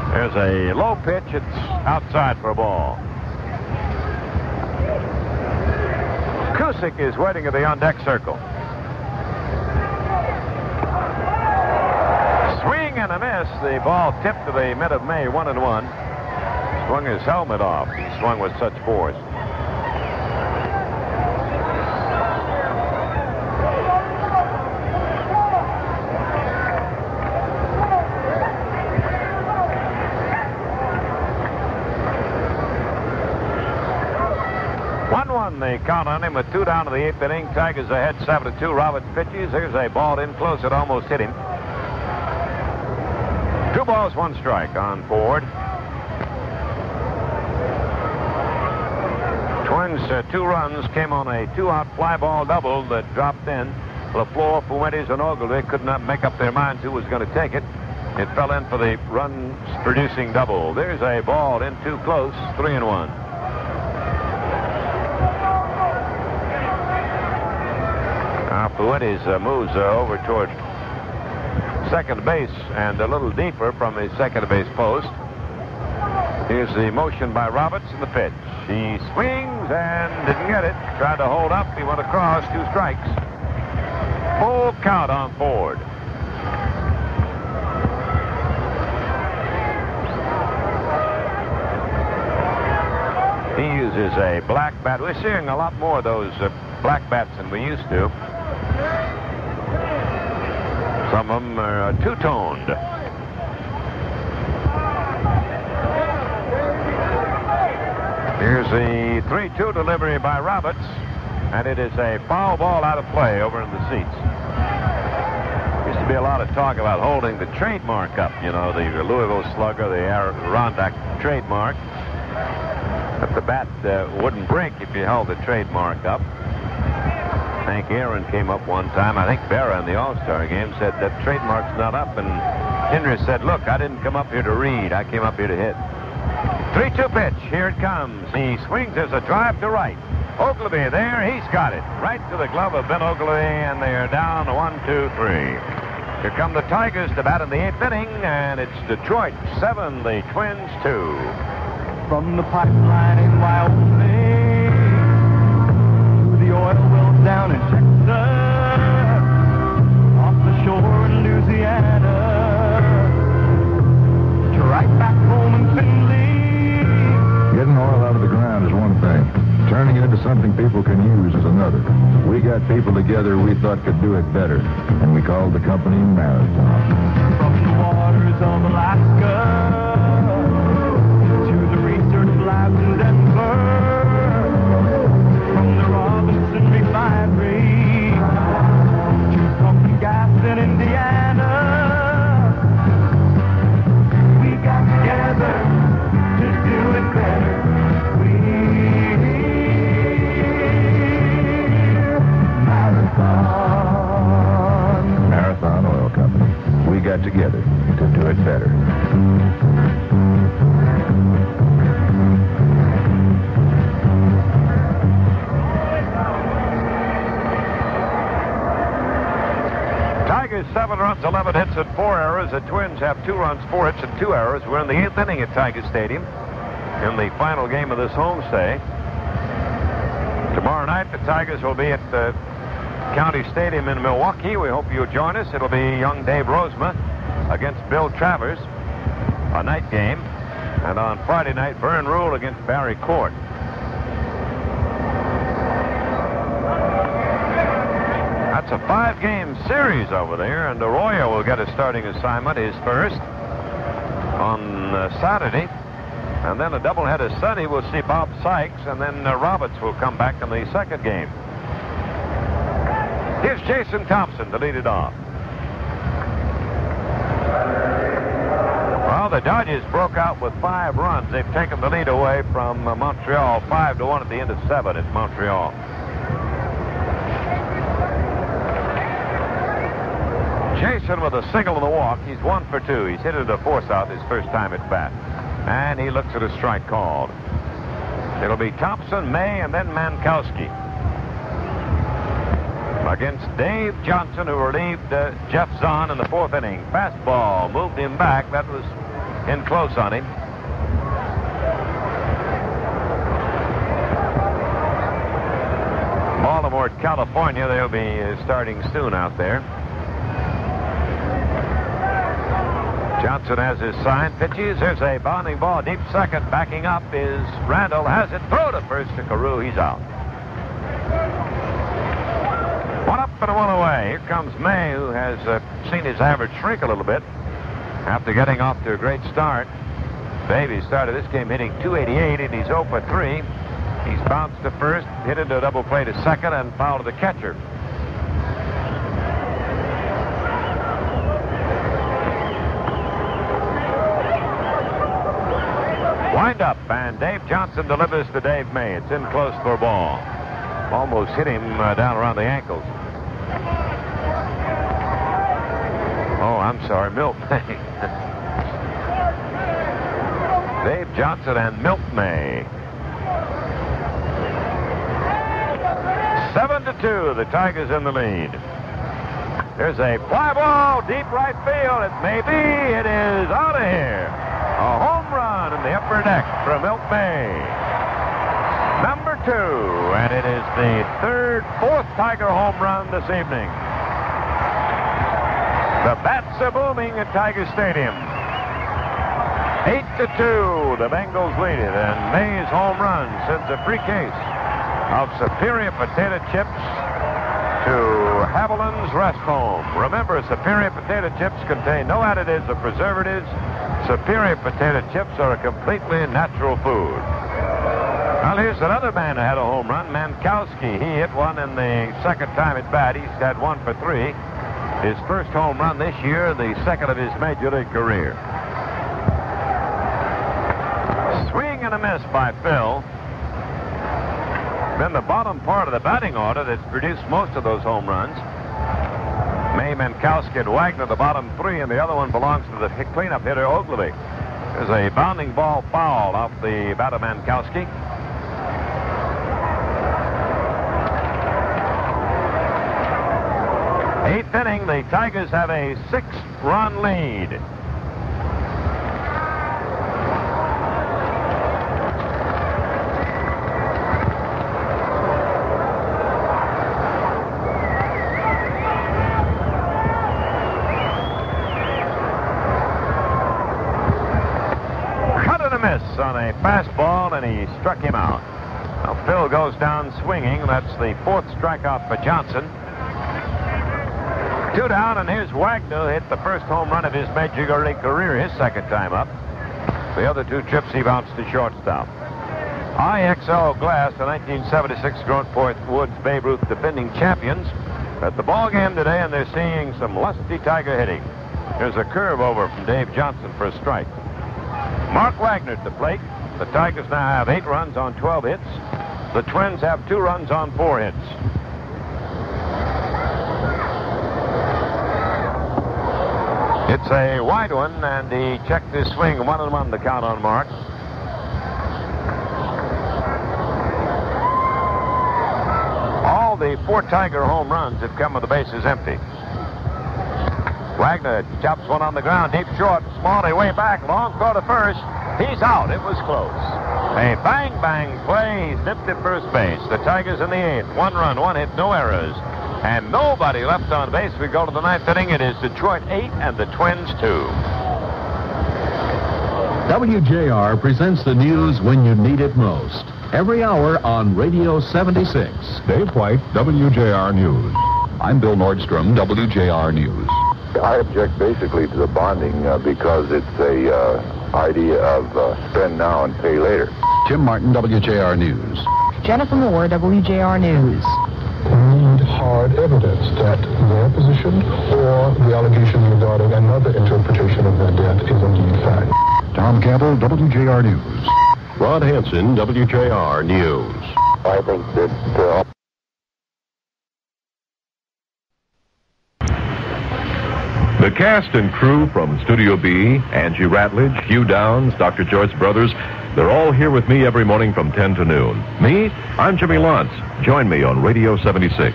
[SPEAKER 1] There's a low pitch. It's outside for a ball. Cusick is waiting at the on-deck circle. Swing and a miss. The ball tipped to the mid of May, 1-1. Swung his helmet off. He swung with such force. They count on him with 2 down to the 8th inning. Tigers ahead 7-2. Roberts pitches. Here's a ball in close. It almost hit him. 2 balls, 1 strike on Ford. Twins 2 runs came on a 2-out fly ball double that dropped in. Lafleur, Fuentes, and Ogilvie could not make up their minds who was going to take it. It fell in for the run-producing double. There's a ball in too close. 3-1. Fuentes moves over toward second base and a little deeper from his second base post. Here's the motion by Roberts in the pitch. He swings and didn't get it. Tried to hold up. He went across. 2 strikes. Full count on Ford. He uses a black bat. We're seeing a lot more of those black bats than we used to. Some of them are two-toned. Here's the 3-2 delivery by Roberts, and it is a foul ball out of play over in the seats. Used to be a lot of talk about holding the trademark up, you know, the Louisville Slugger, the Adirondack trademark. But the bat wouldn't break if you held the trademark up. Hank Aaron came up one time. I think Berra in the All-Star game said that trademark's not up. And Henry said, look, I didn't come up here to read. I came up here to hit. 3-2 pitch. Here it comes. He swings. There's a drive to right. Ogilvie there. He's got it. Right to the glove of Ben Ogilvie, and they are down 1-2-3. Here come the Tigers to bat in the 8th inning, and it's Detroit 7, the Twins 2.
[SPEAKER 4] From the pipeline in Wyoming to the oil wells down in Texas, off the shore in Louisiana, to right back home in Finley.
[SPEAKER 3] Getting oil out of the ground is one thing. Turning it into something people can use is another. We got people together we thought could do it better, and we called the company Marathon.
[SPEAKER 4] From the waters of Alaska labs in Denver, from the Robinson refinery to pumping gas in Indiana, we got together to do it better.
[SPEAKER 3] Marathon Oil Company. We got together to do it better.
[SPEAKER 1] Tigers 7 runs, 11 hits, and 4 errors. The Twins have 2 runs, 4 hits, and 2 errors. We're in the 8th inning at Tiger Stadium in the final game of this homestay. Tomorrow night, the Tigers will be at the County Stadium in Milwaukee. We hope you'll join us. It'll be young Dave Rosema against Bill Travers, a night game. And on Friday night, Vern Rule against Barry Court. That's a 5-game series over there, and Arroyo will get a starting assignment, his first, on Saturday. And then a doubleheader Sunday, we'll see Bob Sykes, and then Roberts will come back in the second game. Here's Jason Thompson to lead it off. Well, Well, the Dodgers broke out with 5 runs. They've taken the lead away from Montreal, 5-1 at the end of 7 at Montreal. Jason with a single and a walk. He's 1 for 2. He's hit it a force out his first time at bat. And he looks at a strike called. It'll be Thompson, May, and then Mankowski. Against Dave Johnson, who relieved Jeff Zahn in the 4th inning. Fastball moved him back. That was in close on him. Baltimore, California. They'll be starting soon out there. Johnson has his sign. Pitches. There's a bounding ball. Deep second. Backing up is Randall. Has it. Throw to first to Carew. He's out. 1 up and 1 away. Here comes May, who has seen his average shrink a little bit after getting off to a great start. Baby started this game hitting .288, and he's 0 for 3. He's bounced to first, hit into a double play to second, and fouled to the catcher. Wind up, and Dave Johnson delivers to Dave May. It's in close for a ball. Almost hit him down around the ankles. Oh, I'm sorry, Milt May. Dave Johnson and Milt May. 7-2, the Tigers in the lead. There's a fly ball, deep right field. It may be. It is out of here. A home run in the upper deck from Milt May. Number 2, and it is the 4th Tiger home run this evening. The bats are booming at Tiger Stadium. 8-2, the Bengals lead it, and May's home run sends a free case of Superior potato chips to Haviland's Rest Home. Remember, Superior potato chips contain no additives or preservatives. Superior potato chips are a completely natural food. Well, here's another man who had a home run, Mankowski. He hit one in the second time at bat. He's had 1 for 3. His first home run this year, the second of his major league career. Swing and a miss by Phil. Been the bottom part of the batting order that's produced most of those home runs. May, Mankowski, and Wagner, the bottom 3, and the other one belongs to the cleanup hitter, Ogilvy. There's a bounding ball foul off the bat of Mankowski. 8th inning, the Tigers have a 6-run lead. Cut and a miss on a fastball, and he struck him out. Now Phil goes down swinging. That's the 4th strikeout for Johnson. 2 down, and here's Wagner, who hit the first home run of his major league career, his second time up. The other 2 trips he bounced to shortstop. IXL Glass, the 1976 Grossman Woods Babe Ruth defending champions, at the ball game today, and they're seeing some lusty Tiger hitting. There's a curve over from Dave Johnson for a strike. Mark Wagner at the plate. The Tigers now have 8 runs on 12 hits. The Twins have 2 runs on 4 hits. It's a wide one, and he checked his swing. 1-1 the count on Mark. All the 4 Tiger home runs have come with the bases empty. Wagner chops one on the ground, deep short. Smalley way back, long throw to first. He's out. It was close. A bang-bang play. He's nipped at first base. The Tigers in the 8th. 1 run, 1 hit, no errors. And nobody left on base. We go to the 9th inning. It is Detroit 8 and the Twins 2.
[SPEAKER 13] WJR presents the news when you need it most. Every hour on Radio 76.
[SPEAKER 3] Dave White, WJR News. I'm Bill Nordstrom, WJR News. I object basically to the bonding because it's a idea of spend now and pay later.
[SPEAKER 13] Jim Martin, WJR News.
[SPEAKER 14] Jennifer Moore, WJR News.
[SPEAKER 15] Need hard evidence that their position or the allegation regarding another interpretation of their death is indeed fact.
[SPEAKER 12] Tom Campbell, WJR News.
[SPEAKER 13] Rod Hansen, WJR News.
[SPEAKER 16] I think that...
[SPEAKER 6] The cast and crew from Studio B, Angie Ratledge, Hugh Downs, Dr. Joyce Brothers, they're all here with me every morning from 10 to noon. Me, I'm Jimmy Luntz. Join me on Radio 76.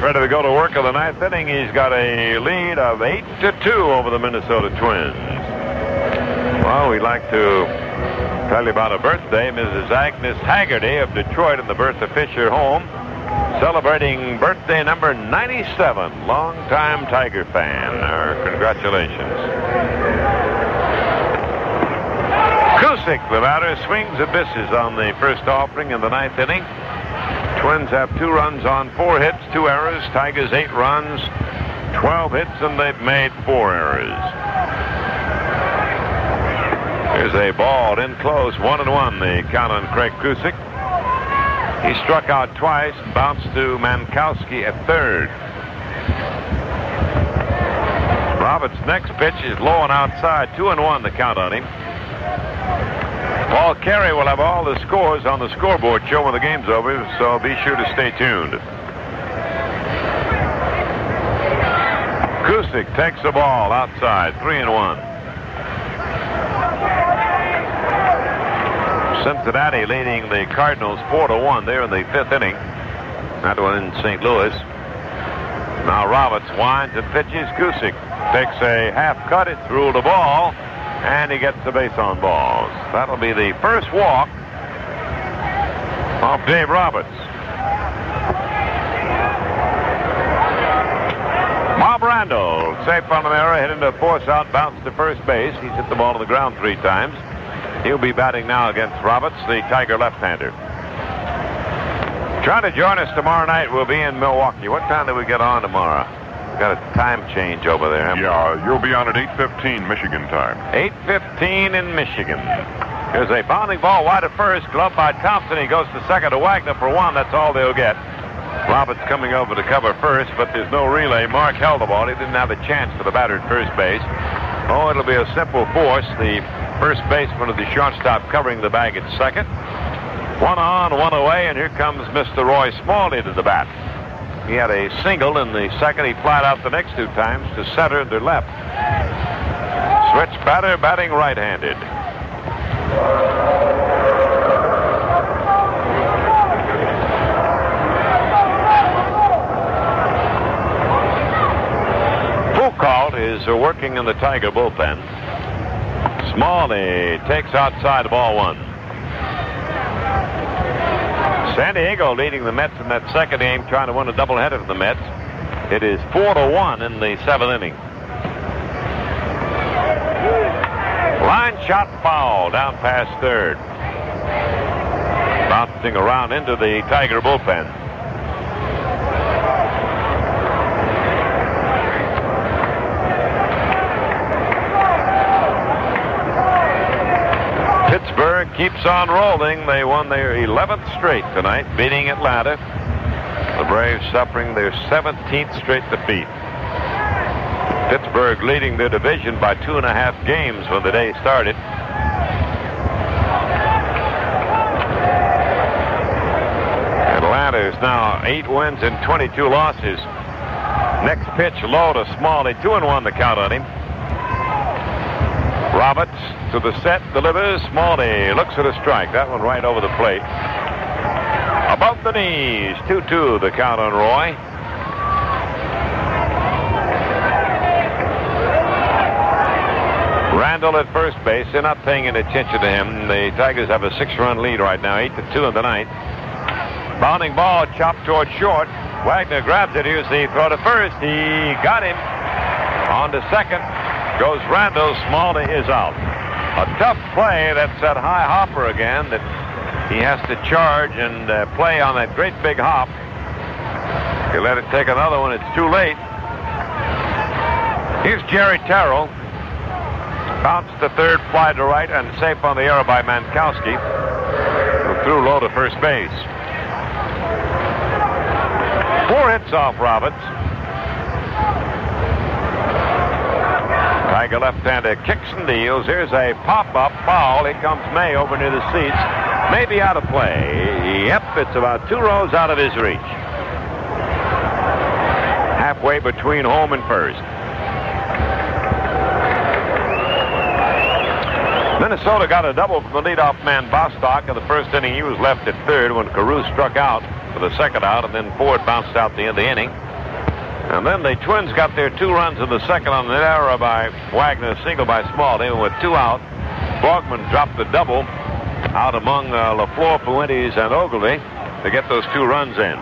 [SPEAKER 1] Ready to go to work of the ninth inning. He's got a lead of 8-2 over the Minnesota Twins. Well, we'd like to tell you about a birthday. Mrs. Agnes Haggerty of Detroit in the Bertha Fisher home, celebrating birthday number 97. Longtime Tiger fan. Congratulations. Cusick, the batter, swings and misses on the first offering in the ninth inning. Twins have 2 runs on 4 hits, 2 errors. Tigers 8 runs, 12 hits, and they've made 4 errors. Here's a ball in close, 1-1, the count on Craig Cusick. He struck out twice, bounced to Mankowski at third. Roberts' next pitch is low and outside, 2-1, the count on him. Paul Carey will have all the scores on the scoreboard show when the game's over, so be sure to stay tuned. Cusick takes the ball outside, 3-1. Cincinnati leading the Cardinals 4-1 there in the 5th inning. That one in St. Louis. Now Roberts winds and pitches. Cusick takes a half cut. It's ruled a ball, and he gets the base on balls. That'll be the first walk of Dave Roberts. Bob Randall, safe on an error, hit into a force out, bounced to first base. He's hit the ball to the ground 3 times. He'll be batting now against Roberts, the Tiger left-hander. Trying to join us tomorrow night. We'll be in Milwaukee. What time do we get on tomorrow? We've got a time change over there.
[SPEAKER 2] Yeah, you'll be on at 8:15 Michigan time.
[SPEAKER 1] 8:15 in Michigan. Here's a bounding ball wide at first, gloved by Thompson. He goes to second to Wagner for 1. That's all they'll get. Roberts coming over to cover first, but there's no relay. Mark held the ball. He didn't have a chance for the batter at first base. Oh, it'll be a simple force. The first baseman of the shortstop covering the bag at second. 1 on, 1 away, and here comes Mr. Roy Smalley to the bat. He had a single in the second. He flied out the next 2 times to center and to left. Switch batter, batting right-handed. Foucault is working in the Tiger bullpen. Smalley takes outside, ball 1. San Diego leading the Mets in that second game, trying to win a doubleheader for the Mets. It is 4-1 in the 7th inning. Line shot foul down past third. Bouncing around into the Tiger bullpen. Pittsburgh keeps on rolling. They won their 11th straight tonight, beating Atlanta. The Braves suffering their 17th straight defeat. Pittsburgh leading their division by 2.5 games when the day started. Atlanta is now 8 wins and 22 losses. Next pitch low to Smalley, 2-1 the count on him. Roberts to the set, delivers. Smalley looks at a strike. That one right over the plate. Above the knees, 2-2 the count on Roy. Randall at first base. They're not paying any attention to him. The Tigers have a 6-run lead right now, 8-2 in the ninth. Bounding ball chopped toward short. Wagner grabs it. Here's the throw to first. He got him. On to second goes Randall. Smalley is out. A tough play. That's that high hopper again that he has to charge and play on that great big hop. You let it take another one, it's too late. Here's Jerry Taro. Bounce to third, fly to right, and safe on the error by Mankowski, who threw low to first base. 4 hits off Roberts. Tiger left-hander kicks and deals. Here's a pop-up foul. Here comes May over near the seats. Maybe out of play. Yep, it's about 2 rows out of his reach. Halfway between home and first. Minnesota got a double from the leadoff man Bostock in the first inning. He was left at third when Carew struck out for the second out, and then Ford bounced out the end of the inning. And then the Twins got their 2 runs in the second on an error by Wagner, single by Smalley, and with 2 out, Borgman dropped the double out among Lafleur, Fuentes, and Ogilvy to get those 2 runs in.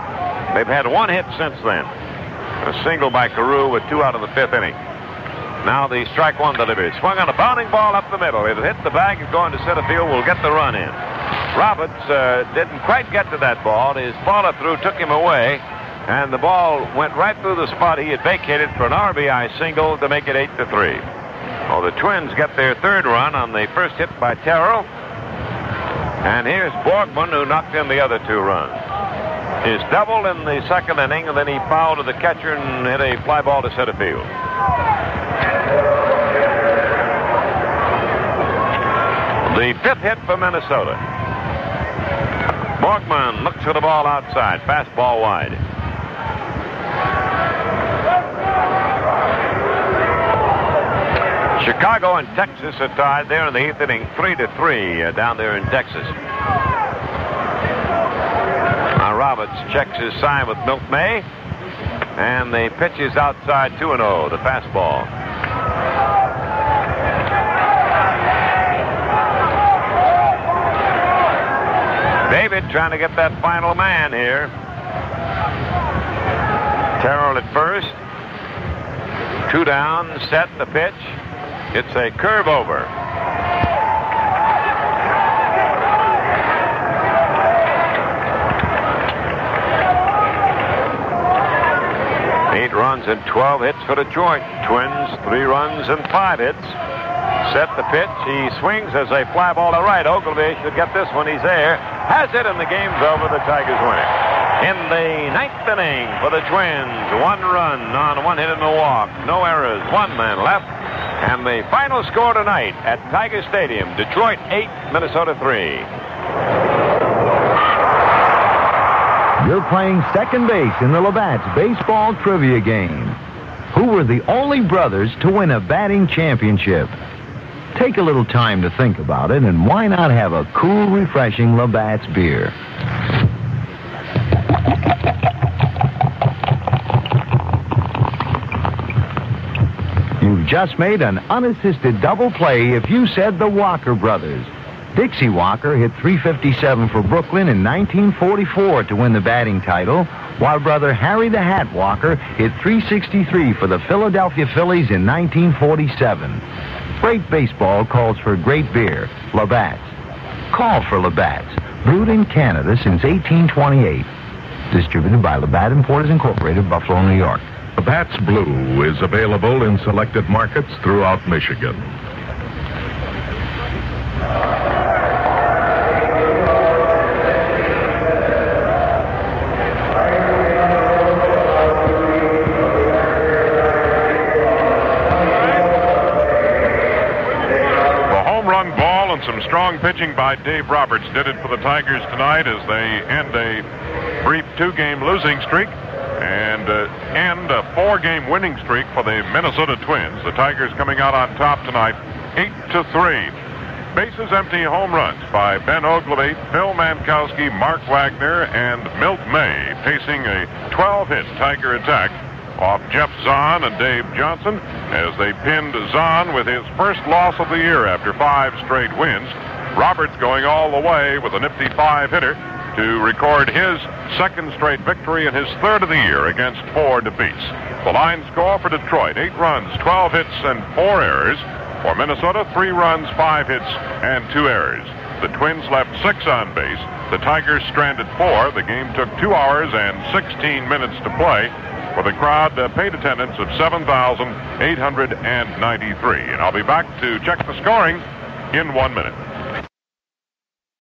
[SPEAKER 1] They've had 1 hit since then. A single by Carew with 2 out in the 5th inning. Now the strike 1 delivery. Swung on a bounding ball up the middle. It hit the bag and going to center field. Will get the run in. Roberts didn't quite get to that ball. His follow-through took him away, and the ball went right through the spot he had vacated for an RBI single to make it 8-3. Well, the Twins get their 3rd run on the first hit by Taro. And here's Borgman, who knocked in the other 2 runs. His double in the second inning, and then he fouled to the catcher and hit a fly ball to center field. The 5th hit for Minnesota. Borgman looks for the ball outside. Fastball wide. Chicago and Texas are tied there in the 8th inning, 3-3 down there in Texas. Now Roberts checks his sign with Milt May, and the pitch is outside 2-0, the fastball. David trying to get that final man here. Terrell at first. 2 down, set the pitch. It's a curve over. Eight runs and 12 hits for Detroit. Twins, 3 runs and 5 hits. Set the pitch. He swings as a fly ball to right. Ogilvy should get this one. He's there. Has it, and the game's over. The Tigers win it. In the 9th inning for the Twins, 1 run on 1 hit and a walk. No errors. 1 man left. And the final score tonight at Tiger Stadium, Detroit 8, Minnesota 3.
[SPEAKER 5] You're playing second base in the Labatt's baseball trivia game. Who were the only brothers to win a batting championship? Take a little time to think about it, and why not have a cool, refreshing Labatt's beer? You've just made an unassisted double play if you said the Walker brothers. Dixie Walker hit .357 for Brooklyn in 1944 to win the batting title, while brother Harry the Hat Walker hit .363 for the Philadelphia Phillies in 1947. Great baseball calls for great beer. Labatt's. Call for Labatt's. Brewed in Canada since 1828. Distributed by Labatt Importers Incorporated, Buffalo, New York.
[SPEAKER 6] Labatt's Blue is available in selected markets throughout Michigan.
[SPEAKER 2] Some strong pitching by Dave Roberts did it for the Tigers tonight as they end a brief 2-game losing streak and end a 4-game winning streak for the Minnesota Twins. The Tigers coming out on top tonight, 8-3. Bases empty home runs by Ben Ogilvy, Phil Mankowski, Mark Wagner, and Milt May, pacing a 12-hit Tiger attack off Jeff Zahn and Dave Johnson as they pinned Zahn with his first loss of the year after 5 straight wins. Roberts going all the way with a nifty 5-hitter to record his 2nd straight victory and his 3rd of the year against 4 defeats. The line score for Detroit, 8 runs, 12 hits, and 4 errors. For Minnesota, 3 runs, 5 hits, and 2 errors. The Twins left 6 on base. The Tigers stranded 4. The game took 2 hours and 16 minutes to play, with a crowd paid attendance of 7,893. And I'll be back to check the scoring in 1 minute.